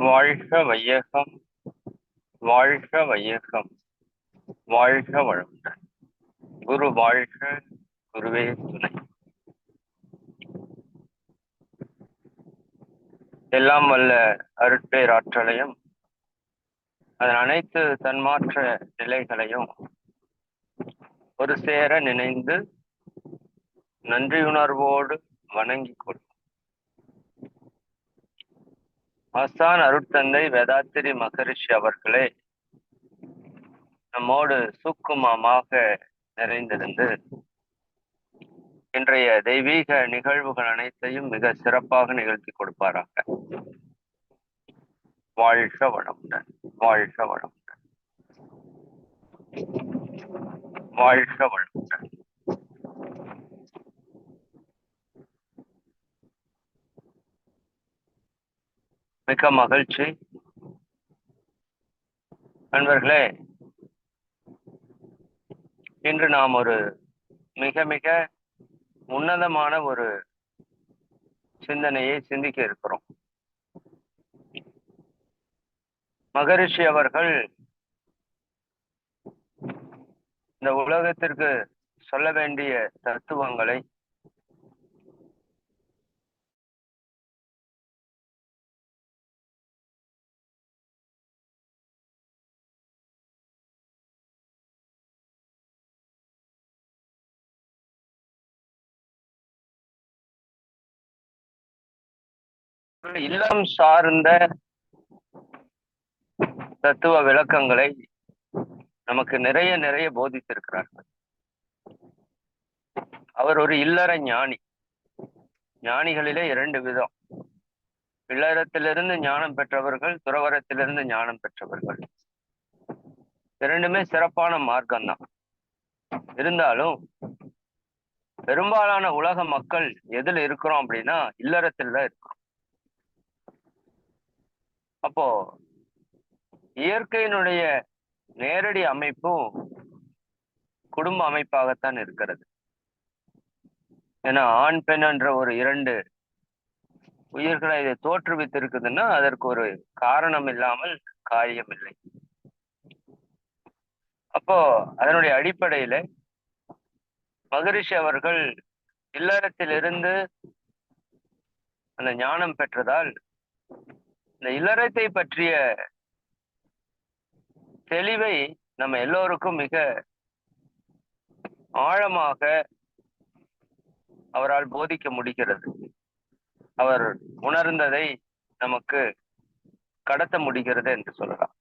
வாழ்க வையகம், வாழ்க வையகம், வாழ்க வளமுடன். குரு வாழ்க, குருவே துணை. எல்லாம் வல்ல அருட்பேராற்றலையும் அதன் அனைத்து தன்மாற்ற நிலைகளையும் ஒரு சேர நினைந்து நன்றியுணர்வோடு வணங்கிக் கொள்ளும். ஆசான் அருட்தந்தை வேதாத்திரி மகரிஷி அவர்களே நம்மோடு சூக்குமமாக நிறைந்திருந்து இன்றைய தெய்வீக நிகழ்வுகள் அனைத்தையும் மிக சிறப்பாக நிகழ்த்தி கொடுப்பாராக. வாழ்க வளமுடன், வாழ்க வளமுடன், வாழ்க வளமுடன். மிக்க மகிழ்ச்சி நண்பர்களே. இன்று நாம் ஒரு மிக மிக உன்னதமான ஒரு சிந்தனையை சிந்திக்க இருக்கிறோம். மகரிஷி அவர்கள் இந்த உலகத்திற்கு சொல்ல வேண்டிய தத்துவங்களை இல்லம் சார்ந்த தத்துவ விளக்கங்களை நமக்கு நிறைய நிறைய போதித்திருக்கிறார்கள். அவர் ஒரு இல்லற ஞானி. ஞானிகளிலே 2 விதம். இல்லறத்திலிருந்து ஞானம் பெற்றவர்கள், துறவரத்திலிருந்து ஞானம் பெற்றவர்கள். 2மே சிறப்பான மார்க்கம்தான். இருந்தாலும் பெரும்பாலான உலக மக்கள் எதுல இருக்கிறோம் அப்படின்னா இல்லறத்தில் தான் இருக்கிறோம். அப்போ இயற்கையினுடைய நேரடி அமைப்பும் குடும்ப அமைப்பாகத்தான் இருக்கிறது. ஏன்னா ஆண் பெண் என்ற ஒரு 2 உயிர்களை இதை தோற்றுவித்திருக்குதுன்னா அதற்கு ஒரு காரணம் இல்லாமல் காரியம் இல்லை. அப்போ அதனுடைய அடிப்படையில மகரிஷி அவர்கள் இல்லறத்திலிருந்து அந்த ஞானம் பெற்றதால் இந்த இல்லறத்தை பற்றிய தெளிவை நம்ம எல்லோருக்கும் மிக ஆழமாக அவரால் போதிக்க முடிகிறது. அவர் உணர்ந்ததை நமக்கு கடத்த முடிகிறது என்று சொல்லலாம்.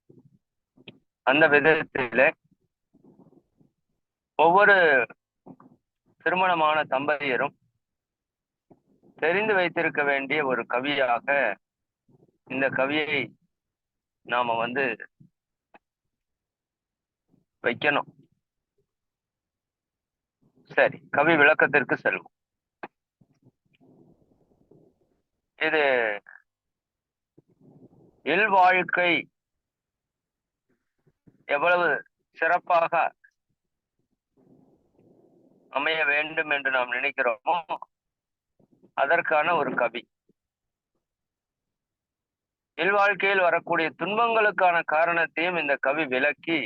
அந்த விதத்தில ஒவ்வொரு திருமணமான தம்பதியரும் தெரிந்து வைத்திருக்க வேண்டிய ஒரு கவியாக இந்த கவியை நாம வைக்கணும். சரி, கவி விளக்கத்திற்கு செல்வோம். இது இல்வாழ்க்கை எவ்வளவு சிறப்பாக அமைய வேண்டும் என்று நாம் நினைக்கிறோமோ அதற்கான ஒரு கவி. இல்வாழ்க்கையில் வரக்கூடிய துன்பங்களுக்கான காரணத்தையும் இந்த கவி விளக்கி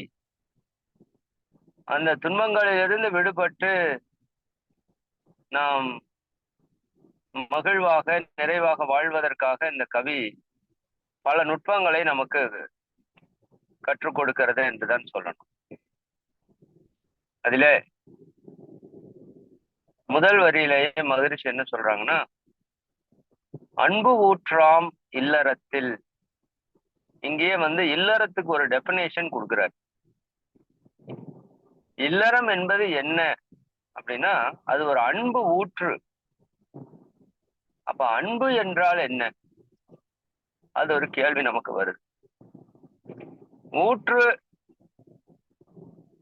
அந்த துன்பங்களிலிருந்து விடுபட்டு நாம் மகிழ்வாக நிறைவாக வாழ்வதற்காக இந்த கவி பல நுட்பங்களை நமக்கு கற்றுக் கொடுக்கிறது என்றுதான் சொல்லணும். அதில முதல் வரியிலேயே மகரிஷி என்ன சொல்றாங்கன்னா, அன்பு ஊற்றாம் இல்லறத்தில். இங்கேயே இல்லறத்துக்கு ஒரு டெபினேஷன் கொடுக்கிறார். இல்லறம் என்பது என்ன அப்படின்னா அது ஒரு அன்பு ஊற்று. அப்ப அன்பு என்றால் என்ன? அது ஒரு கேள்வி நமக்கு வருது. ஊற்று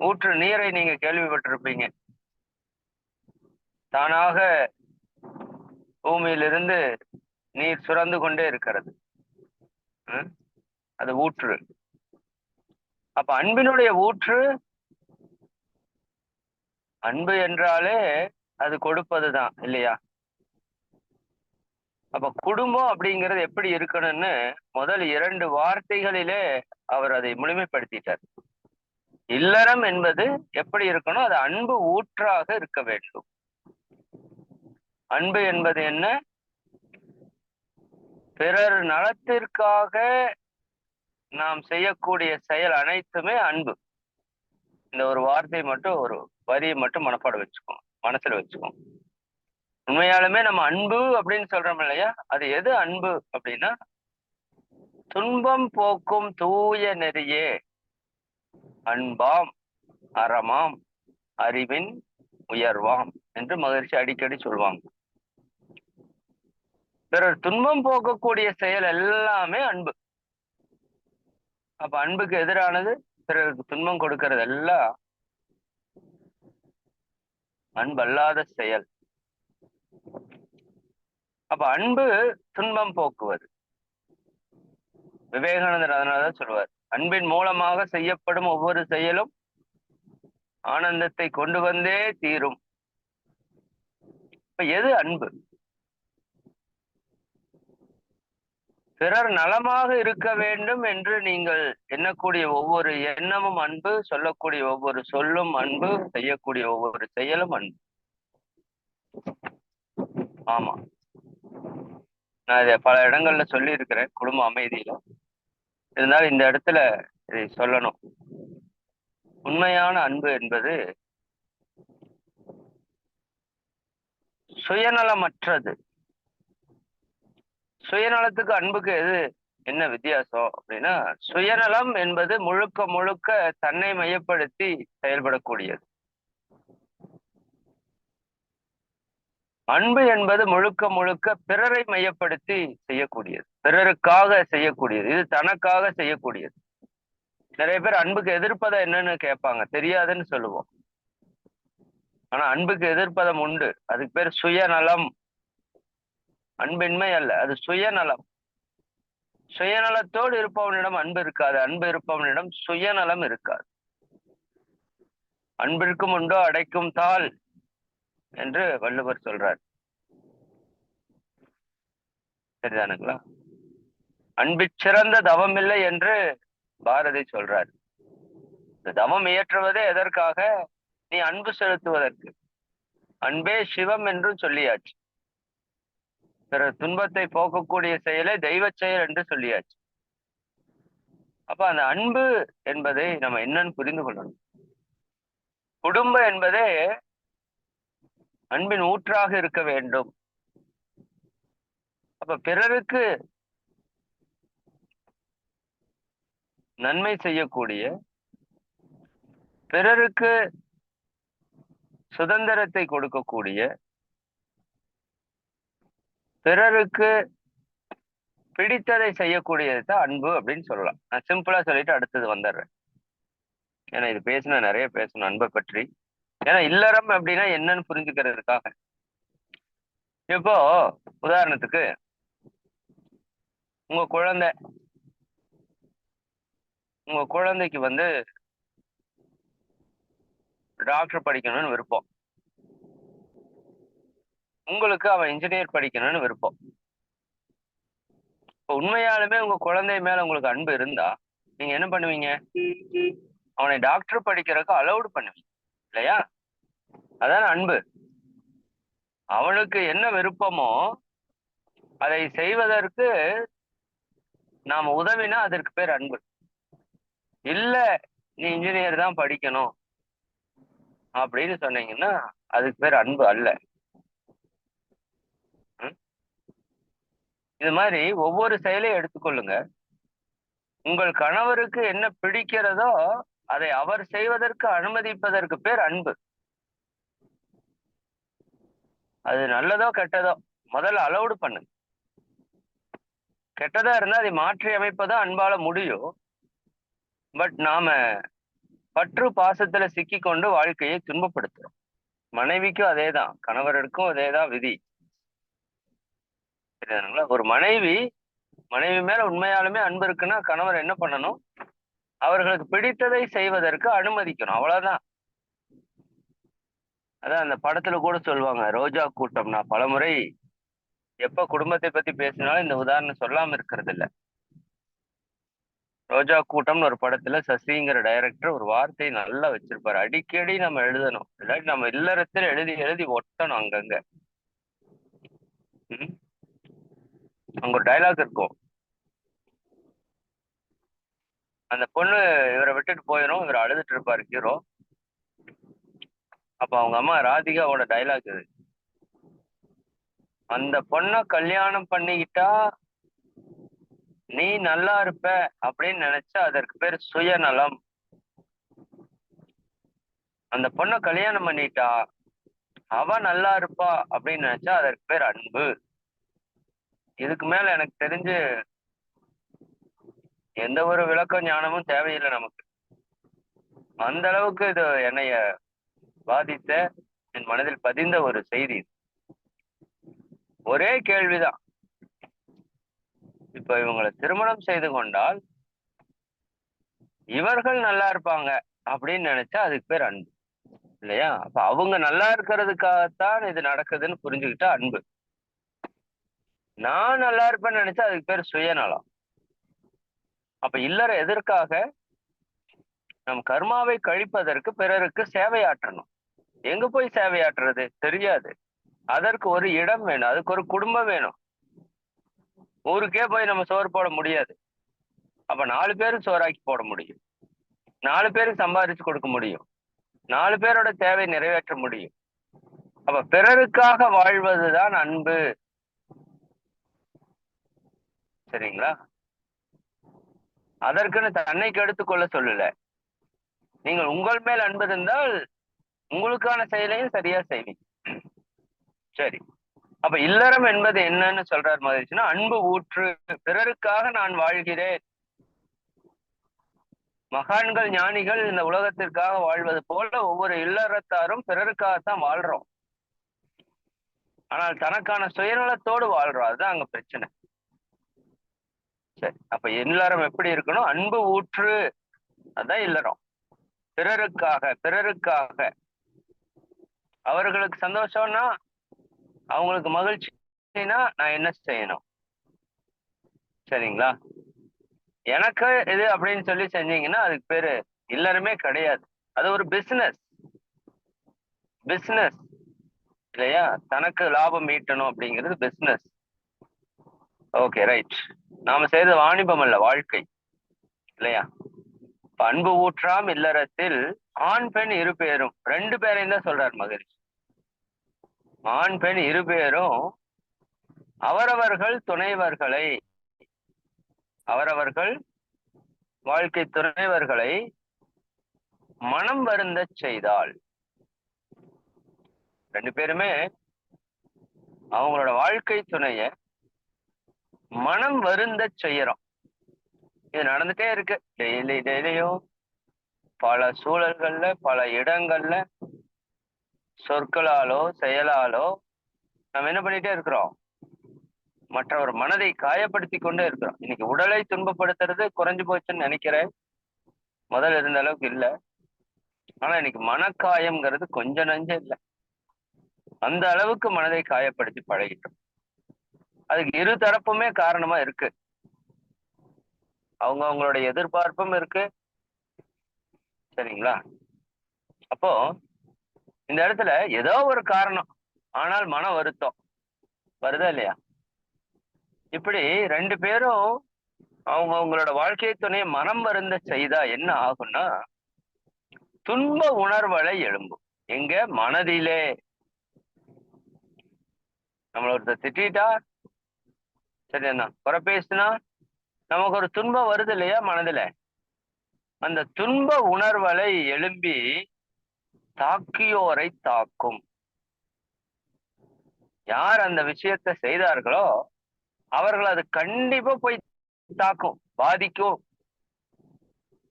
ஊற்று நீரை நீங்க கேள்விப்பட்டிருப்பீங்க. தானாக பூமியிலிருந்து நீர் சுரந்து கொண்டே இருக்கிறது. அது ஊற்று. அப்ப அன்பினுடைய ஊற்று, அன்பு என்றாலே அது கொடுப்பதுதான் இல்லையா? அப்ப குடும்பம் அப்படிங்கிறது எப்படி இருக்கணும்னு முதல் 2 வார்த்தைகளிலே அவர் அதை முழுமைப்படுத்திட்டார். இல்லறம் என்பது எப்படி இருக்கணும்? அது அன்பு ஊற்றாக இருக்க வேண்டும். அன்பு என்பது என்ன? பிறர் நலத்திற்காக நாம் செய்யக்கூடிய செயல் அனைத்துமே அன்பு. இந்த ஒரு வார்த்தை மட்டும், ஒரு வரியை மட்டும் மனப்பாடம் வச்சுக்கோங்க, மனசுல வச்சுக்கோங்க. உண்மையாலுமே நம்ம அன்பு அப்படின்னு சொல்றோம் இல்லையா, அது எது அன்பு அப்படின்னா, துன்பம் போக்கும் தூய நெறியே அன்பாம் அறமாம் அறிவின் உயர்வாம் என்று மகிழ்ச்சி அடிக்கடி சொல்லுவாங்க. பிறர் துன்பம் போக்கக்கூடிய செயல் எல்லாமே அன்பு. அப்ப அன்புக்கு எதிரானது பிறருக்கு துன்பம் கொடுக்கிறது எல்லாம் அன்பல்லாத செயல். அப்ப அன்பு துன்பம் போக்குவது. விவேகானந்தர் அதனாலதான் சொல்வார், அன்பின் மூலமாக செய்யப்படும் ஒவ்வொரு செயலும் ஆனந்தத்தை கொண்டு வந்தே தீரும். இப்ப எது அன்பு? பிறர் நலமாக இருக்க வேண்டும் என்று நீங்கள் எண்ணக்கூடிய ஒவ்வொரு எண்ணமும் அன்பு, சொல்லக்கூடிய ஒவ்வொரு சொல்லும் அன்பு, செய்யக்கூடிய ஒவ்வொரு செயலும் அன்பு. ஆமா, நான் இதை பல இடங்கள்ல சொல்லி இருக்கிறேன் குடும்ப அமைதியில. இருந்தாலும் இந்த இடத்துல இதை சொல்லணும். உண்மையான அன்பு என்பது சுயநலமற்றது. சுயநலத்துக்கு அன்புக்கு என்ன வித்தியாசம் அப்படின்னா, சுயநலம் என்பது முழுக்க முழுக்க தன்னை மையப்படுத்தி செயல்படக்கூடியது. அன்பு என்பது முழுக்க முழுக்க பிறரை மையப்படுத்தி செய்யக்கூடியது, பிறருக்காக செய்யக்கூடியது. இது தனக்காக செய்யக்கூடியது. நிறைய பேர் அன்புக்கு எதிர்ப்பதை என்னன்னு கேட்பாங்க, தெரியாதுன்னு சொல்லுவோம். ஆனா அன்புக்கு எதிர்ப்பதம் உண்டு. அதுக்கு பேர் சுயநலம். அன்பின்மை அல்ல, அது சுயநலம். சுயநலத்தோடு இருப்பவனிடம் அன்பு இருக்காது, அன்பு இருப்பவனிடம் சுயநலம் இருக்காது. அன்பிற்கும் உண்டோ அடைக்கும் தாள் என்று வள்ளுவர் சொல்றார். சரிதானுங்களா? அன்பிற் சிறந்த தவம் இல்லை என்று பாரதி சொல்றார். இந்த தவம் இயற்றுவதே எதற்காக? நீ அன்பு செலுத்துவதற்கு. அன்பே சிவம் என்றும் சொல்லியாச்சு. பிற துன்பத்தை போக்கக்கூடிய செயலை தெய்வ செயல் என்று சொல்லியாச்சு. அப்ப அந்த அன்பு என்பதை நம்ம என்னன்னு புரிந்து கொள்ளணும். குடும்பம் என்பதே அன்பின் ஊற்றாக இருக்க வேண்டும். அப்ப பிறருக்கு நன்மை செய்யக்கூடிய, பிறருக்கு சுதந்திரத்தை கொடுக்கக்கூடிய, பிறருக்கு பிடித்ததை செய்யக்கூடியது தான் அன்பு அப்படின்னு சொல்லலாம். நான் சிம்பிளா சொல்லிட்டு அடுத்தது வந்துடுறேன். ஏன்னா இது பேசணும், நிறைய பேசணும் அன்பை பற்றி. ஏன்னா இல்லறம் அப்படின்னா என்னன்னு புரிஞ்சுக்கிறதுக்காக. இப்போ உதாரணத்துக்கு உங்க குழந்தைக்கு டாக்டர் படிக்கணும்னு விருப்பம். உங்களுக்கு அவன் இன்ஜினியர் படிக்கணும்னு விருப்பம். இப்போ உண்மையாலுமே உங்க குழந்தை மேல உங்களுக்கு அன்பு இருந்தா நீங்க என்ன பண்ணுவீங்க? அவனை டாக்டர் படிக்கிறதுக்கு அலௌடு பண்ணுவீங்க இல்லையா? அதான் அன்பு. அவனுக்கு என்ன விருப்பமோ அதை செய்வதற்கு நாம உதவினா அதற்கு பேர் அன்பு. இல்ல நீ இன்ஜினியர் தான் படிக்கணும் அப்படின்னு சொன்னீங்கன்னா அதுக்கு பேர் அன்பு அல்ல. இது மாதிரி ஒவ்வொரு செயலையும் எடுத்துக்கொள்ளுங்க. உங்கள் கணவருக்கு என்ன பிடிக்கிறதோ அதை அவர் செய்வதற்கு அனுமதிப்பதற்கு பேர் அன்பு. அது நல்லதோ கெட்டதோ முதல்ல அலௌடு பண்ணுங்க. கெட்டதா இருந்தா அதை மாற்றி அமைப்பதான் அன்பால முடியும். பட் நாம பற்று பாசத்துல சிக்கி கொண்டு வாழ்க்கையை துன்பப்படுத்துறோம். மனைவிக்கும் அதேதான், கணவருக்கும் அதேதான் விதி. சரிதானுங்களா? ஒரு மனைவி மேல உண்மையாலுமே அன்பு இருக்குன்னா கணவர் என்ன பண்ணணும்? அவர்களுக்கு பிடித்ததை செய்வதற்கு அனுமதிக்கணும், அவ்வளவுதான். அதான் அந்த படத்துல கூட சொல்லுவாங்க, ரோஜா கூட்டம். நான் பலமுறை எப்ப குடும்பத்தை பத்தி பேசினாலும் இந்த உதாரணம் சொல்லாம இருக்கிறது இல்ல. ரோஜா கூட்டம்னு ஒரு படத்துல சசிங்கிற டைரக்டர் ஒரு வார்த்தையை நல்லா வச்சிருப்பாரு. அடிக்கடி நம்ம எழுதணும், இல்லாட்டி நம்ம இல்லறத்தில் எழுதி எழுதி ஒட்டணும் அங்கங்க. அங்க ஒரு டைலாக் இருக்கும். அந்த பொண்ணு இவரை விட்டுட்டு போயிடும், இவர் அழுதுட்டு இருப்பாரு ஹீரோ. அப்ப அவங்க அம்மா ராதிகாவோட டைலாக் இது, அந்த பொண்ணை கல்யாணம் பண்ணிக்கிட்டா நீ நல்லா இருப்ப அப்படின்னு நினைச்சா அதற்கு பேர் சுயநலம். அந்த பொண்ணை கல்யாணம் பண்ணிட்டா அவ நல்லா இருப்பா அப்படின்னு நினைச்சா அதற்கு பேர் அன்பு. இதுக்கு மேல எனக்கு தெரிஞ்சு எந்த ஒரு விளக்க ஞானமும் தேவையில்லை நமக்கு. அந்த அளவுக்கு இது என்னைய பாதித்த, என் மனதில் பதிந்த ஒரு செய்தி. ஒரே கேள்விதான், இப்ப இவங்களை திருமணம் செய்து கொண்டால் இவர்கள் நல்லா இருப்பாங்க அப்படின்னு நினைச்சா அதுக்கு பேர் அன்பு இல்லையா? அப்ப அவங்க நல்லா இருக்கிறதுக்காகத்தான் இது நடக்குதுன்னு புரிஞ்சுக்கிட்டா அன்பு. நான் நல்லா இருப்பேன்னு நினைச்சா அதுக்கு பேர் சுயநலம். அப்ப இல்லற எதற்காக? நம் கர்மாவை கழிப்பதற்கு, பிறருக்கு சேவையாற்றணும். எங்க போய் சேவையாற்றுறது தெரியாது. அதற்கு ஒரு இடம் வேணும், அதுக்கு ஒரு குடும்பம் வேணும். ஊருக்கே போய் நம்ம சோறு போட முடியாது. அப்ப 4 பேருக்கு சோறாக்கி போட முடியும், 4 பேருக்கு சம்பாதிச்சு கொடுக்க முடியும், 4 பேரோட தேவை நிறைவேற்ற முடியும். அப்ப பிறருக்காக வாழ்வதுதான் அன்பு. சரிங்களா? அதற்குன்னு தன்னை கெடுத்துக் கொள்ள சொல்லல. நீங்கள் உங்கள் மேல் அன்பு இருந்தால் உங்களுக்கான செயலையும் சரியா செய்வீங்க. சரி, அப்ப இல்லறம் என்பது என்னன்னு சொல்றார் மகிழ்ச்சினா, அன்பு ஊற்று. பிறருக்காக நான் வாழ்கிறேன். மகான்கள் ஞானிகள் இந்த உலகத்திற்காக வாழ்வது போல ஒவ்வொரு இல்லறத்தாரும் பிறருக்காகத்தான் வாழ்றோம். ஆனால் தனக்கான சுயநலத்தோடு வாழ்றோம். அதுதான் அங்க பிரச்சனை. சரி, அப்ப இல்லறம் எப்படி இருக்கணும்? அன்பு ஊற்று, அதான் இல்லறம். பிறருக்காக அவர்களுக்கு சந்தோஷம்னா, அவங்களுக்கு மகிழ்ச்சினா நான் என்ன செய்யணும்? சரிங்களா? எனக்கு இது அப்படின்னு சொல்லி செஞ்சீங்கன்னா அதுக்கு பேரு இல்லறமே கிடையாது. அது ஒரு பிசினஸ் இல்லையா? தனக்கு லாபம் ஈட்டணும் அப்படிங்கிறது பிசினஸ். Okay, right. நாம செய்த வாணிபம் அல்ல, வாழ்க்கை இல்லையா? அன்பு ஊற்றாம் இல்லறத்தில் ஆண் பெண் 2 பேரும், 2 பேரையும் தான் சொல்றார் மகிழ்ச்சி. ஆண் பெண் 2 பேரும் அவரவர்கள் துணைவர்களை, அவரவர்கள் வாழ்க்கை துணைவர்களை மனம் வருந்த செய்தால், 2 பேருமே அவங்களோட வாழ்க்கை துணைய மனம் வருந்த செய்யறோம். இது நடந்துட்டே இருக்கு டெய்லியும் பல சூழல்கள்ல, பல இடங்கள்ல, சொற்களாலோ செயலாலோ நம்ம என்ன பண்ணிட்டே இருக்கிறோம்? மற்றவர் மனதை காயப்படுத்தி கொண்டே இருக்கிறோம். இன்னைக்கு உடலை துன்பப்படுத்துறது குறைஞ்சு போச்சுன்னு நினைக்கிறேன். முதல்ல இருந்த அளவுக்கு இல்ல. ஆனா இன்னைக்கு மனக்காயம்ங்கிறது கொஞ்சம் நஞ்சம் இல்லை. அந்த அளவுக்கு மனதை காயப்படுத்தி பழகிட்டோம். அதுக்கு 2 தரப்புமே காரணமா இருக்கு. அவங்களுடைய எதிர்பார்ப்பும் இருக்கு. சரிங்களா? அப்போ இந்த இடத்துல ஏதோ ஒரு காரணம், ஆனால் மன வருத்தம் வருதா இல்லையா? இப்படி 2 பேரும் அவங்களோட வாழ்க்கை துணையை மனம் வருந்த செய்தா என்ன ஆகும்னா, துன்ப உணர்வலை எழும்பும். எங்க? மனதிலே. நம்மள ஒருத்தர் திட்டா, சரி என்ன குறை பேசினா நமக்கு ஒரு துன்பம் வருது இல்லையா மனதுல? அந்த துன்ப உணர்வலை எழும்பி தாக்கியோரை தாக்கும். யார் அந்த விஷயத்தை செய்தார்களோ அவர்கள் அது கண்டிப்பா போய் தாக்கும், பாதிக்கும்.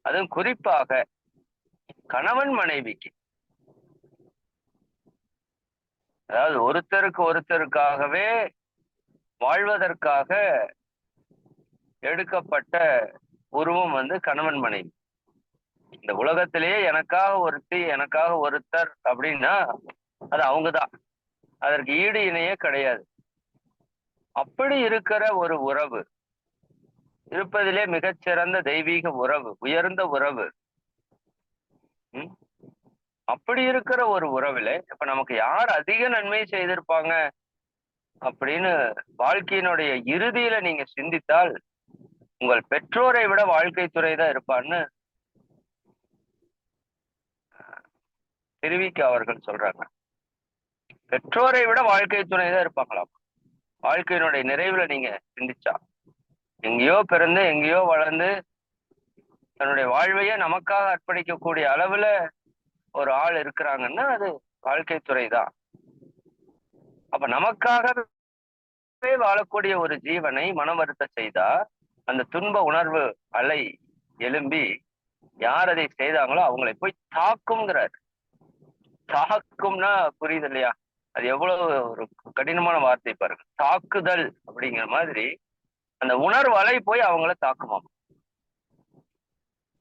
அதுவும் குறிப்பாக கணவன் மனைவிக்கு. அதாவது ஒருத்தருக்காகவே வாழ்வதற்காக எடுக்கப்பட்ட உருவம் கணவன் மனைவி. இந்த உலகத்திலேயே எனக்காக ஒருத்தி, எனக்காக ஒருத்தர் அப்படின்னா அது அவங்கதான். அதற்கு ஈடு இணையே கிடையாது. அப்படி இருக்கிற ஒரு உறவு, இருப்பதிலே மிகச்சிறந்த தெய்வீக உறவு, உயர்ந்த உறவு. ம்? அப்படி இருக்கிற ஒரு உறவுல இப்ப நமக்கு யார் அதிக நன்மை செய்திருப்பாங்க அப்படின்னு வாழ்க்கையினுடைய இறுதியில நீங்க சிந்தித்தால், உங்கள் பெற்றோரை விட வாழ்க்கை துறை தான் இருப்பான்னு திருவிக்க அவர்கள் சொல்றாங்க. பெற்றோரை விட வாழ்க்கை துணை தான் இருப்பாங்களாம் வாழ்க்கையினுடைய நிறைவுல நீங்க சிந்திச்சா. எங்கேயோ பிறந்து எங்கேயோ வளர்ந்து தன்னுடைய வாழ்வையே நமக்காக அர்ப்பணிக்கக்கூடிய அளவுல ஒரு ஆள் இருக்கிறாங்கன்னா அது வாழ்க்கை துறை தான். அப்ப நமக்காகவே வாழக்கூடிய ஒரு ஜீவனை மனம் வருத்த செய்தா அந்த துன்ப உணர்வு அலை எழும்பி யார் அதை செய்தாங்களோ அவங்களை போய் தாக்குங்கிறார். தாக்கும்னா புரியுது இல்லையா? அது எவ்வளவு ஒரு கடினமான வார்த்தை பாருங்க. தாக்குதல் அப்படிங்கிற மாதிரி அந்த உணர்வலை போய் அவங்கள தாக்குமாம்.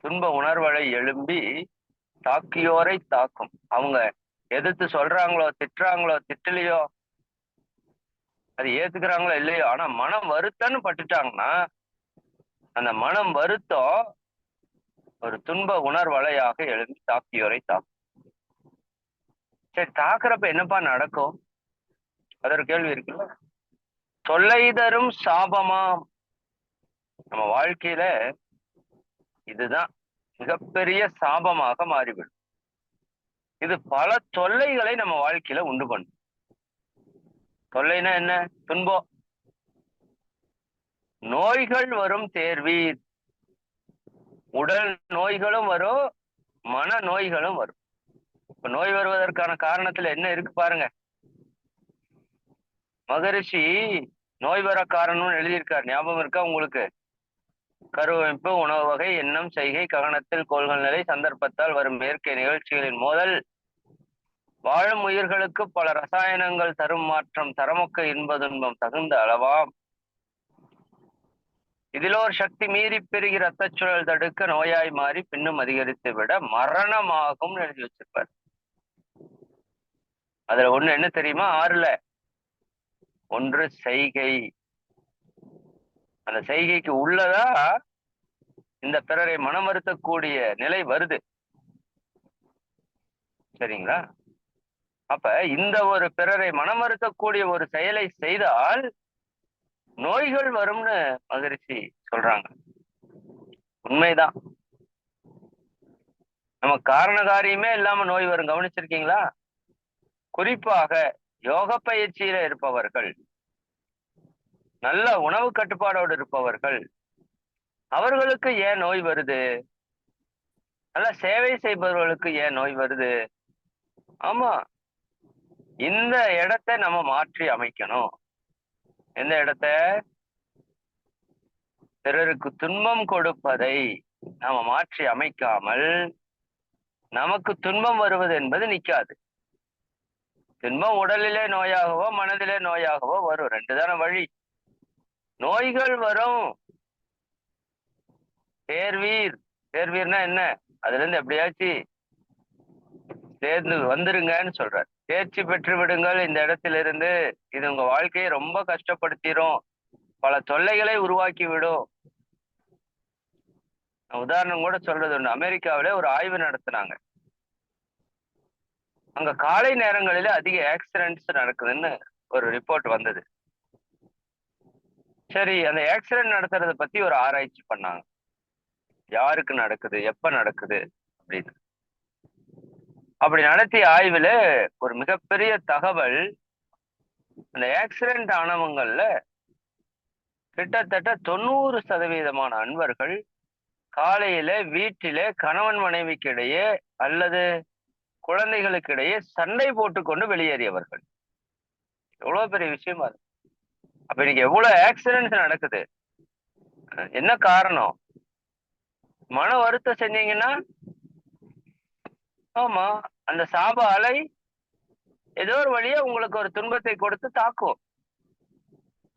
துன்ப உணர்வலை எழும்பி தாக்கியோரை தாக்கும். அவங்க எதிர்த்து சொல்றாங்களோ திட்டுறாங்களோ திட்டலையோ, அது ஏத்துக்கிறாங்களோ இல்லையோ, ஆனா மனம் வருத்தன்னு பட்டுட்டாங்கன்னா அந்த மனம் வருத்தம் ஒரு துன்ப உணர்வலையாக எழும்பி தாக்கியோரை தாக்கும். சரி, தாக்குறப்ப என்னப்பா நடக்கும்? அது ஒரு கேள்வி இருக்குல்ல. தொல்லை தரும் சாபமாம். நம்ம வாழ்க்கையில இதுதான் மிகப்பெரிய சாபமாக மாறிவிடும். இது பல தொல்லைகளை நம்ம வாழ்க்கையில உண்டு பண்ணும். தொல்லைனா என்ன? துன்பம். நோய்கள் வரும் தேர்வீர். உடல் நோய்களும் வரும், மன நோய்களும் வரும். இப்ப நோய் வருவதற்கான காரணத்துல என்ன இருக்கு பாருங்க. மகரிஷி நோய் வர காரணம்னு எழுதியிருக்கார், ஞாபகம் இருக்கா உங்களுக்கு? கருவமைப்பு, உணவு வகை, எண்ணம், செய்கை, கவனத்தில் கோள்கள் நிலை, சந்தர்ப்பத்தால் வரும் இயற்கை நிகழ்ச்சிகளின் மோதல், வாழும் உயிர்களுக்கு பல ரசாயனங்கள் தரும் மாற்றம், தரமுக்க இன்ப துன்பம் தகுந்த அளவாம். இதிலோர் சக்தி மீறி பெருகி ரத்தச்சுழல் தடுக்க நோயாய் மாறி பின்னும் அதிகரித்து விட மரணமாகும் எழுதி வச்சிருப்பார். அதுல ஒண்ணு என்ன தெரியுமா? 6ல ஒன்று செய்கை. அந்த செய்கைக்கு உள்ளதா இந்த பிறரை மனம் வருத்தக்கூடிய நிலை வருது. சரிங்களா? அப்ப இந்த ஒரு பிறரை மனம் வருத்தக்கூடிய ஒரு செயலை செய்தால் நோய்கள் வரும்னு மகரிஷி சொல்றாங்க. உண்மைதான். நம்ம காரண காரியமே இல்லாம நோய் வரும், கவனிச்சிருக்கீங்களா? குறிப்பாக யோக பயிற்சியில இருப்பவர்கள், நல்ல உணவு கட்டுப்பாடோடு இருப்பவர்கள், அவர்களுக்கு ஏன் நோய் வருது? நல்ல சேவை செய்பவர்களுக்கு ஏன் நோய் வருது? ஆமா, இந்த இடத்தை நம்ம மாற்றி அமைக்கணும். எந்த இடத்தை? பிறருக்கு துன்பம் கொடுப்பதை நாம மாற்றி அமைக்காமல் நமக்கு துன்பம் வருவது என்பது நிக்காது. துன்பம் உடலிலே நோயாகவோ மனதிலே நோயாகவோ வரும். 2 தான வழி. நோய்கள் வரும். தேர்வீர். தேர்வீர்னா என்ன? அதுல இருந்து எப்படியாச்சும் சேர்ந்து வந்துருங்கன்னு சொல்றார். தேர்ச்சி பெற்று விடுங்கள் இந்த இடத்திலிருந்து. இது உங்க வாழ்க்கையை ரொம்ப கஷ்டப்படுத்திடும், பல தொல்லைகளை உருவாக்கி விடும். உதாரணம் கூட சொல்றது ஒண்ணு. அமெரிக்காவில ஒரு ஆய்வு நடத்தினாங்க. அங்க காலை நேரங்களில அதிக ஆக்சிடென்ட்ஸ் நடக்குதுன்னு ஒரு ரிப்போர்ட் வந்தது. சரி, அந்த ஆக்சிடென்ட் நடத்துறத பத்தி ஒரு ஆராய்ச்சி பண்ணாங்க. யாருக்கு நடக்குது, எப்ப நடக்குது அப்படின்னு. அப்படி நடத்திய ஆய்வுல ஒரு மிகப்பெரிய தகவல், அந்த ஆக்சிடென்ட் ஆனவங்கள்ல கிட்டத்தட்ட 90% அன்பர்கள் காலையில வீட்டிலே கணவன் மனைவிக்கு இடையே அல்லது குழந்தைகளுக்கு இடையே சண்டை போட்டுக்கொண்டு வெளியேறியவர்கள். எவ்வளவு பெரிய விஷயமா இருக்கு. அப்ப இன்னைக்கு எவ்வளவு ஆக்சிடென்ட்ஸ் நடக்குது? என்ன காரணம்? மன வருத்தம் செஞ்சீங்கன்னா, ஆமா, அந்த சாப அலை ஏதோ ஒரு வழியா உங்களுக்கு ஒரு துன்பத்தை கொடுத்து தாக்கும்.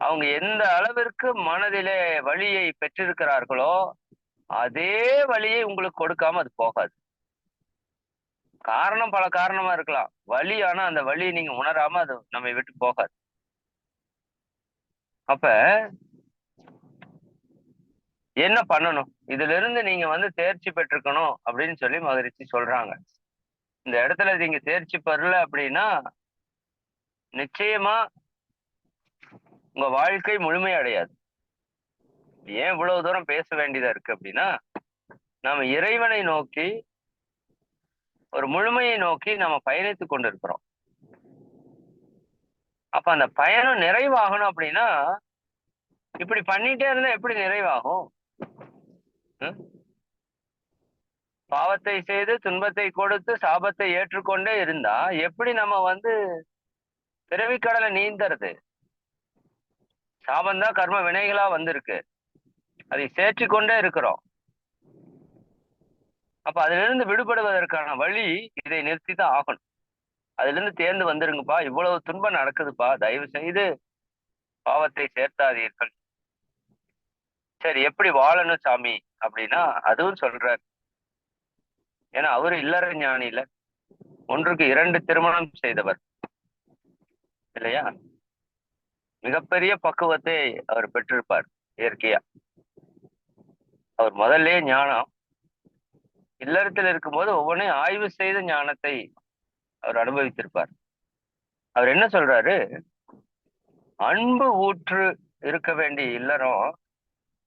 அவங்க எந்த அளவிற்கு மனதிலே வலியை பெற்றிருக்கிறார்களோ அதே வலியை உங்களுக்கு கொடுக்காம அது போகாது. காரணம் பல காரணமா இருக்கலாம், வலி, ஆனா அந்த வலியை நீங்க உணராம அது நம்மை விட்டு போகாது. அப்ப என்ன பண்ணணும்? இதுல இருந்து நீங்க வந்து தேர்ச்சி பெற்றிருக்கணும் அப்படின்னு சொல்லி மகரிஷி சொல்றாங்க. இந்த இடத்துல நீங்க தேர்ச்சி பெறல அப்படின்னா நிச்சயமா உங்க வாழ்க்கை முழுமை அடையாது. ஏன் இவ்வளவு தூரம் பேச வேண்டியதா இருக்கு அப்படின்னா, நாம இறைவனை நோக்கி ஒரு முழுமையை நோக்கி நம்ம பயணித்துக் கொண்டிருக்கிறோம். அப்ப அந்த பயணம் நிறைவாகணும் அப்படின்னா இப்படி பண்ணிட்டே இருந்தா எப்படி நிறைவாகும்? பாவத்தை செய்து துன்பத்தை கொடுத்து சாபத்தை ஏற்றுக்கொண்டே இருந்தா எப்படி நம்ம வந்து பிறவிக்கடலை நீந்தறது? சாபம்தான் கர்ம வினைகளா வந்திருக்கு, அதை சேற்றிக்கொண்டே இருக்கிறோம். அப்ப அதுல இருந்து விடுபடுவதற்கான வழி இதை நிறுத்திதான் ஆகணும். அதுல இருந்து தேர்ந்து வந்துருங்கப்பா, இவ்வளவு துன்பம் நடக்குதுப்பா, தயவு செய்து பாவத்தை சேர்த்தாதீர்கள். சரி, எப்படி வாழணும் சாமி அப்படின்னா அதுவும் சொல்றார். ஏன்னா அவரு இல்லற ஞானி இல்ல, 1க்கு 2 திருமணம் செய்தவர் இல்லையா? மிகப்பெரிய பக்குவத்தை அவர் பெற்றிருப்பார் இயற்கையா. அவர் முதல்ல ஞானம், இல்லறத்தில் இருக்கும்போது ஒவ்வொன்றையும் ஆய்வு செய்த ஞானத்தை அவர் அனுபவித்திருப்பார். அவர் என்ன சொல்றாரு? அன்பு ஊற்று இருக்க வேண்டிய இல்லறம்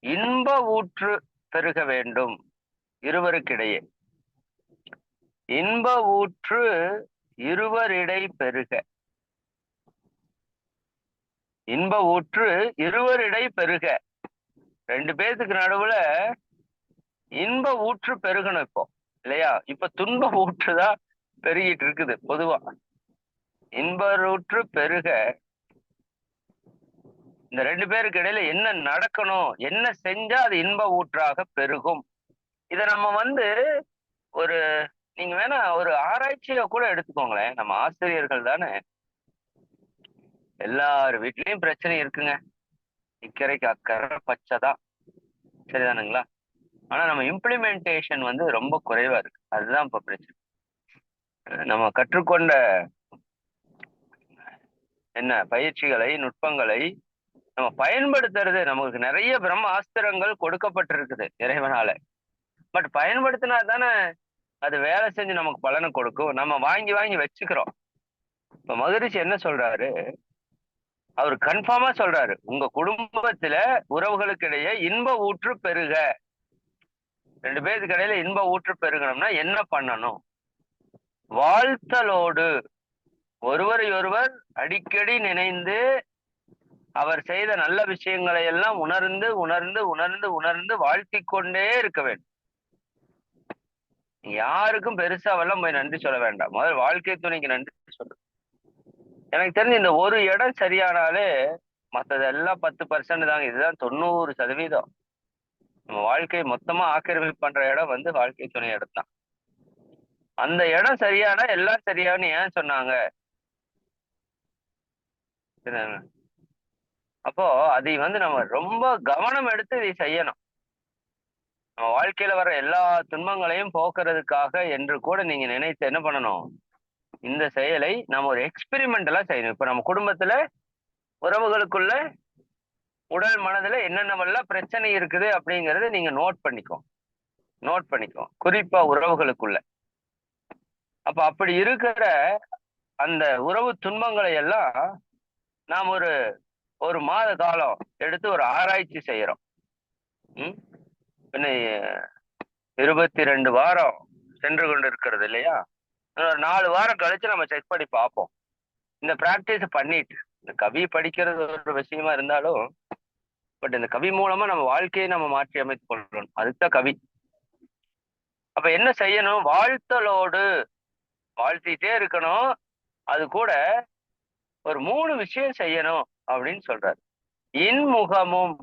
இன்ப ஊற்று பெருக வேண்டும் இருவருக்கிடையே. இன்ப ஊற்று இருவரிடை பெருக. இன்ப ஊற்று இருவரிடை பெருக. 2 பேத்துக்கு நடுவுல இன்ப ஊற்று பெருகணும் இப்போ இல்லையா? இப்ப துன்ப ஊற்றுதான் பெருகிட்டு இருக்குது பொதுவா. இன்ப ஊற்று பெருக இந்த 2 பேருக்கு இடையில என்ன நடக்கணும், என்ன செஞ்சா அது இன்ப ஊற்றாக பெருகும்? இத நம்ம வந்து ஒரு நீங்க வேணா ஒரு ஆராய்ச்சியா கூட எடுத்துக்கோங்களேன். நம்ம ஆசிரியர்கள் தானே, எல்லார் வீட்லயும் பிரச்சனை இருக்குங்க. இக்கரைக்கு அக்கறை பச்சைதான், சரிதானுங்களா? ஆனா நம்ம இம்ப்ளிமெண்டேஷன் வந்து ரொம்ப குறைவா இருக்கு. அதுதான் இப்ப பிரச்சனை. நம்ம கற்றுக்கொண்ட என்ன பயிற்சிகளை நுட்பங்களை நம்ம பயன்படுத்துறது, நமக்கு நிறைய பிரம்ம ஆஸ்திரங்கள் கொடுக்கப்பட்டிருக்குது இறைவனால. பட் பயன்படுத்தினா தானே அது வேலை செஞ்சு நமக்கு பலனை கொடுக்கும். நம்ம வாங்கி வாங்கி வச்சுக்கிறோம். இப்ப மகரிஷி என்ன சொல்றாரு? அவர் கன்ஃபார்மா சொல்றாரு, உங்க குடும்பத்துல உறவுகளுக்கு இடையே இன்ப ஊற்று பெருக. 2 பேருக்கு இடையில இன்ப ஊற்று பெருகணும்னா என்ன பண்ணணும்? வாழ்த்தலோடு ஒருவரை ஒருவர் அடிக்கடி நினைந்து அவர் செய்த நல்ல விஷயங்களை எல்லாம் உணர்ந்து உணர்ந்து உணர்ந்து உணர்ந்து வாழ்த்திக் கொண்டே இருக்க வேண்டும். யாருக்கும் பெருசாவெல்லாம் போய் நன்றி சொல்ல வேண்டாம். முதல் வாழ்க்கை துணைக்கு நன்றி சொல்லு. எனக்கு தெரிஞ்சு இந்த ஒரு இடம் சரியானாலே மற்றதெல்லாம் 10% தாங்க. இதுதான் 90%. நம்ம வாழ்க்கையை மொத்தமா ஆக்கிரமிப்பு பண்ற இடம் வந்து வாழ்க்கை துணை இடம் தான். அந்த இடம் சரியானா எல்லாம் சரியானு ஏன் சொன்னாங்க? அப்போ அதை வந்து நம்ம ரொம்ப கவனம் எடுத்து இதை செய்யணும். நம்ம வாழ்க்கையில வர எல்லா துன்பங்களையும் போக்குறதுக்காக என்று கூட நீங்க நினைத்து என்ன பண்ணணும்? இந்த செயலை நம்ம ஒரு எக்ஸ்பெரிமெண்டலா செய்யணும். இப்ப நம்ம குடும்பத்துல உறவுகளுக்குள்ள உடல் மனதுல என்னென்னவெல்லாம் பிரச்சனை இருக்குது அப்படிங்கறத நீங்க நோட் பண்ணிக்கோ, குறிப்பா உறவுகளுக்குள்ள. அப்ப அப்படி இருக்கிற அந்த உறவு துன்பங்களை எல்லாம் நாம் ஒரு மாத காலம் எடுத்து ஒரு ஆராய்ச்சி செய்யறோம். பின்ன 22 வாரம் சென்று கொண்டு இருக்கிறது இல்லையா? ஒரு 4 வாரம் கழிச்சு நம்ம செக் பண்ணி பார்ப்போம். இந்த பிராக்டிஸ் பண்ணிட்டு, இந்த கவி படிக்கிறது ஒரு விஷயமா இருந்தாலும் பட் இந்த கவி மூலமா நம்ம வாழ்க்கையை நம்ம மாற்றி அமைத்துக் கொள்ளணும். அதுதான் கவி. அப்ப என்ன செய்யணும்? வாழ்த்தலோடு வாழ்த்திட்டே இருக்கணும். அது கூட ஒரு 3 விஷயம் செய்யணும் அப்படின்னு சொல்றாரு. இன்முகமும்,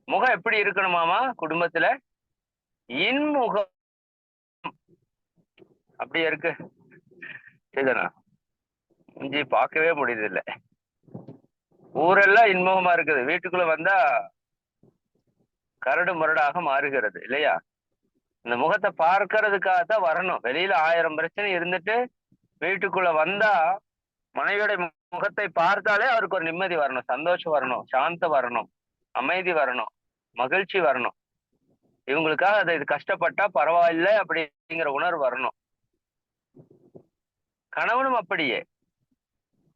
முகம் எப்படி இருக்கணுமாமா குடும்பத்துல? இன்முகம் அப்படியே இருக்கு, சரிதானா? இஞ்சி பார்க்கவே முடியுது இல்லை. ஊரெல்லாம் இன்முகமா இருக்குது, வீட்டுக்குள்ள வந்தா கரடு முரடாக மாறுகிறது இல்லையா? இந்த முகத்தை பார்க்கறதுக்காகத்தான் வரணும். வெளியில 1000 பிரச்சனை இருந்துட்டு வீட்டுக்குள்ள வந்தா மனைவியோட முகத்தை பார்த்தாலே அவருக்கு ஒரு நிம்மதி வரணும், சந்தோஷம் வரணும், சாந்தம் வரணும், அமைதி வரணும், மகிழ்ச்சி வரணும். இவங்களுக்காக அது இது கஷ்டப்பட்டா பரவாயில்லை அப்படிங்கிற உணர்வு வரணும். கணவனும் அப்படியே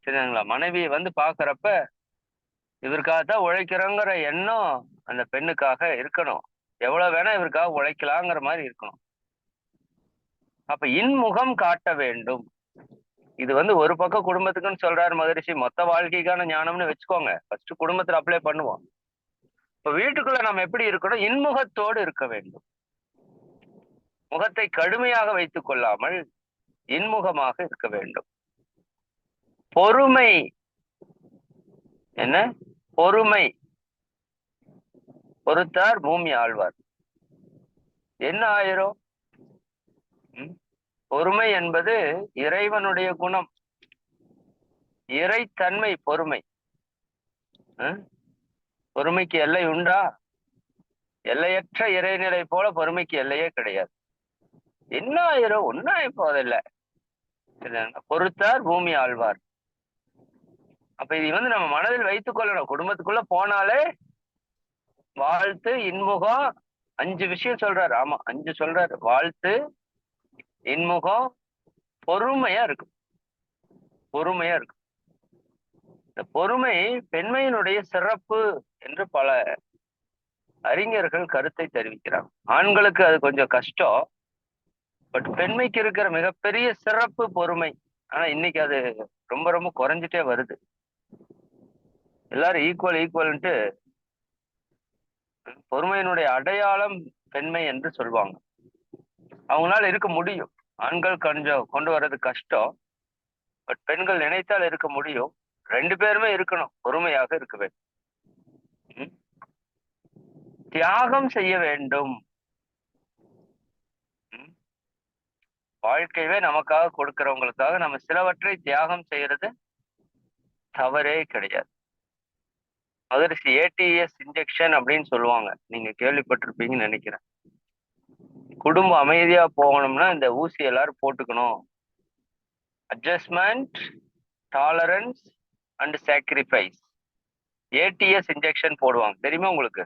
சரிங்களா, மனைவியை வந்து பாக்குறப்ப இவருக்காகத்தான் உழைக்கிறோங்கிற எண்ணம் அந்த பெண்ணுக்காக இருக்கணும். எவ்வளவு வேணா இவருக்காக உழைக்கலாங்கிற மாதிரி இருக்கணும். அப்ப இன்முகம் காட்ட வேண்டும். இது வந்து ஒரு பக்கம் குடும்பத்துக்குன்னு சொல்றாரு மகரிஷி, மொத்த வாழ்க்கைக்கான ஞானம்னு வச்சுக்கோங்க. ஃபர்ஸ்ட் குடும்பத்துல அப்ளை பண்ணுவோம். இப்ப வீட்டுக்குள்ள நம்ம எப்படி இருக்கணும்? இன்முகத்தோடு இருக்க வேண்டும். முகத்தை கடுமையாக வைத்துக் கொள்ளாமல் இன்முகமாக இருக்க வேண்டும். பொறுமை என்ன? பொறுமை. பொறுத்தார் பூமி ஆழ்வார். என்ன ஆயிரும்? பொறுமை என்பது இறைவனுடைய குணம், இறைத்தன்மை பொறுமை. பொறுமைக்கு எல்லை உண்டா? எல்லையற்ற இறைநிலை போல பொறுமைக்கு எல்லையே கிடையாது. என்ன ஆயிரும்? ஒன்னும் ஆகி போவதில்லை. பொறுத்தார் பூமி ஆழ்வார். அப்ப இது வந்து நம்ம மனதில் வைத்துக் கொள்ளணும். குடும்பத்துக்குள்ள போனாலே வாழ்த்து, இன்முகம், 5 விஷயம் சொல்றாரு. ஆமா, 5 சொல்றாரு. வாழ்த்து, இன்முகம், பொறுமையா இருக்கும். பொறுமையா இருக்கும். இந்த பொறுமை பெண்மையினுடைய சிறப்பு என்று பல அறிஞர்கள் கருத்தை தெரிவிக்கிறாங்க. ஆண்களுக்கு அது கொஞ்சம் கஷ்டம், பட் பெண்மைக்கு இருக்கிற மிகப்பெரிய சிறப்பு பொறுமை. ஆனா இன்னைக்கு அது ரொம்ப ரொம்ப குறைஞ்சிட்டே வருது. எல்லாரும் ஈக்குவல்ன்ட்டு பொறுமையினுடைய அடையாளம் பெண்மை என்று சொல்லுவாங்க. அவங்களால இருக்க முடியும். ஆண்கள் கொஞ்சம் கொண்டு வர்றது கஷ்டம், பட் பெண்கள் நினைத்தால் இருக்க முடியும். 2 பேருமே இருக்கணும், பொறுமையாக இருக்க வேண்டும். தியாகம் செய்ய வேண்டும். வாழ்க்கையவே நமக்காக கொடுக்கிறவங்களுக்காக நம்ம சிலவற்றை தியாகம் செய்யறது தவறே கிடையாது. மகரிஷி ஏடிஎஸ் இன்ஜெக்ஷன் அப்படின்னு சொல்லுவாங்க, நீங்க கேள்விப்பட்டிருப்பீங்கன்னு நினைக்கிறேன். குடும்பம் அமைதியா போகணும்னா இந்த ஊசி எல்லாரும் போட்டுக்கணும். Adjustment, tolerance and sacrifice. ADS injection போடுவாங்க, தெரியுமா உங்களுக்கு?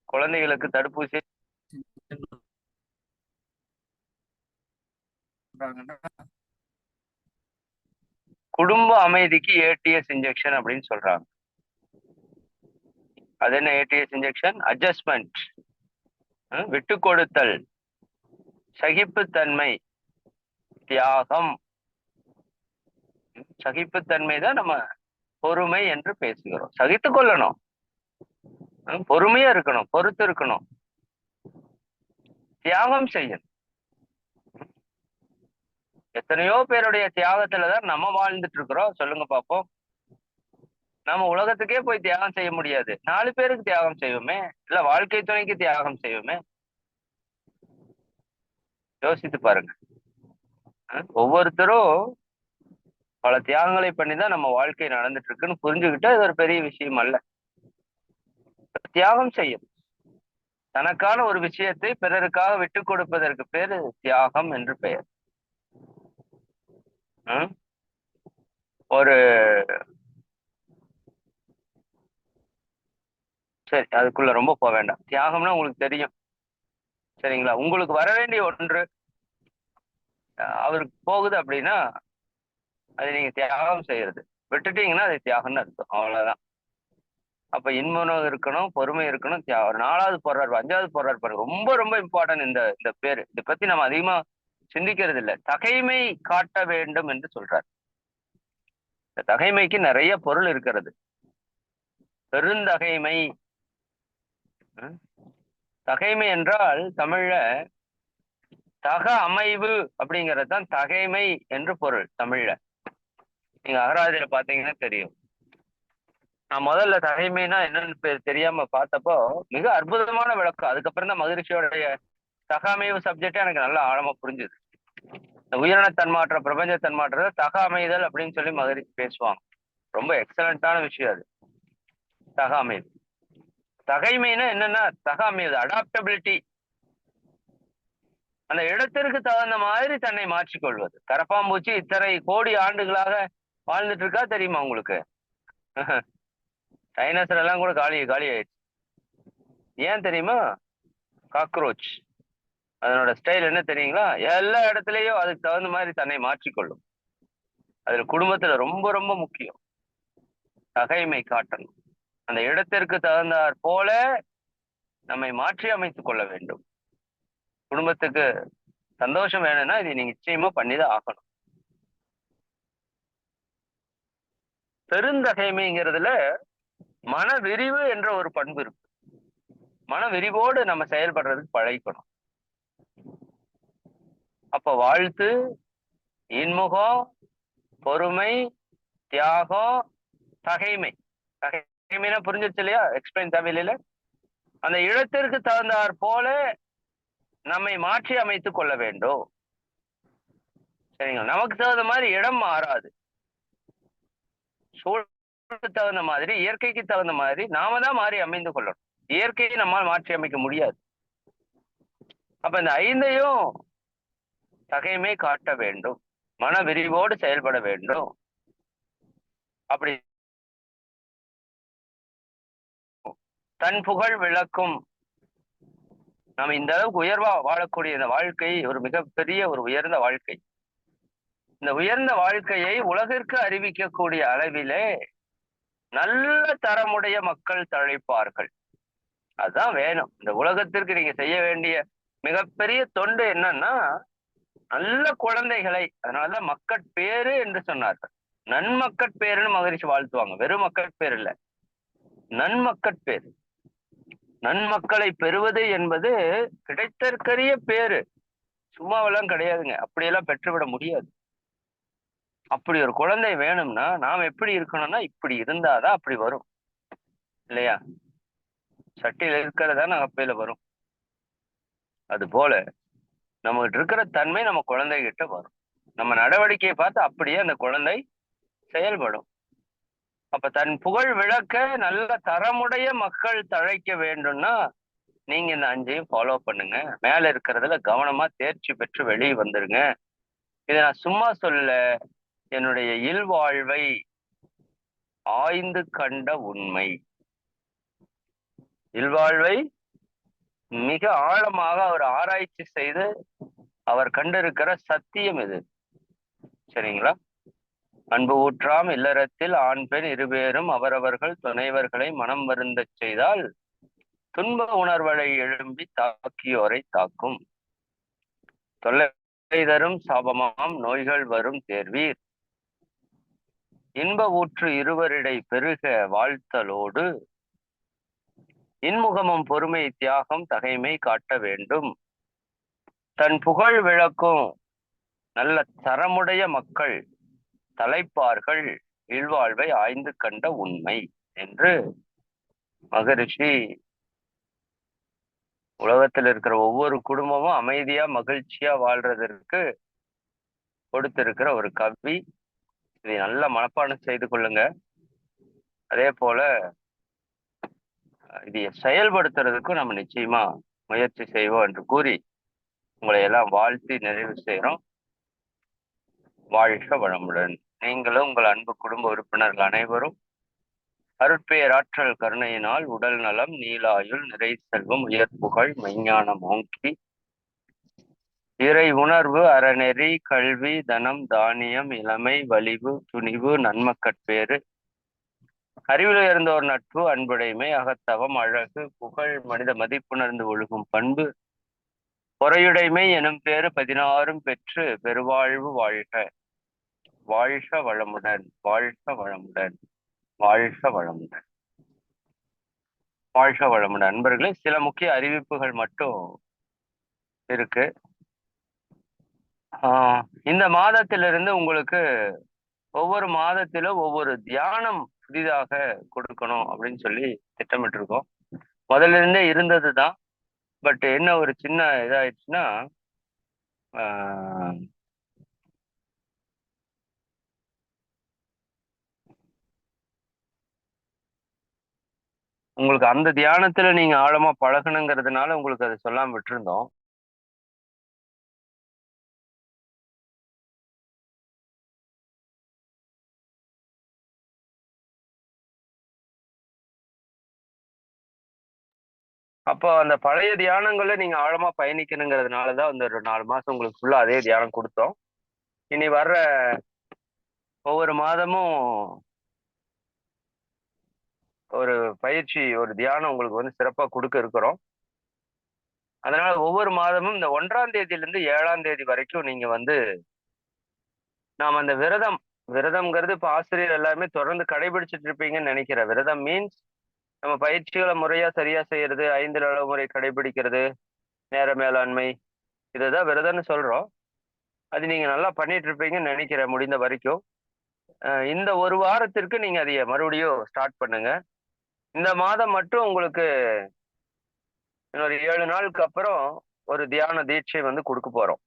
குழந்தைகளுக்கு தடுப்பூசி குடும்ப அமைதிக்கு ஏடிஎஸ் இன்ஜெக்ஷன் அப்படின்னு சொல்றாங்க. அது என்ன ஏடிஎஸ் இன்ஜெக்ஷன்? அட்ஜஸ்ட்மெண்ட், விட்டு கொடுத்தல், சகிப்புத்தன்மை, தியாகம். சகிப்புத்தன்மை தான் நம்ம பொறுமை என்று பேசுகிறோம். சகித்து கொள்ளணும், பொறுமையா இருக்கணும், பொறுத்து இருக்கணும், தியாகம் செய்யணும். எத்தனையோ பேருடைய தியாகத்துலதான் நம்ம வாழ்ந்துட்டு இருக்கிறோம். சொல்லுங்க பாப்போம். நம்ம உலகத்துக்கே போய் தியாகம் செய்ய முடியாது, 4 பேருக்கு தியாகம் செய்வோமே, இல்ல வாழ்க்கை துணைக்கு தியாகம் செய்வோமே. யோசித்து பாருங்க. ஒவ்வொருத்தரும் பல தியாகங்களை பண்ணிதான் நம்ம வாழ்க்கை நடந்துட்டு இருக்குன்னு புரிஞ்சுக்கிட்டா இது ஒரு பெரிய விஷயம் அல்ல. தியாகம் செய்யும். தனக்கான ஒரு விஷயத்தை பிறருக்காக விட்டு கொடுப்பதற்கு பேரு தியாகம் என்று பெயர். ஒரு சரி, அதுக்குள்ள ரொம்ப போக வேண்டாம். தியாகம்னா உங்களுக்கு தெரியும் சரிங்களா? உங்களுக்கு வர வேண்டிய ஒன்று அவருக்கு போகுது அப்படின்னா அது நீங்க தியாகம் செய்யறது. விட்டுட்டீங்கன்னா அது தியாகம்னு அர்த்தம், அவ்வளவுதான். அப்ப இன்மனம் இருக்கணும், பொறுமை இருக்கணும், தியாகம். 4வது போடுறாரு, 5வது போடுறாரு பாருங்க. ரொம்ப ரொம்ப இம்பார்ட்டன்ட் இந்த பேரு. இதை பத்தி நம்ம அதிகமா சிந்திக்கிறது இல்லை. தகைமை காட்ட வேண்டும் என்று சொல்றார். இந்த தகைமைக்கு நிறைய பொருள் இருக்கிறது. பெருந்தகைமை. தகைமை என்றால் தமிழ்ல தக அமைவு அப்படிங்கிறது தான் தகைமை என்று பொருள் தமிழ்ல. நீங்க அகராதியில பாத்தீங்கன்னா தெரியும். நான் முதல்ல தகைமைனா என்னன்னு தெரியாம பார்த்தப்போ மிக அற்புதமான விளக்கம். அதுக்கப்புறம் தான் மகிழ்ச்சியோடைய தக அமைவு சப்ஜெக்டே எனக்கு நல்லா ஆழமா புரிஞ்சுது. இந்த உயிரின தன்மாற்றம், பிரபஞ்ச தன்மாற்றத்தை தக அமைதல் அப்படின்னு சொல்லி மகிழ்ச்சி பேசுவாங்க. ரொம்ப எக்ஸலண்டான விஷயம் அது, தக அமைவு. தகைமைனா என்னன்னா தக அமைவு, அடாப்டபிலிட்டி. அந்த இடத்திற்கு தகுந்த மாதிரி தன்னை மாற்றிக்கொள்வது. கரப்பாம்பூச்சி இத்தனை கோடி ஆண்டுகளாக வாழ்ந்துட்டு இருக்கா தெரியுமா உங்களுக்கு? டைனோசர் எல்லாம் கூட காலி ஆயிடுச்சு. ஏன் தெரியுமா? காக்ரோச். அதனோட ஸ்டைல் என்ன தெரியுங்களா? எல்லா இடத்துலயும் அதுக்கு தகுந்த மாதிரி தன்னை மாற்றிக்கொள்ளும். அதுல குடும்பத்துல ரொம்ப ரொம்ப முக்கியம் தகைமை காட்டணும். அந்த இடத்திற்கு தகுந்தாற் போல நம்மை மாற்றி அமைத்துக் கொள்ள வேண்டும். குடும்பத்துக்கு சந்தோஷம் வேணும்னா இது நீங்க நிச்சயமா பண்ணிதான் ஆகணும். பெருந்தகைமைங்கிறதுல மன விரிவு என்ற ஒரு பண்பு இருக்கு. மன விரிவோடு நம்ம செயல்படுறதுக்கு பழகிக்கணும். அப்ப வாழ்த்து, இன்முகம், பொறுமை, தியாகம், தகைமை. தகைமைனா புரிஞ்சிருச்சு இல்லையா? எக்ஸ்பிளைன் தேவையில்லை. அந்த இடத்திற்கு தகுந்தாற் போல நம்மை மாற்றி அமைத்துக் கொள்ள வேண்டும். சரிங்களா? நமக்கு தகுந்த மாதிரி இடம் மாறாது. சூழலுக்கு தகுந்த மாதிரி, இயற்கைக்கு தகுந்த மாதிரி நாம தான் மாறி அமைந்து கொள்ளணும். இயற்கையை நம்மால் மாற்றி அமைக்க முடியாது. அப்ப இந்த 5ஐயும் தகைமை காட்ட வேண்டும். மன விரிவோடு செயல்பட வேண்டும். அப்படி தன் புகழ் விளக்கும். நம்ம இந்த அளவுக்கு உயர்வா வாழக்கூடிய இந்த வாழ்க்கை ஒரு மிகப்பெரிய ஒரு உயர்ந்த வாழ்க்கை. இந்த உயர்ந்த வாழ்க்கையை உலகிற்கு அறிவிக்கக்கூடிய அளவிலே நல்ல தரமுடைய மக்கள் தழைப்பார்கள். அதுதான் வேணும். இந்த உலகத்திற்கு நீங்க செய்ய வேண்டிய மிகப்பெரிய தொண்டு என்னன்னா நல்ல குழந்தைகளை, அதனாலதான் மக்கட்பேறு என்று சொன்னார்கள். நன்மக்கட்பேருன்னு மகிழ்ச்சி வாழ்த்துவாங்க. வெறும் மக்கட்பேர் இல்ல, நன்மக்கட்பேறு. நன்மக்களை பெறுவது என்பது கிடைத்தற்கரிய பேரு, சும்மாவெல்லாம் கிடையாதுங்க. அப்படியெல்லாம் பெற்றுவிட முடியாது. அப்படி ஒரு குழந்தை வேணும்னா நாம் எப்படி இருக்கணும்னா இப்படி இருந்தாதான் அப்படி வரும் இல்லையா? சட்டியில இருக்கிறதா அகப்பையில வரும். அது போல நம்மகிட்ட இருக்கிற தன்மை நம்ம குழந்தைகிட்ட வரும். நம்ம நடவடிக்கையை பார்த்து அப்படியே அந்த குழந்தை செயல்படும். அப்ப தன் புகழ் விளக்க நல்ல தரமுடைய மக்கள் தழைக்க வேண்டும்னா நீங்க இந்த 5ஐயும் ஃபாலோ பண்ணுங்க. மேல இருக்கிறதுல கவனமா தேர்ச்சி பெற்று வெளியே வந்துருங்க. இதை நான் சும்மா சொல்ல, என்னுடைய இல்வாழ்வை ஆய்ந்து கண்ட உண்மை. இல்வாழ்வை மிக ஆழமாக அவர் ஆராய்ச்சி செய்து அவர் கண்டிருக்கிற சத்தியம் இது. சரிங்களா? அன்பு ஊற்றாம் இல்லறத்தில் ஆண் பெண் இருவேரும் அவரவர்கள் துணைவர்களை மனம் வருந்த செய்தால் துன்ப உணர்வலை எழும்பி தாக்கியோரை தாக்கும். தொல்லை தரும் சாபமாம் நோய்கள் வரும் தேர்வீர். இன்ப ஊற்று இருவரிடை பெருக வாழ்த்தலோடு இன்முகமும் பொறுமை தியாகம் தகைமை காட்ட வேண்டும். தன் புகழ் விளக்கும் நல்ல தரமுடைய மக்கள் தலைப்பார்கள் இல்வாழ்வை ஆய்ந்து கண்ட உண்மை என்று மகரிஷி உலகத்தில் இருக்கிற ஒவ்வொரு குடும்பமும் அமைதியா மகிழ்ச்சியா வாழ்றதற்கு கொடுத்திருக்கிற ஒரு கவி. இதை நல்ல மனப்பாடம் செய்து கொள்ளுங்க. அதே போல இதை செயல்படுத்துறதுக்கும் நம்ம நிச்சயமா முயற்சி செய்வோம் என்று கூறி உங்களை எல்லாம் வாழ்த்தி நிறைவு செய்கிறோம். வாழ்க வளமுடன். நீங்களும் உங்கள் அன்பு குடும்ப உறுப்பினர்கள் அனைவரும் அருட்பேராற்றல் கருணையினால் உடல் நலம், நீலாயுள், நிறை செல்வம், உயர் புகழ், மெஞ்ஞானம் ஓங்கி இறை உணர்வு, அறநெறி, கல்வி, தனம், தானியம், இளமை, வலிவு, துணிவு, நன்மக்கட்பேறு, அறிவில் உயர்ந்தோர் நட்பு, அன்புடைமை, அகத்தவம், அழகு, புகழ், மனித மதிப்புணர்ந்து ஒழுகும் பண்பு, பொறையுடைமை எனும் பேறு 16 பெற்று பெருவாழ்வு வாழ்க. வாழ்க வளமுடன். வாழ்க வளமுடன். வாழ்க வளமுடன். வாழ்க வளமுடன். அன்பர்களே, சில முக்கிய அறிவிப்புகள் மட்டும் இருக்கு. இந்த மாதத்திலிருந்து உங்களுக்கு ஒவ்வொரு மாதத்திலும் ஒவ்வொரு தியானம் புதிதாக கொடுக்கணும் அப்படின்னு சொல்லி திட்டமிட்டிருக்கோம். முதல்ல இருந்தே இருந்ததுதான். பட் என்ன ஒரு சின்ன இதாயிடுச்சுன்னா, உங்களுக்கு அந்த தியானத்துல நீங்க ஆழமா பழகணுங்கிறதுனால உங்களுக்கு அதை சொல்லாம விட்டுருந்தோம். அப்போ அந்த பழைய தியானங்களை நீங்க ஆழமா பயணிக்கணுங்கிறதுனாலதான் அந்த ஒரு 4 மாசம் உங்களுக்கு ஃபுல்லா அதே தியானம் கொடுத்தோம். இனி வர்ற ஒவ்வொரு மாதமும் ஒரு பயிற்சி, ஒரு தியானம் உங்களுக்கு வந்து சிறப்பா கொடுக்க இருக்கிறோம். அதனால ஒவ்வொரு மாதமும் இந்த 1ஆம் தேதியிலிருந்து 7ஆம் தேதி வரைக்கும் நீங்க வந்து நாம் அந்த விரதம்ங்கிறது இப்ப ஆசிரியர் எல்லாருமே தொடர்ந்து கடைபிடிச்சிட்டு இருப்பீங்கன்னு நினைக்கிறேன். விரதம் மீன்ஸ் நம்ம பயிற்சிகளை முறையா சரியா செய்யறது, 5 முறை கடைபிடிக்கிறது, நேர மேலாண்மை, இதுதான் விரதம்னு சொல்றோம். அது நீங்க நல்லா பண்ணிட்டு இருப்பீங்கன்னு நினைக்கிறேன் முடிந்த வரைக்கும். இந்த ஒரு வாரத்திற்கு நீங்க அதைய மறுபடியும் ஸ்டார்ட் பண்ணுங்க. இந்த மாதம் மட்டும் உங்களுக்கு இன்னொரு 7 நாளுக்கு அப்புறம் ஒரு தியான தீட்சை வந்து கொடுக்க போறோம்.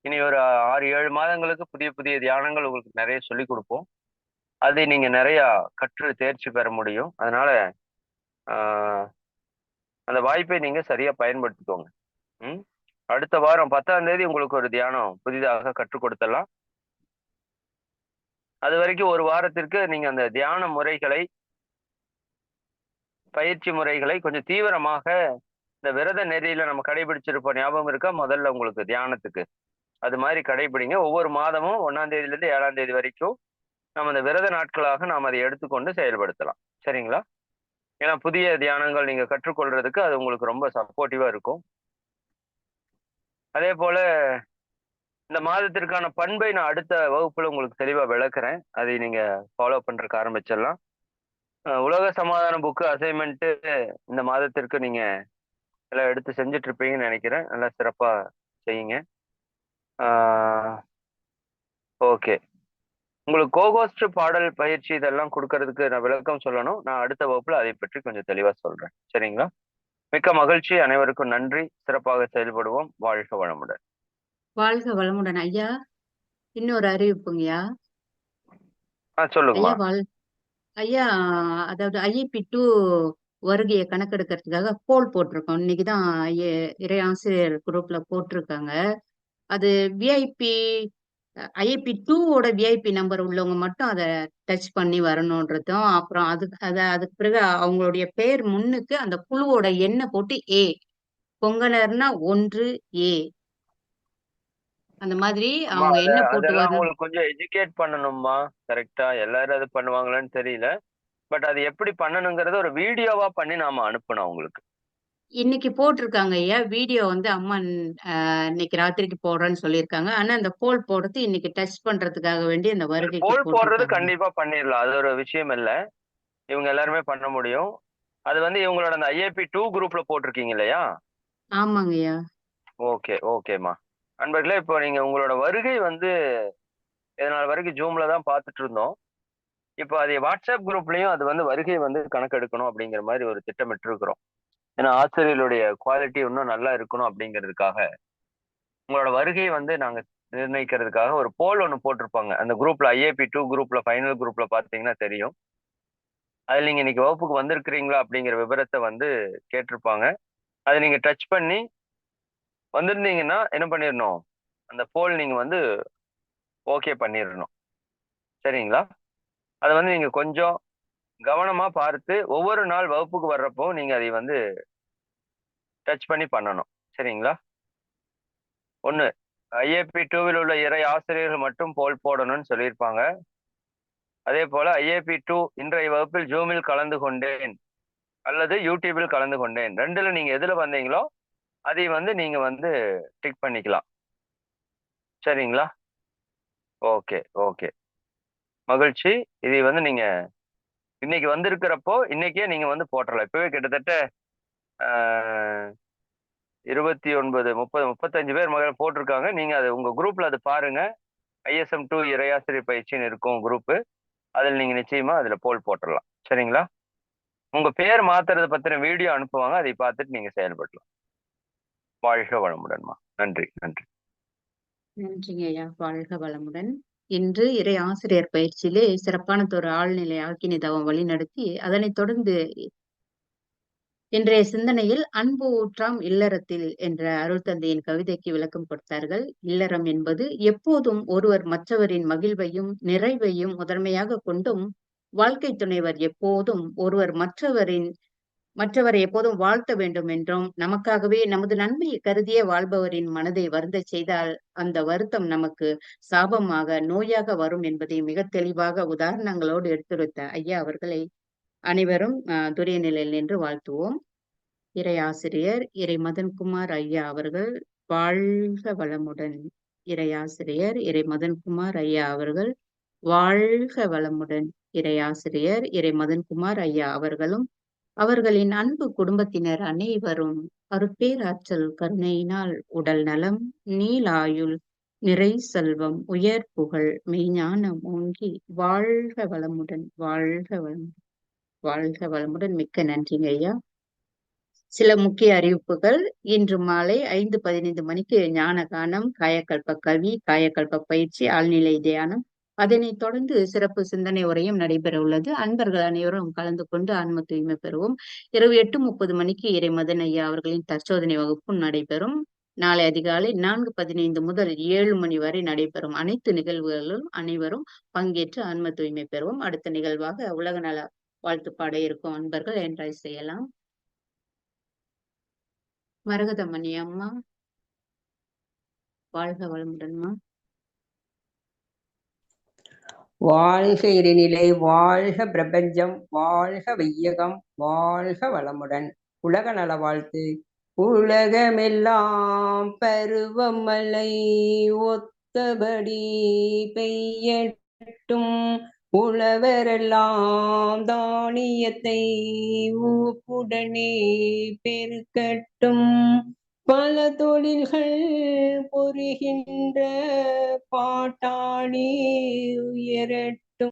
இனி ஒரு 6-7 மாதங்களுக்கு புதிய புதிய தியானங்கள் உங்களுக்கு நிறைய சொல்லி கொடுப்போம். அதை நீங்க நிறைய கற்று தேர்ச்சி பெற முடியும். அதனால அந்த வாய்ப்பை நீங்க சரியா பயன்படுத்திக்கோங்க. அடுத்த வாரம் 10ஆம் தேதி உங்களுக்கு ஒரு தியானம் புதிதாக கற்றுக் கொடுத்தலாம். அது வரைக்கும் ஒரு வாரத்திற்கு நீங்க அந்த தியான முறைகளை, பயிற்சி முறைகளை கொஞ்சம் தீவிரமாக இந்த விரத நெறியில நம்ம கடைபிடிச்சிருப்போம். ஞாபகம் இருக்கா? முதல்ல உங்களுக்கு தியானத்துக்கு அது மாதிரி கடைபிடிங்க. ஒவ்வொரு மாதமும் 1ஆம் தேதியிலிருந்து 7ஆம் தேதி வரைக்கும் நம்ம அந்த விரத நாட்களாக நாம் அதை எடுத்துக்கொண்டு செயல்படுத்தலாம். சரிங்களா? ஏன்னா புதிய தியானங்கள் நீங்க கற்றுக்கொள்றதுக்கு அது உங்களுக்கு ரொம்ப சப்போர்ட்டிவா இருக்கும். அதே போல இந்த மாதத்திற்கான பண்பை நான் அடுத்த வகுப்புல உங்களுக்கு தெளிவா விளக்குறேன். அதை நீங்க ஃபாலோ பண்றதுக்கு ஆரம்பிச்சிடலாம். உலக சமாதான புக்கு அசைன்மெண்ட் இந்த மாதத்திற்கு நீங்க எல்லாம் எடுத்து செஞ்சுட்டு இருப்பீங்கன்னு நினைக்கிறேன். நல்லா சிறப்பா செய்யுங்க. ஓகே, உங்களுக்கு கோகோஸ்ட் பாடல் பயிற்சி இதெல்லாம் கொடுக்கறதுக்கு நான் விளக்கம் சொல்லணும். நான் அடுத்த வகுப்புல அதை பற்றி கொஞ்சம் தெளிவா சொல்றேன். சரிங்களா? மிக்க மகிழ்ச்சி. அனைவருக்கும் நன்றி. சிறப்பாக செயல்படுவோம். வாழ்க வளமுடன். வாழ்க வளமுடன் ஐயா. இன்னொரு அறிவிப்புங்கய்யா. சொல்லுங்கம்மா. ஐயா, அதாவது IIP2 வருகையை கணக்கெடுக்கிறதுக்காக போல் போட்டிருக்கோம். இன்னைக்குதான் இறை ஆசிரியர் குரூப்ல போட்டிருக்காங்க. அது விஐபி IIP2 விஐபி நம்பர் உள்ளவங்க மட்டும் அதை டச் பண்ணி வரணுன்றதும், அப்புறம் அதுக்கு பிறகு அவங்களுடைய பேர் முன்னுக்கு அந்த குழுவோட எண்ணை போட்டு பொங்கலர்னா 1A அந்த மாதிரி அவங்க என்ன போட்டு வரணும். உங்களுக்கு கொஞ்சம் எஜுகேட் பண்ணணும்மா. கரெக்டா எல்லாரும் அது பண்ணுவாங்களான்னு தெரியல. பட் அது எப்படி பண்ணணுங்கிறத ஒரு வீடியோவா பண்ணி நாம அனுப்பணும் அவங்களுக்கு. இன்னைக்கு போட்டிருக்காங்க ஐயா வீடியோ வந்து அம்மா இன்னைக்கு ராத்திரிக்கு போடுறேன்னு சொல்லியிருக்காங்க. ஆனா அந்த போல் போடுறது இன்னைக்கு டச் பண்றதுக்காக வேண்டி அந்த வருகை போல் போடுறது கண்டிப்பா பண்ணிடலாம். அது ஒரு விஷயம் இல்ல, இவங்க எல்லாருமே பண்ண முடியும். அது வந்து இவங்களோட அந்த IIP2 குரூப்ல போட்டிருக்கீங்க இல்லையா? ஆமாங்க ஐயா. ஓகேம்மா. நண்பர்களே, இப்போ நீங்க உங்களோட வருகை வந்து இதனால வரைக்கும் ஜூம்ல தான் பார்த்துட்டு இருந்தோம். இப்போ அது வாட்ஸ்அப் குரூப்லயும் அது வந்து வருகை வந்து கணக்கெடுக்கணும் அப்படிங்கிற மாதிரி ஒரு திட்டமிட்டு இருக்கிறோம். ஏன்னா ஆசிரியர்களுடைய குவாலிட்டி இன்னும் நல்லா இருக்கணும் அப்படிங்கிறதுக்காக உங்களோட வருகையை வந்து நாங்க நிர்ணயிக்கிறதுக்காக ஒரு போல் ஒன்று போட்டிருப்பாங்க அந்த குரூப்ல. IIP2 குரூப்ல ஃபைனல் குரூப்ல பார்த்தீங்கன்னா தெரியும். அதில் நீங்க இன்னைக்கு வகுப்புக்கு வந்திருக்கிறீங்களா அப்படிங்கிற விவரத்தை வந்து கேட்டிருப்பாங்க. அதை நீங்க டச் பண்ணி வந்திருந்தீங்கன்னா என்ன பண்ணிடணும், அந்த போல் நீங்க வந்து ஓகே பண்ணிடணும். சரிங்களா? அதை வந்து நீங்க கொஞ்சம் கவனமா பார்த்து ஒவ்வொரு நாள் வகுப்புக்கு வர்றப்போ நீங்க அதை வந்து டச் பண்ணி பண்ணணும். சரிங்களா? ஒண்ணு, IIP2 உள்ள இறை ஆசிரியர்கள் மட்டும் போல் போடணும்னு சொல்லியிருப்பாங்க. அதே போல IIP2 இன்றைய வகுப்பில் ஜூமில் கலந்து கொண்டேன் அல்லது யூடியூபில் கலந்து கொண்டேன், ரெண்டுல நீங்க எதுல வந்தீங்களோ அதை வந்து நீங்க வந்து டிக் பண்ணிக்கலாம். சரிங்களா? ஓகே, மகிழ்ச்சி. இதை வந்து நீங்க இன்னைக்கு வந்திருக்கிறப்போ இன்னைக்கே நீங்க வந்து போட்டுடலாம். இப்பவே கிட்டத்தட்ட 29, 30, 35 பேர் மகள் போட்டிருக்காங்க. நீங்க அது உங்க குரூப்ல அது பாருங்க. ISM2 இறையாசிரியர் பயிற்சின்னு இருக்கும் குரூப். அதில் நீங்க நிச்சயமா அதுல போல் போட்டுடலாம். சரிங்களா? உங்க பேர் மாத்துறதை பத்தின வீடியோ அனுப்புவாங்க, அதை பார்த்துட்டு நீங்க செயல்படலாம். வாழ்க வளமுடன்மா. நன்றி. நன்றிங்க ஐயா. வாழ்க வளமுடன். இன்று இறை ஆசிரியர் பயிற்சியிலே சிறப்பானதொரு ஆழ்நிலை ஆக்கினி தவம் வழி நடத்தி அதனைத் தொடர்ந்து இன்றைய சிந்தனையில் அன்பு ஊற்றாம் இல்லறத்தில் என்ற அருள் தந்தையின் கவிதைக்கு விளக்கம் கொடுத்தார்கள். இல்லறம் என்பது எப்போதும் ஒருவர் மற்றவரின் மகிழ்வையும் நிறைவையும் முதன்மையாக கொண்டும், வாழ்க்கை துணைவர் எப்போதும் ஒருவர் மற்றவரின் மற்றவரை எப்போதும் வாழ்த்த வேண்டும் என்றும், நமக்காகவே நமது நன்மையை கருதியே வாழ்பவரின் மனதை வருந்தச் செய்தால் அந்த வருத்தம் நமக்கு சாபமாக, நோயாக வரும் என்பதை மிக தெளிவாக உதாரணங்களோடு எடுத்துரைத்த ஐயா அவர்களை அனைவரும் துரிய நிலையில் நின்று வாழ்த்துவோம். இறை ஆசிரியர் இறை மதன்குமார் ஐயா அவர்கள் வாழ்க வளமுடன். இறை ஆசிரியர் இறை மதன்குமார் ஐயா அவர்கள் வாழ்க வளமுடன். இறை ஆசிரியர் இறை மதன்குமார் ஐயா அவர்களும் அவர்களின் அன்பு குடும்பத்தினர் அனைவரும் அருட்பேராற்றல் கருணையினால் உடல் நலம், நீலாயுள், நிறை செல்வம், உயர் புகழ், மெய்ஞானம் ஓங்கி வாழ்க வளமுடன், வாழ்க வளமுடன், வாழ்க வளமுடன். மிக்க நன்றிங்க ஐயா. சில முக்கிய அறிவிப்புகள். இன்று மாலை 5:15 மணிக்கு ஞான கானம், காயக்கல்ப கவி, காயக்கல்ப பயிற்சி, ஆழ்நிலை தியானம், அதனைத் தொடர்ந்து சிறப்பு சிந்தனை உரையும் நடைபெற உள்ளது. அன்பர்கள் அனைவரும் கலந்து கொண்டு ஆன்ம தூய்மை பெறுவோம். இரவு 8:30 மணிக்கு இறை மதன் ஐயா அவர்களின் தற்சோதனை வகுப்பும் நடைபெறும். நாளை அதிகாலை 4:15 முதல் 7 மணி வரை நடைபெறும் அனைத்து நிகழ்வுகளிலும் அனைவரும் பங்கேற்று ஆன்ம தூய்மை பெறுவோம். அடுத்த நிகழ்வாக உலக நல வாழ்த்து பாட இருக்கும் அன்பர்கள் என்ஜாய் செய்யலாம். மரகதமணி அம்மா, வாழ்க வளமுடன்மா. வாழ்க இறைநிலை, வாழ்க பிரபஞ்சம், வாழ்க வையகம், வாழ்க வளமுடன். உலக நல வாழ்த்து. உலகமெல்லாம் பருவமழை ஒத்தபடி பெய்யட்டும், உழவரெல்லாம் தானியத்தை ஊப்புடனே பெருக்கட்டும், பல தொழில்கள் பொறுகின்ற பாட்டாளி உயரட்டும்,